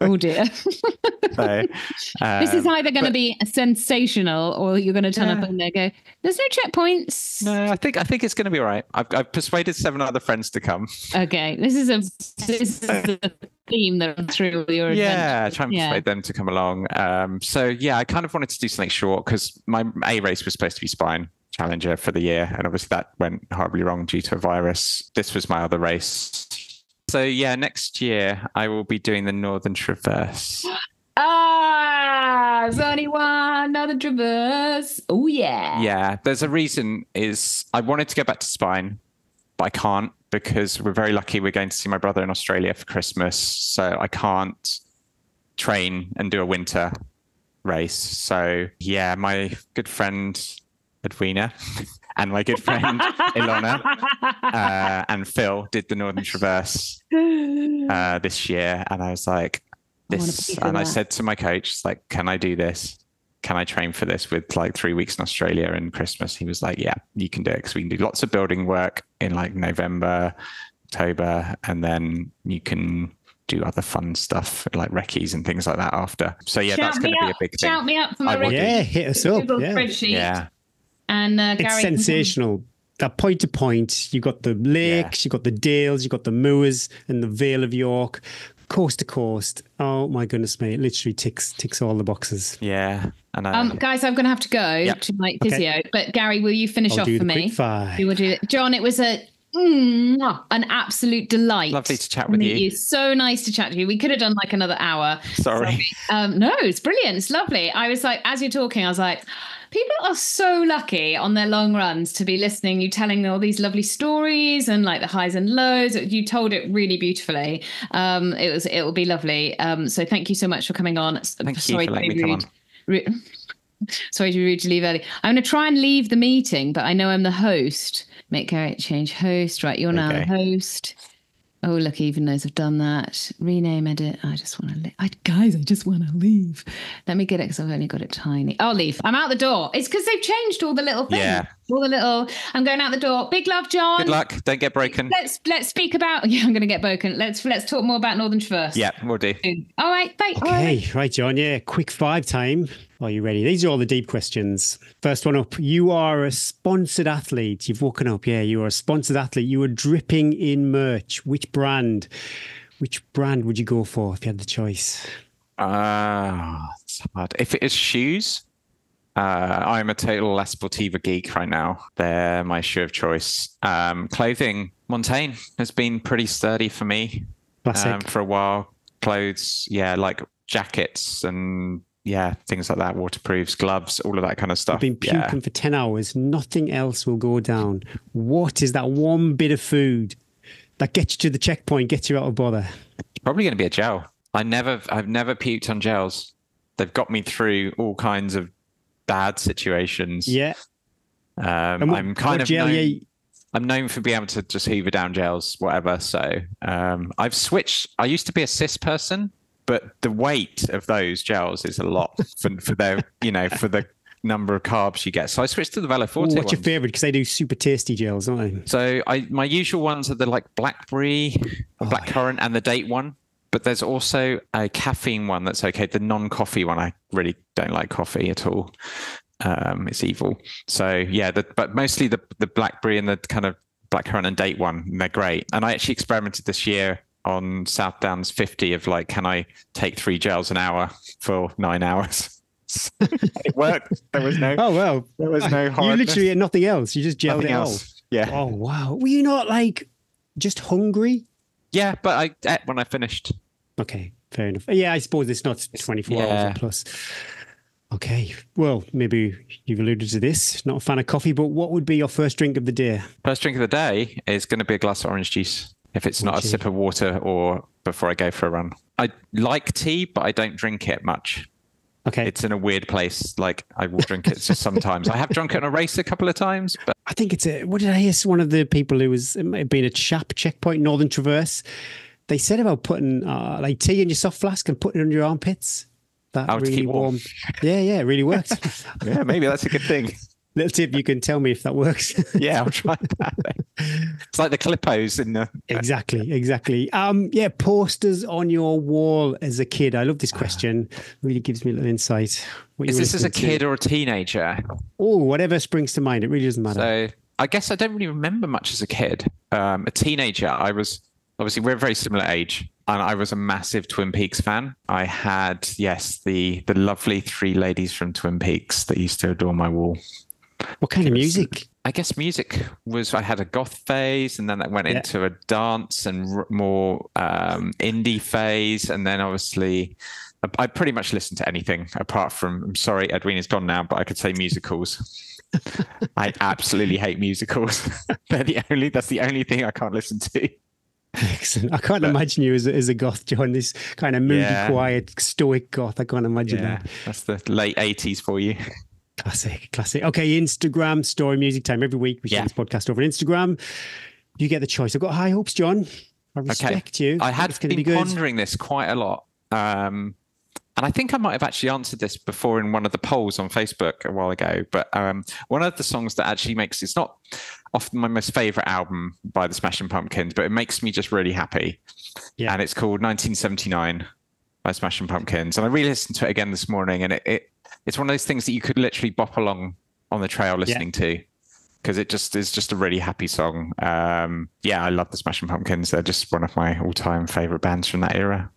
Oh dear. So, this is either going to be sensational, or you're going to turn up and they go, "There's no checkpoints." No, I think it's going to be all right. I've persuaded 7 other friends to come. Okay, this is a theme that runs through your adventure. Try and persuade them to come along. So yeah, I kind of wanted to do something short because my A race was supposed to be Spine Challenger for the year, and obviously that went horribly wrong due to a virus. This was my other race. So yeah, next year I will be doing the Northern Traverse. There's only one Northern Traverse. Oh yeah. Yeah, there's a reason. Is I wanted to go back to Spine, but I can't because we're very lucky. We're going to see my brother in Australia for Christmas, so I can't train and do a winter race. So yeah, my good friend Edwina and my good friend Ilona and Phil did the Northern Traverse this year, and I was like, I said to my coach, like, can I do this? Can I train for this with like 3 weeks in Australia and Christmas? He was like, yeah, you can do it, because we can do lots of building work in like November, October, and then you can do other fun stuff like recce's and things like that after. So yeah, that's going to be a big thing. Shout me up for my recce. Yeah, hit us up. Spreadsheet. And Gary, it's sensational. That point to point, you got the lakes, you got the dales, you got the moors and the Vale of York, coast to coast. Oh my goodness, mate! It literally ticks all the boxes. Yeah. And guys, I'm going to have to go to my physio. But Gary, will you finish off for me? You will do it. John, it was an absolute delight. Lovely to chat with you. So nice to chat to you. We could have done like another hour. Sorry. No, it's brilliant. It's lovely. I was like, as you're talking, I was like, people are so lucky on their long runs to be listening. You telling all these lovely stories and like the highs and lows. You told it really beautifully. It will be lovely. So thank you so much for coming on. Thank you for letting me come on. Sorry to be rude to leave early. I'm going to try and leave the meeting, but I know I'm the host. Make Garrett change host. Right, you're now the host. Oh, look, he even knows I've done that. Rename, edit. I just want to leave. I just want to leave. Let me get it because I've only got it tiny. I'll leave. I'm out the door. It's because they've changed all the little things. Yeah. I'm going out the door. Big love, John. Good luck. Don't get broken. Let's speak about. Yeah, I'm going to get broken. Let's talk more about Northern Traverse. Yeah, we'll do. All right. Bye. Okay, right, John. Yeah, quick 5 time. Are you ready? These are all the deep questions. First one up. You are a sponsored athlete. You've woken up. Yeah, you are a sponsored athlete. You are dripping in merch. Which brand would you go for if you had the choice? It's hard. If it is shoes, I'm a total La Sportiva geek right now. They're my shoe of choice. Clothing, Montaigne has been pretty sturdy for me. Classic. For a while. Clothes, like jackets and things like that, waterproofs, gloves, all of that kind of stuff. I've been puking for 10 hours. Nothing else will go down. What is that one bit of food that gets you to the checkpoint, gets you out of bother? Probably going to be a gel. I've never puked on gels. They've got me through all kinds of bad situations. Yeah. I'm kind of I'm known for being able to just hoover down gels, whatever. So I've switched. I used to be a cis person, but the weight of those gels is a lot for their, for the number of carbs you get. So I switched to the Velo Forte. What's your favorite? Because they do super tasty gels, don't they? So my usual ones are the like blackberry, blackcurrant, and the date one. But there's also a caffeine one that's okay. The non-coffee one, I really don't like coffee at all. It's evil. So but mostly the blackberry and the kind of blackcurrant and date one, they're great. And I actually experimented this year on South Downs 50 of like, can I take 3 gels an hour for 9 hours? It worked. There was no. Oh, well. There was no You horribleness. literally had nothing else. You just gelled Nothing it all. else. Yeah. Oh, wow. Were you not like just hungry? Yeah, but I ate when I finished. Okay, fair enough. Yeah, I suppose it's not 24 hours or plus. Okay, well, maybe you've alluded to this. Not a fan of coffee, but what would be your first drink of the day? First drink of the day is going to be a glass of orange juice. If it's not a sip of water or before I go for a run. I like tea, but I don't drink it much. Okay. It's in a weird place. Like I will drink it just sometimes. I have drunk it on a race a couple of times, but I think it's what did I hear? One of the people who was, it might have been a chap, Checkpoint Northern Traverse. They said about putting like tea in your soft flask and putting it under your armpits. That to really keep warm. Yeah, it really worked. Yeah, maybe that's a good thing. Little tip, you can tell me if that works. Yeah, I'll try that. It's like the clippos in the Exactly. Yeah, posters on your wall as a kid. I love this question. Really gives me a little insight. Is this as a kid or a teenager? Oh, whatever springs to mind. It really doesn't matter. So I guess I don't really remember much as a kid. A teenager, I was obviously we're a very similar age. And I was a massive Twin Peaks fan. I had, the lovely three ladies from Twin Peaks that used to adorn my wall. What kind of music? I guess music was, I had a goth phase and then that went into a dance and more indie phase. And then obviously I pretty much listened to anything apart from, I'm sorry, Edwina's gone now, but I could say musicals. I absolutely hate musicals. That's the only thing I can't listen to. Excellent. I can't imagine you as a goth, John. This kind of moody, quiet, stoic goth. I can't imagine that. That's the late 80s for you. Classic. Okay, Instagram story music time. Every week we share this podcast over on Instagram. You get the choice. I've got high hopes, John. I respect you. I had been pondering this quite a lot. And I think I might have actually answered this before in one of the polls on Facebook a while ago. But one of the songs that actually it's not often my most favorite album by the Smashing Pumpkins, but it makes me just really happy. Yeah. And it's called 1979 by Smashing Pumpkins. And I re-listened to it again this morning, and it's one of those things that you could literally bop along on the trail listening to, because it just is just a really happy song. I love the Smashing Pumpkins. They're just one of my all-time favorite bands from that era.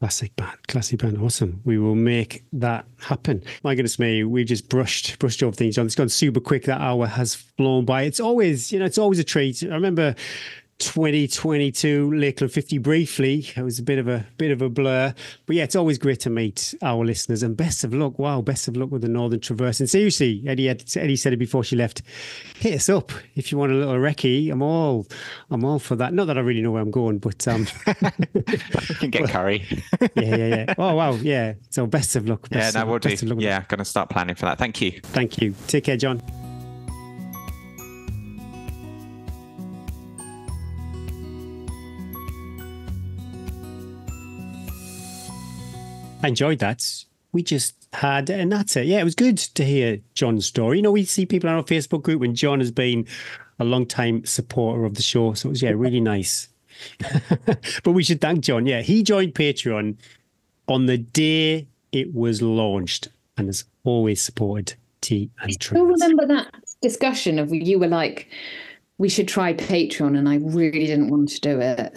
Classic band. Awesome. We will make that happen. My goodness me, we just brushed over things, John. It's gone super quick. That hour has flown by. It's always a treat. I remember 2022 Lakeland 50 briefly. It was a bit of a blur, but it's always great to meet our listeners, and best of luck with the Northern Traverse. And seriously, Eddie said it before she left, hit us up if you want a little recce. I'm all for that. Not that I really know where I'm going, but you can get curry. Yeah. Oh wow, yeah. So best of luck. We'll do. Yeah, gonna start planning for that. Thank you. Take care, John. I enjoyed that. We just had, and that's it. Yeah, it was good to hear John's story. We see people on our Facebook group, and John has been a long-time supporter of the show. So it was, really nice. But we should thank John. Yeah, he joined Patreon on the day it was launched and has always supported Tea and Trish. I still remember that discussion of you were like, we should try Patreon, and I really didn't want to do it.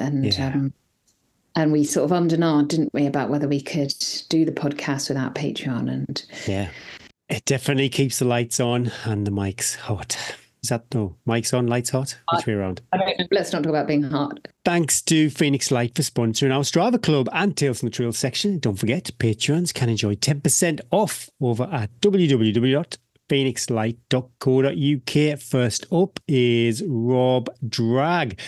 And we sort of ummed and ahed, didn't we, about whether we could do the podcast without Patreon. And it definitely keeps the lights on and the mics hot. Is that mics on, lights hot? Which way around? I don't know. Let's not talk about being hot. Thanks to Phoenix Light for sponsoring our Strava Club and Tales from the Trail section. Don't forget, Patreons can enjoy 10% off over at www.phoenixlight.co.uk. First up is Rob Drag.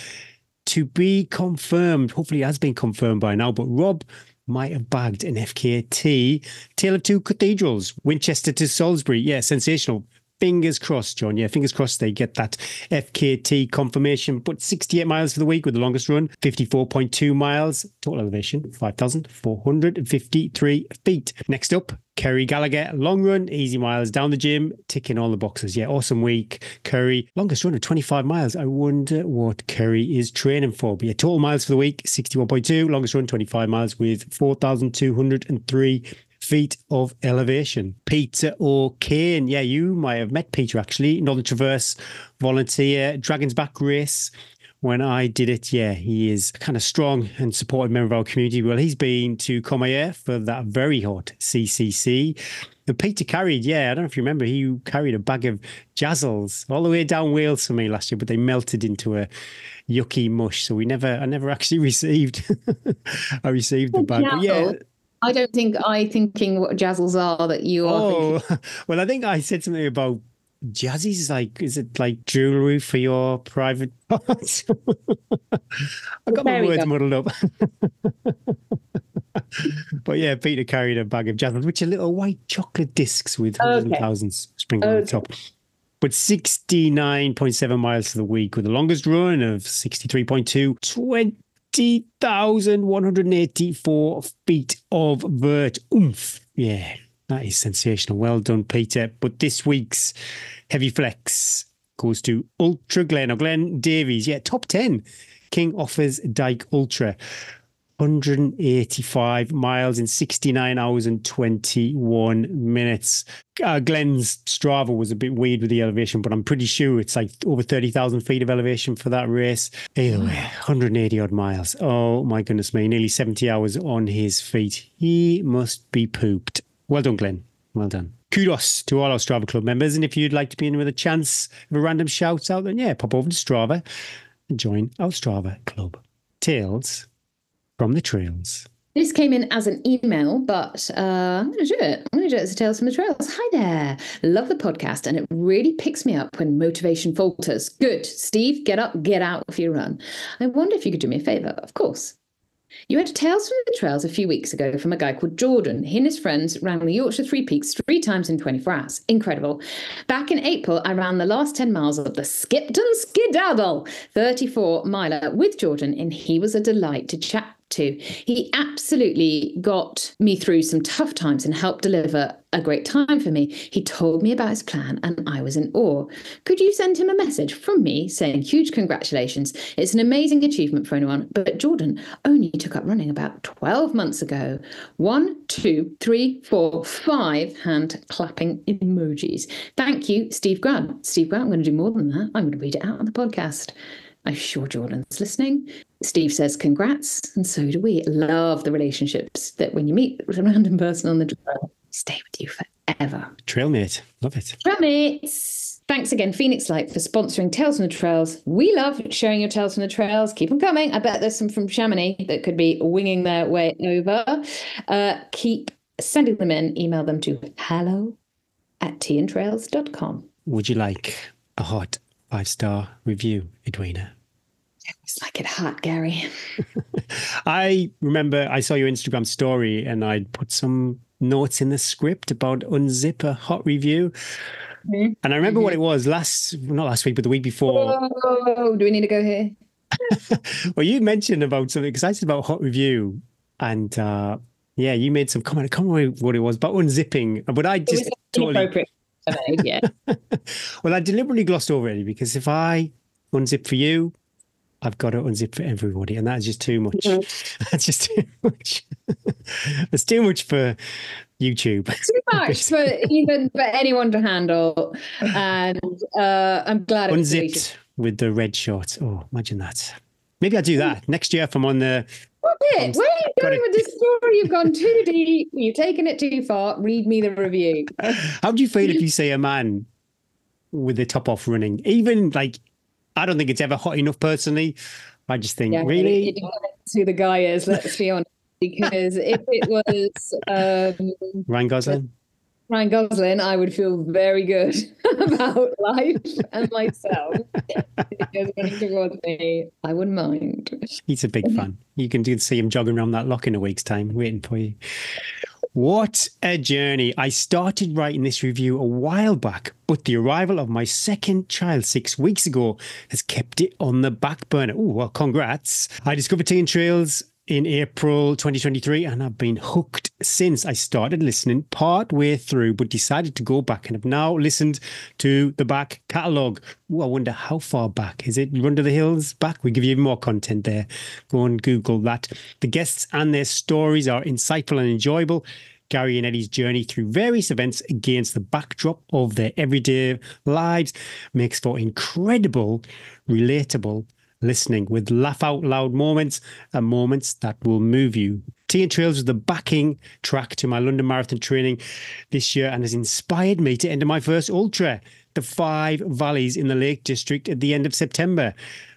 To be confirmed, hopefully it has been confirmed by now, but Rob might have bagged an FKT. Tale of Two Cathedrals, Winchester to Salisbury. Yeah, sensational. Fingers crossed, John. Yeah, fingers crossed they get that FKT confirmation. But 68 miles for the week with the longest run, 54.2 miles. Total elevation, 5,453 feet. Next up, Kerry Gallagher, long run, easy miles down the gym, ticking all the boxes. Yeah, awesome week. Kerry, longest run of 25 miles. I wonder what Kerry is training for. But yeah, total miles for the week, 61.2. Longest run, 25 miles with 4,203 feet of elevation. Peter O'Kane. Yeah, you might have met Peter actually. Northern Traverse volunteer, Dragon's Back race. When I did it, he is kind of strong and supportive member of our community. Well, he's been to Comair for that very hot CCC. The Peter carried, I don't know if you remember, he carried a bag of Jazzles all the way down Wales for me last year, but they melted into a yucky mush. So I never actually received, I received the bag. But yeah. I don't think thinking what Jazzles are that you are thinking. Well, I think I said something about Jazzy's, like, is it like jewelry for your private parts? I got my words muddled up. But yeah, Peter carried a bag of Jazzles, which are little white chocolate discs with hundreds and thousands sprinkled on the top. But 69.7 miles for the week with the longest run of 63.2, 20,184 feet of vert oomph. Yeah. That is sensational. Well done, Peter. But this week's heavy flex goes to Ultra Glen, or Glen Davies. Yeah, top 10. King offers Dyke Ultra. 185 miles in 69 hours and 21 minutes. Glen's Strava was a bit weird with the elevation, but I'm pretty sure it's like over 30,000 feet of elevation for that race. Either way, 180 odd miles. Oh my goodness me, nearly 70 hours on his feet. He must be pooped. Well done, Glenn. Well done. Kudos to all our Strava Club members. And if you'd like to be in with a chance of a random shout out, then pop over to Strava and join our Strava Club. Tales from the Trails. This came in as an email, but I'm going to do it. I'm going to do it as a Tales from the Trails. Hi there. Love the podcast, and it really picks me up when motivation falters. Good. Steve, get up, get out for your run. I wonder if you could do me a favour. Of course. You had Tales from the Trails a few weeks ago from a guy called Jordan. He and his friends ran the Yorkshire Three Peaks 3 times in 24 hours. Incredible. Back in April, I ran the last 10 miles of the Skipton Skedaddle 34 miler with Jordan, and he was a delight to chat to. He absolutely got me through some tough times and helped deliver a great time for me. He told me about his plan and I was in awe. Could you send him a message from me saying huge congratulations? It's an amazing achievement for anyone, but Jordan only took up running about 12 months ago. 1, 2, 3, 4, 5 hand clapping emojis. Thank you, Steve Grant. Steve Grant, I'm going to do more than that. I'm going to read it out on the podcast. I'm sure Jordan's listening. Steve says, congrats, and so do we. Love the relationships that when you meet with a random person on the trail, stay with you forever. Trailmate, love it. Trailmates. Thanks again, Phoenix Light, for sponsoring Tales from the Trails. We love sharing your Tales from the Trails. Keep them coming. I bet there's some from Chamonix that could be winging their way over. Keep sending them in. Email them to hello@teaandtrails.com. Would you like a hot 5-star review, Edwina? It's like it hot, Gary. I remember I saw your Instagram story and I'd put some notes in the script about unzip a hot review. Mm-hmm. And I remember what it was not last week, but the week before. Oh, do we need to go here? Well, you mentioned about something excited about hot review. And you made some comment. I can't remember what it was about unzipping, but I just totally inappropriate. Yeah. Well, I deliberately glossed over it because if I unzip for you, I've got to unzip for everybody, and that's just too much. Mm-hmm. That's just too much. It's too much for YouTube. Too much for anyone to handle. And I'm glad unzipped with the red shorts. Oh, imagine that. Maybe I'll do that next year if I'm on the. Where are you going with this story? You've gone too deep. You've taken it too far. Read me the review. How do you feel if you say a man with the top off running? Even I don't think it's ever hot enough personally. I just think, really? It depends who the guy is, let's be honest. Because if it was Ryan Gosling, I would feel very good about life and myself. Because running towards me, I wouldn't mind. He's a big fan. You can see him jogging around that lock in a week's time, waiting for you. What a journey. I started writing this review a while back, but the arrival of my second child 6 weeks ago has kept it on the back burner. Oh, well, congrats. I discovered Tea and Trails in April 2023, and I've been hooked since. I started listening part way through, but decided to go back and have now listened to the back catalogue. Oh, I wonder how far back. Is it Run to the Hills back? We give you even more content there. Go and Google that. The guests and their stories are insightful and enjoyable. Gary and Eddie's journey through various events against the backdrop of their everyday lives makes for incredible, relatable, listening with laugh out loud moments and moments that will move you. Tea and Trails was the backing track to my London Marathon training this year and has inspired me to enter my first ultra, the 5 Valleys in the Lake District at the end of September.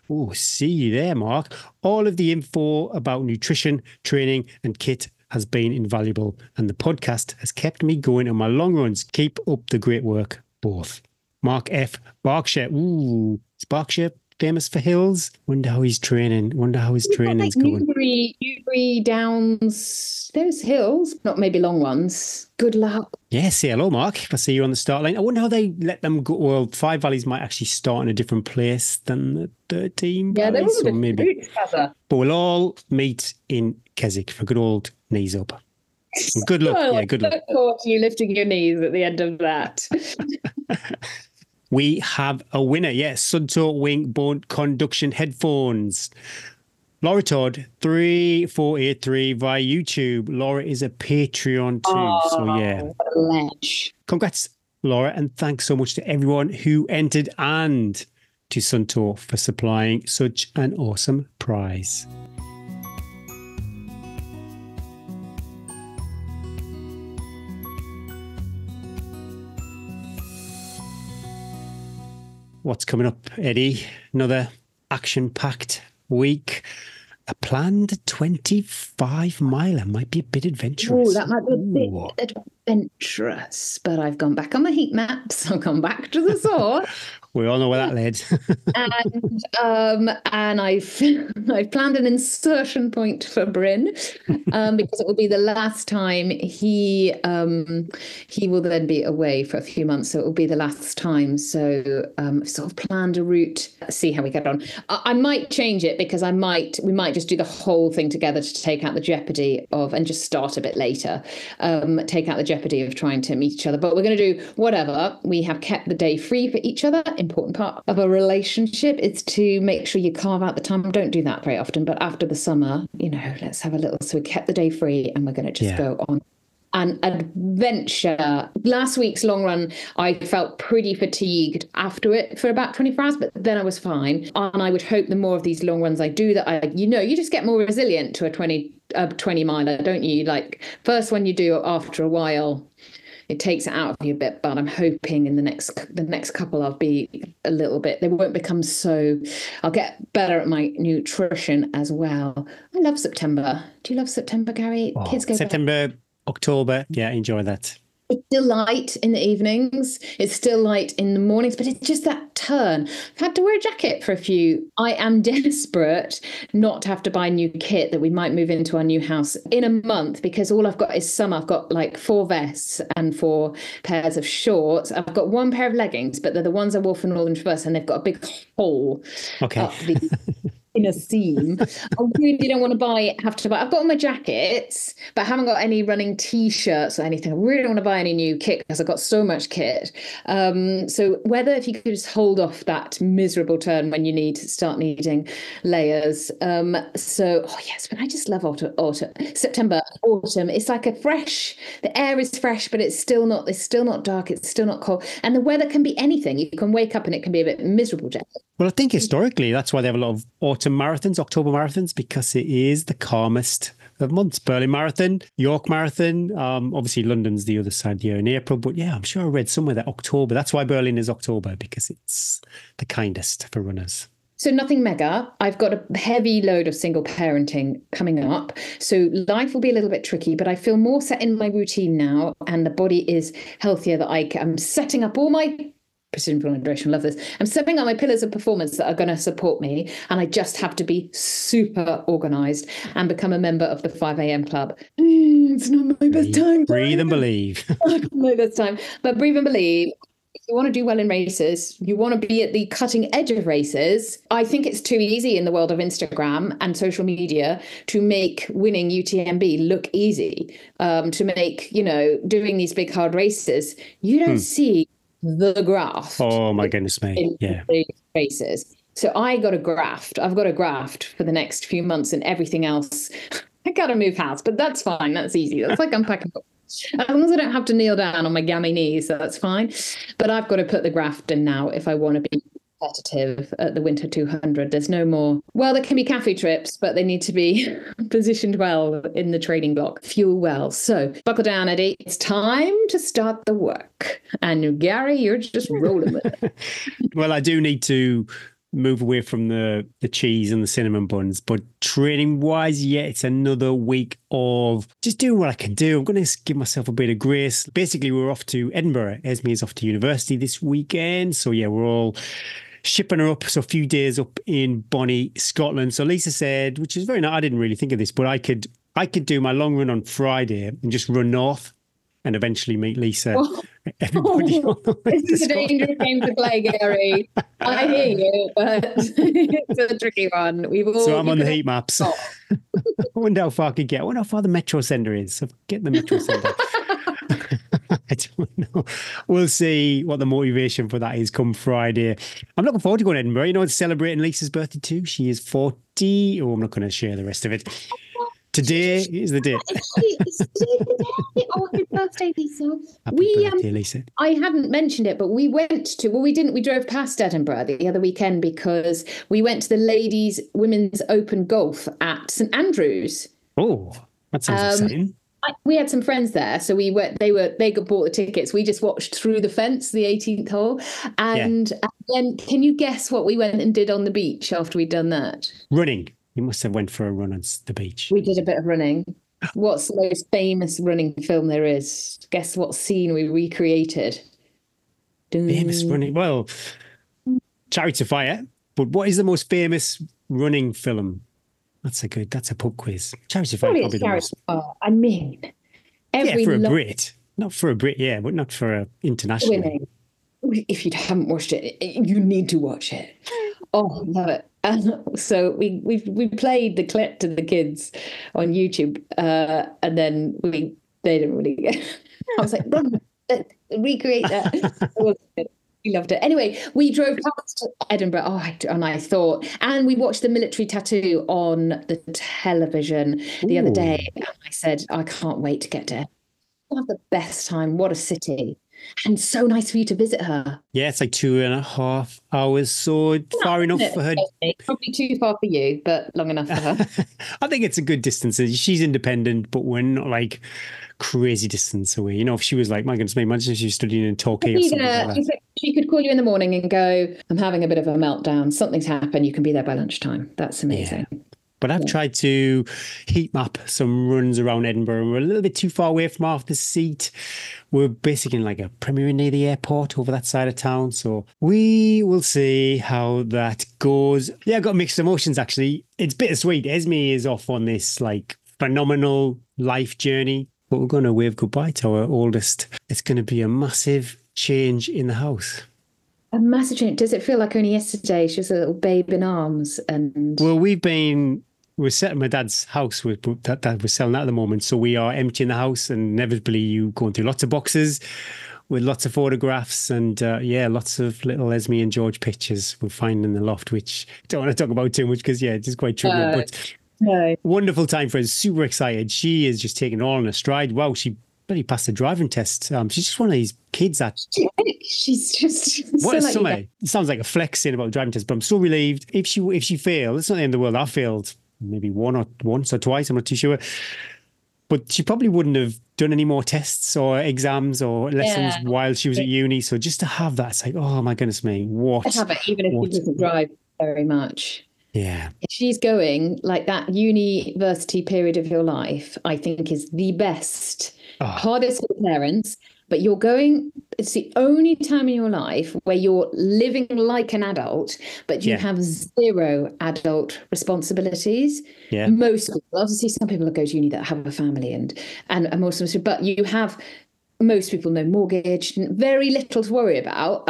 Oh, see you there, Mark. All of the info about nutrition, training and kit has been invaluable, and the podcast has kept me going on my long runs. Keep up the great work, both. Mark F. Berkshire. Ooh, is Berkshire famous for hills? Wonder how his training's going. Newbury Downs, those hills, not maybe long ones. Good luck. Yeah, say hello, Mark. If I see you on the start line. I wonder how they let them go. Well, 5 Valleys might actually start in a different place than the 13 Yeah, Valleys. they So maybe. But we'll all meet in Keswick for good old knees up. And good luck. Well, Yeah, good luck. Look forward to you lifting your knees at the end of that. We have a winner. Yes, Sunto Wing Bone Conduction Headphones. Laura Todd, 3483 via YouTube. Laura is a Patreon too. So yeah. Ledge. Congrats, Laura, and thanks so much to everyone who entered and to Sunto for supplying such an awesome prize. What's coming up, Eddie? Another action-packed week. A planned 25-miler might be a bit adventurous. Oh, that might be a bit adventurous, but I've gone back on the heat maps. I've gone back to the source. We all know where that led. and I've planned an insertion point for Bryn because it will be the last time he will then be away for a few months, so it will be the last time. So sort of planned a route. See how we get on. I might change it because we might just do the whole thing together to take out the jeopardy of, and just start a bit later. Take out the jeopardy of trying to meet each other. But we're going to do whatever. We have kept the day free for each other. Important part of a relationship is to make sure you carve out the time. Don't do that very often, but after the summer, let's have a little. So we kept the day free and we're going to just go on an adventure. Last week's long run, I felt pretty fatigued after it for about 24 hours, but then I was fine. And I would hope the more of these long runs I do, that you just get more resilient to a 20 miler, don't you? Like first one you do, after a while, it takes it out of you a bit, but I'm hoping in the next couple I'll be a little bit, they won't become so, I'll get better at my nutrition as well. I love September. Do you love September, Gary? Kids go September, back. October. Yeah, enjoy that. It's still light in the evenings. It's still light in the mornings, but it's just that turn. I've had to wear a jacket for a few. I am desperate not to have to buy new kit that we might move into our new house in a month, because all I've got is summer. I've got like 4 vests and 4 pairs of shorts. I've got 1 pair of leggings, but they're the ones I wore for Northern Traverse, and they've got a big hole up in a seam. I really don't want to have to buy. I've got all my jackets, but I haven't got any running t-shirts or anything. I really don't want to buy any new kit because I've got so much kit. So whether if you could just hold off that miserable turn when you start needing layers. But I just love September, autumn. It's like the air is fresh, but it's still not dark. It's still not cold. And the weather can be anything. You can wake up and it can be a bit miserable, Jeff. Well, I think historically that's why they have a lot of autumn marathons, October marathons, because it is the calmest of months. Berlin Marathon, York Marathon, obviously London's the other side of the year in April, but yeah, I'm sure I read somewhere that October, that's why Berlin is October, because it's the kindest for runners. So nothing mega. I've got a heavy load of single parenting coming up. So life will be a little bit tricky, but I feel more set in my routine now, and the body is healthier. I'm setting up all my precision fuel hydration, love this. I'm setting up my pillars of performance that are going to support me, and I just have to be super organised and become a member of the 5 a.m. club. It's not my best time. Breathe and believe. My best time. But breathe and believe. If you want to do well in races, you want to be at the cutting edge of races. I think it's too easy in the world of Instagram and social media to make winning UTMB look easy, to make, doing these big hard races. You don't see the graft. Oh my goodness me. Yeah. Races. So I've got a graft for the next few months, and everything else I gotta move house, but that's fine. That's easy. That's like unpacking. As long as I don't have to kneel down on my gammy knees, so that's fine. But I've got to put the graft in now if I want to be competitive at the Winter 200. There's no more. Well, there can be cafe trips, but they need to be positioned well in the training block, fuel well. So buckle down, Eddie. It's time to start the work. And Gary, you're just rolling with it. Well, I do need to move away from the cheese and the cinnamon buns, but training wise, yeah, it's another week of just doing what I can do. I'm going to give myself a bit of grace. Basically, we're off to Edinburgh. Esme is off to university this weekend. So yeah, we're all shipping her up. So a few days up in Bonnie, Scotland. So Lisa said, which is very nice. I didn't really think of this, but I could do my long run on Friday and just run north and eventually meet Lisa. Everybody this is a dangerous game to play, Gary. I hear you, but it's a tricky one. So I'm on the heat maps. I wonder how far I could get. I wonder how far the metro centre is. So get the metro centre. I don't know. We'll see what the motivation for that is come Friday. I'm looking forward to going to Edinburgh. You know, it's celebrating Lisa's birthday too. She is 40. Oh, I'm not going to share the rest of it. Today is the day. It's the day. Oh, happy birthday, Lisa. Happy birthday, Lisa. I hadn't mentioned it, but we drove past Edinburgh the other weekend because we went to the women's open golf at St Andrews. Oh, that sounds exciting. We had some friends there, so we went. They bought the tickets. We just watched through the fence, the 18th hole, and then can you guess what we went and did on the beach after we'd done that? Running. You must have went for a run on the beach. We did a bit of running. What's the most famous running film there is? Guess what scene we recreated? Famous running. Well, Chariots of Fire. But what is the most famous running film? That's a pub quiz. Chariots of Fire. Probably the most. I mean, for a Brit. Not for a Brit, yeah, but not for a international. Winning. If you haven't watched it, you need to watch it. Oh, love it. So we played the clip to the kids on YouTube, and then they didn't really get. I was like, run, recreate that. We loved it. Anyway, we drove past Edinburgh, and we watched the military tattoo on the television the other day. And I said, I can't wait to get there. We'll have the best time. What a city. And so nice for you to visit her. Yeah, it's like 2.5 hours, so far enough for her. Probably too far for you, but long enough for her. I think it's a good distance. She's independent, but we're not like crazy distance away. You know, if she was like, my goodness, imagine if she was studying in Torquay or something like that. She could call you in the morning and go, I'm having a bit of a meltdown. Something's happened. You can be there by lunchtime. That's amazing. Yeah. But I've tried to heat map some runs around Edinburgh. We're a little bit too far away from half the seat. We're basically in like a Premier near the airport over that side of town. So we will see how that goes. Yeah, I've got mixed emotions, actually. It's bittersweet. Esme is off on this like phenomenal life journey, but we're going to wave goodbye to our oldest. It's going to be a massive change in the house. A massive change. Does it feel like only yesterday she was a little babe in arms? And well, we're setting my dad's house that we're selling at the moment. So we are emptying the house, and inevitably you going through lots of boxes with lots of photographs and lots of little Esme and George pictures we'll find in the loft, which I don't want to talk about too much because it's just quite trivial. But wonderful time for us. Super excited. She is just taking it all in a stride. Wow, she barely passed the driving test. She's just one of these kids that she's just what a summer. It sounds like a flex saying about the driving test, but I'm so relieved. If she failed, it's not the end of the world. I failed maybe once or twice, I'm not too sure. But she probably wouldn't have done any more tests or exams or lessons while she was at uni. So just to have that, it's like, oh my goodness me, what? To have it, even if she doesn't drive very much. Yeah. She's going, like, that university period of your life, I think is the best, hardest for parents. But you're going, it's the only time in your life where you're living like an adult, but you have zero adult responsibilities. Yeah. Most people, obviously some people that go to uni that have a family and most of them, but you have, most people no mortgage, very little to worry about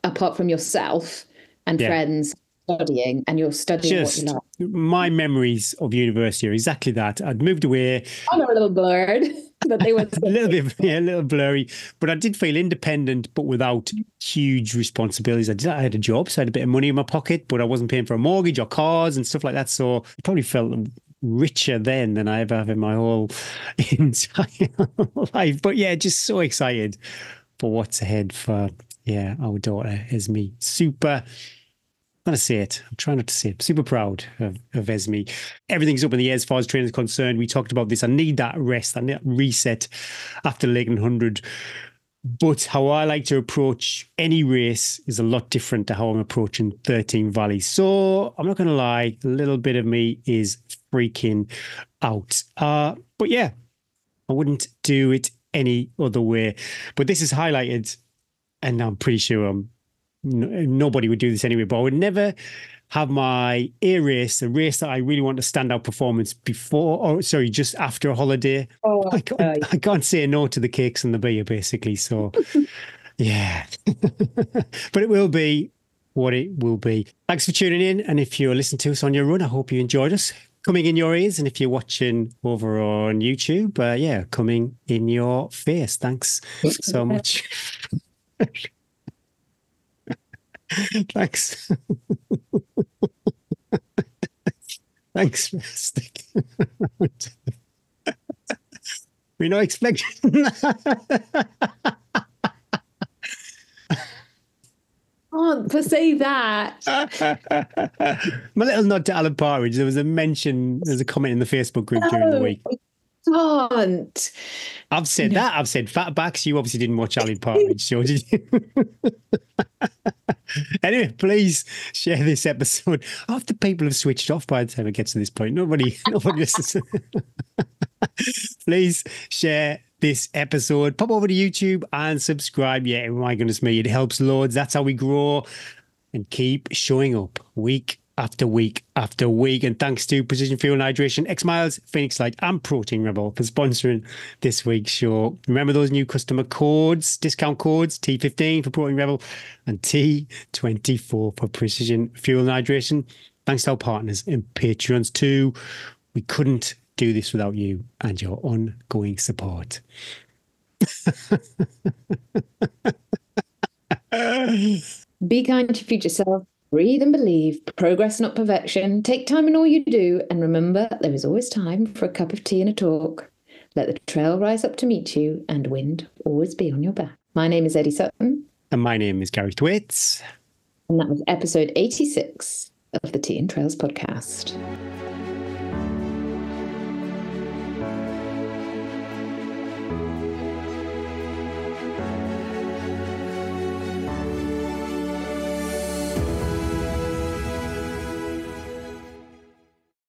apart from yourself and friends studying, and you're studying what you like. My memories of university are exactly that. I'd moved away. I'm a little blurred. But they were a little blurry. But I did feel independent, but without huge responsibilities. I had a job, so I had a bit of money in my pocket, but I wasn't paying for a mortgage or cars and stuff like that. So I probably felt richer then than I ever have in my whole entire life. But yeah, just so excited for what's ahead for our daughter Esme. Super going to say it. I'm trying not to say it. Super proud of Esme. Everything's up in the air as far as training is concerned. We talked about this. I need that rest. I need that reset after Lake 100. But how I like to approach any race is a lot different to how I'm approaching 13 Valleys. So I'm not going to lie, a little bit of me is freaking out. But yeah, I wouldn't do it any other way. But this is highlighted, and I'm pretty sure nobody would do this anyway, but I would never have my A race, a race that I really want to stand out performance just after a holiday. Oh, I can't say no to the cakes and the beer, basically. So, yeah. But it will be what it will be. Thanks for tuning in. And if you're listening to us on your run, I hope you enjoyed us. Coming in your ears. And if you're watching over on YouTube, coming in your face. Thanks so much. Thanks. Thanks, Mystic. We're not expecting that. Can't say that. My little nod to Alan Partridge. There was a comment in the Facebook group during the week. Can't. I've said that. I've said fatbacks. You obviously didn't watch Alan Partridge show, did you? Anyway, please share this episode. Half the people have switched off by the time it gets to this point. Nobody listens. Please share this episode. Pop over to YouTube and subscribe. Yeah, my goodness me, it helps loads. That's how we grow and keep showing up week after week after week. And thanks to Precision Fuel and Hydration, X Miles, Phoenix Light, and Protein Rebel for sponsoring this week's show. Remember those new customer codes, discount codes, T15 for Protein Rebel and T24 for Precision Fuel and Hydration. Thanks to our partners and Patreons too. We couldn't do this without you and your ongoing support. Be kind to future self. Breathe and believe. Progress, not perfection. Take time in all you do. And remember, there is always time for a cup of tea and a talk. Let the trail rise up to meet you and wind always be on your back. My name is Eddie Sutton. And my name is Gary Thwaites. And that was episode 86 of the Tea and Trails podcast.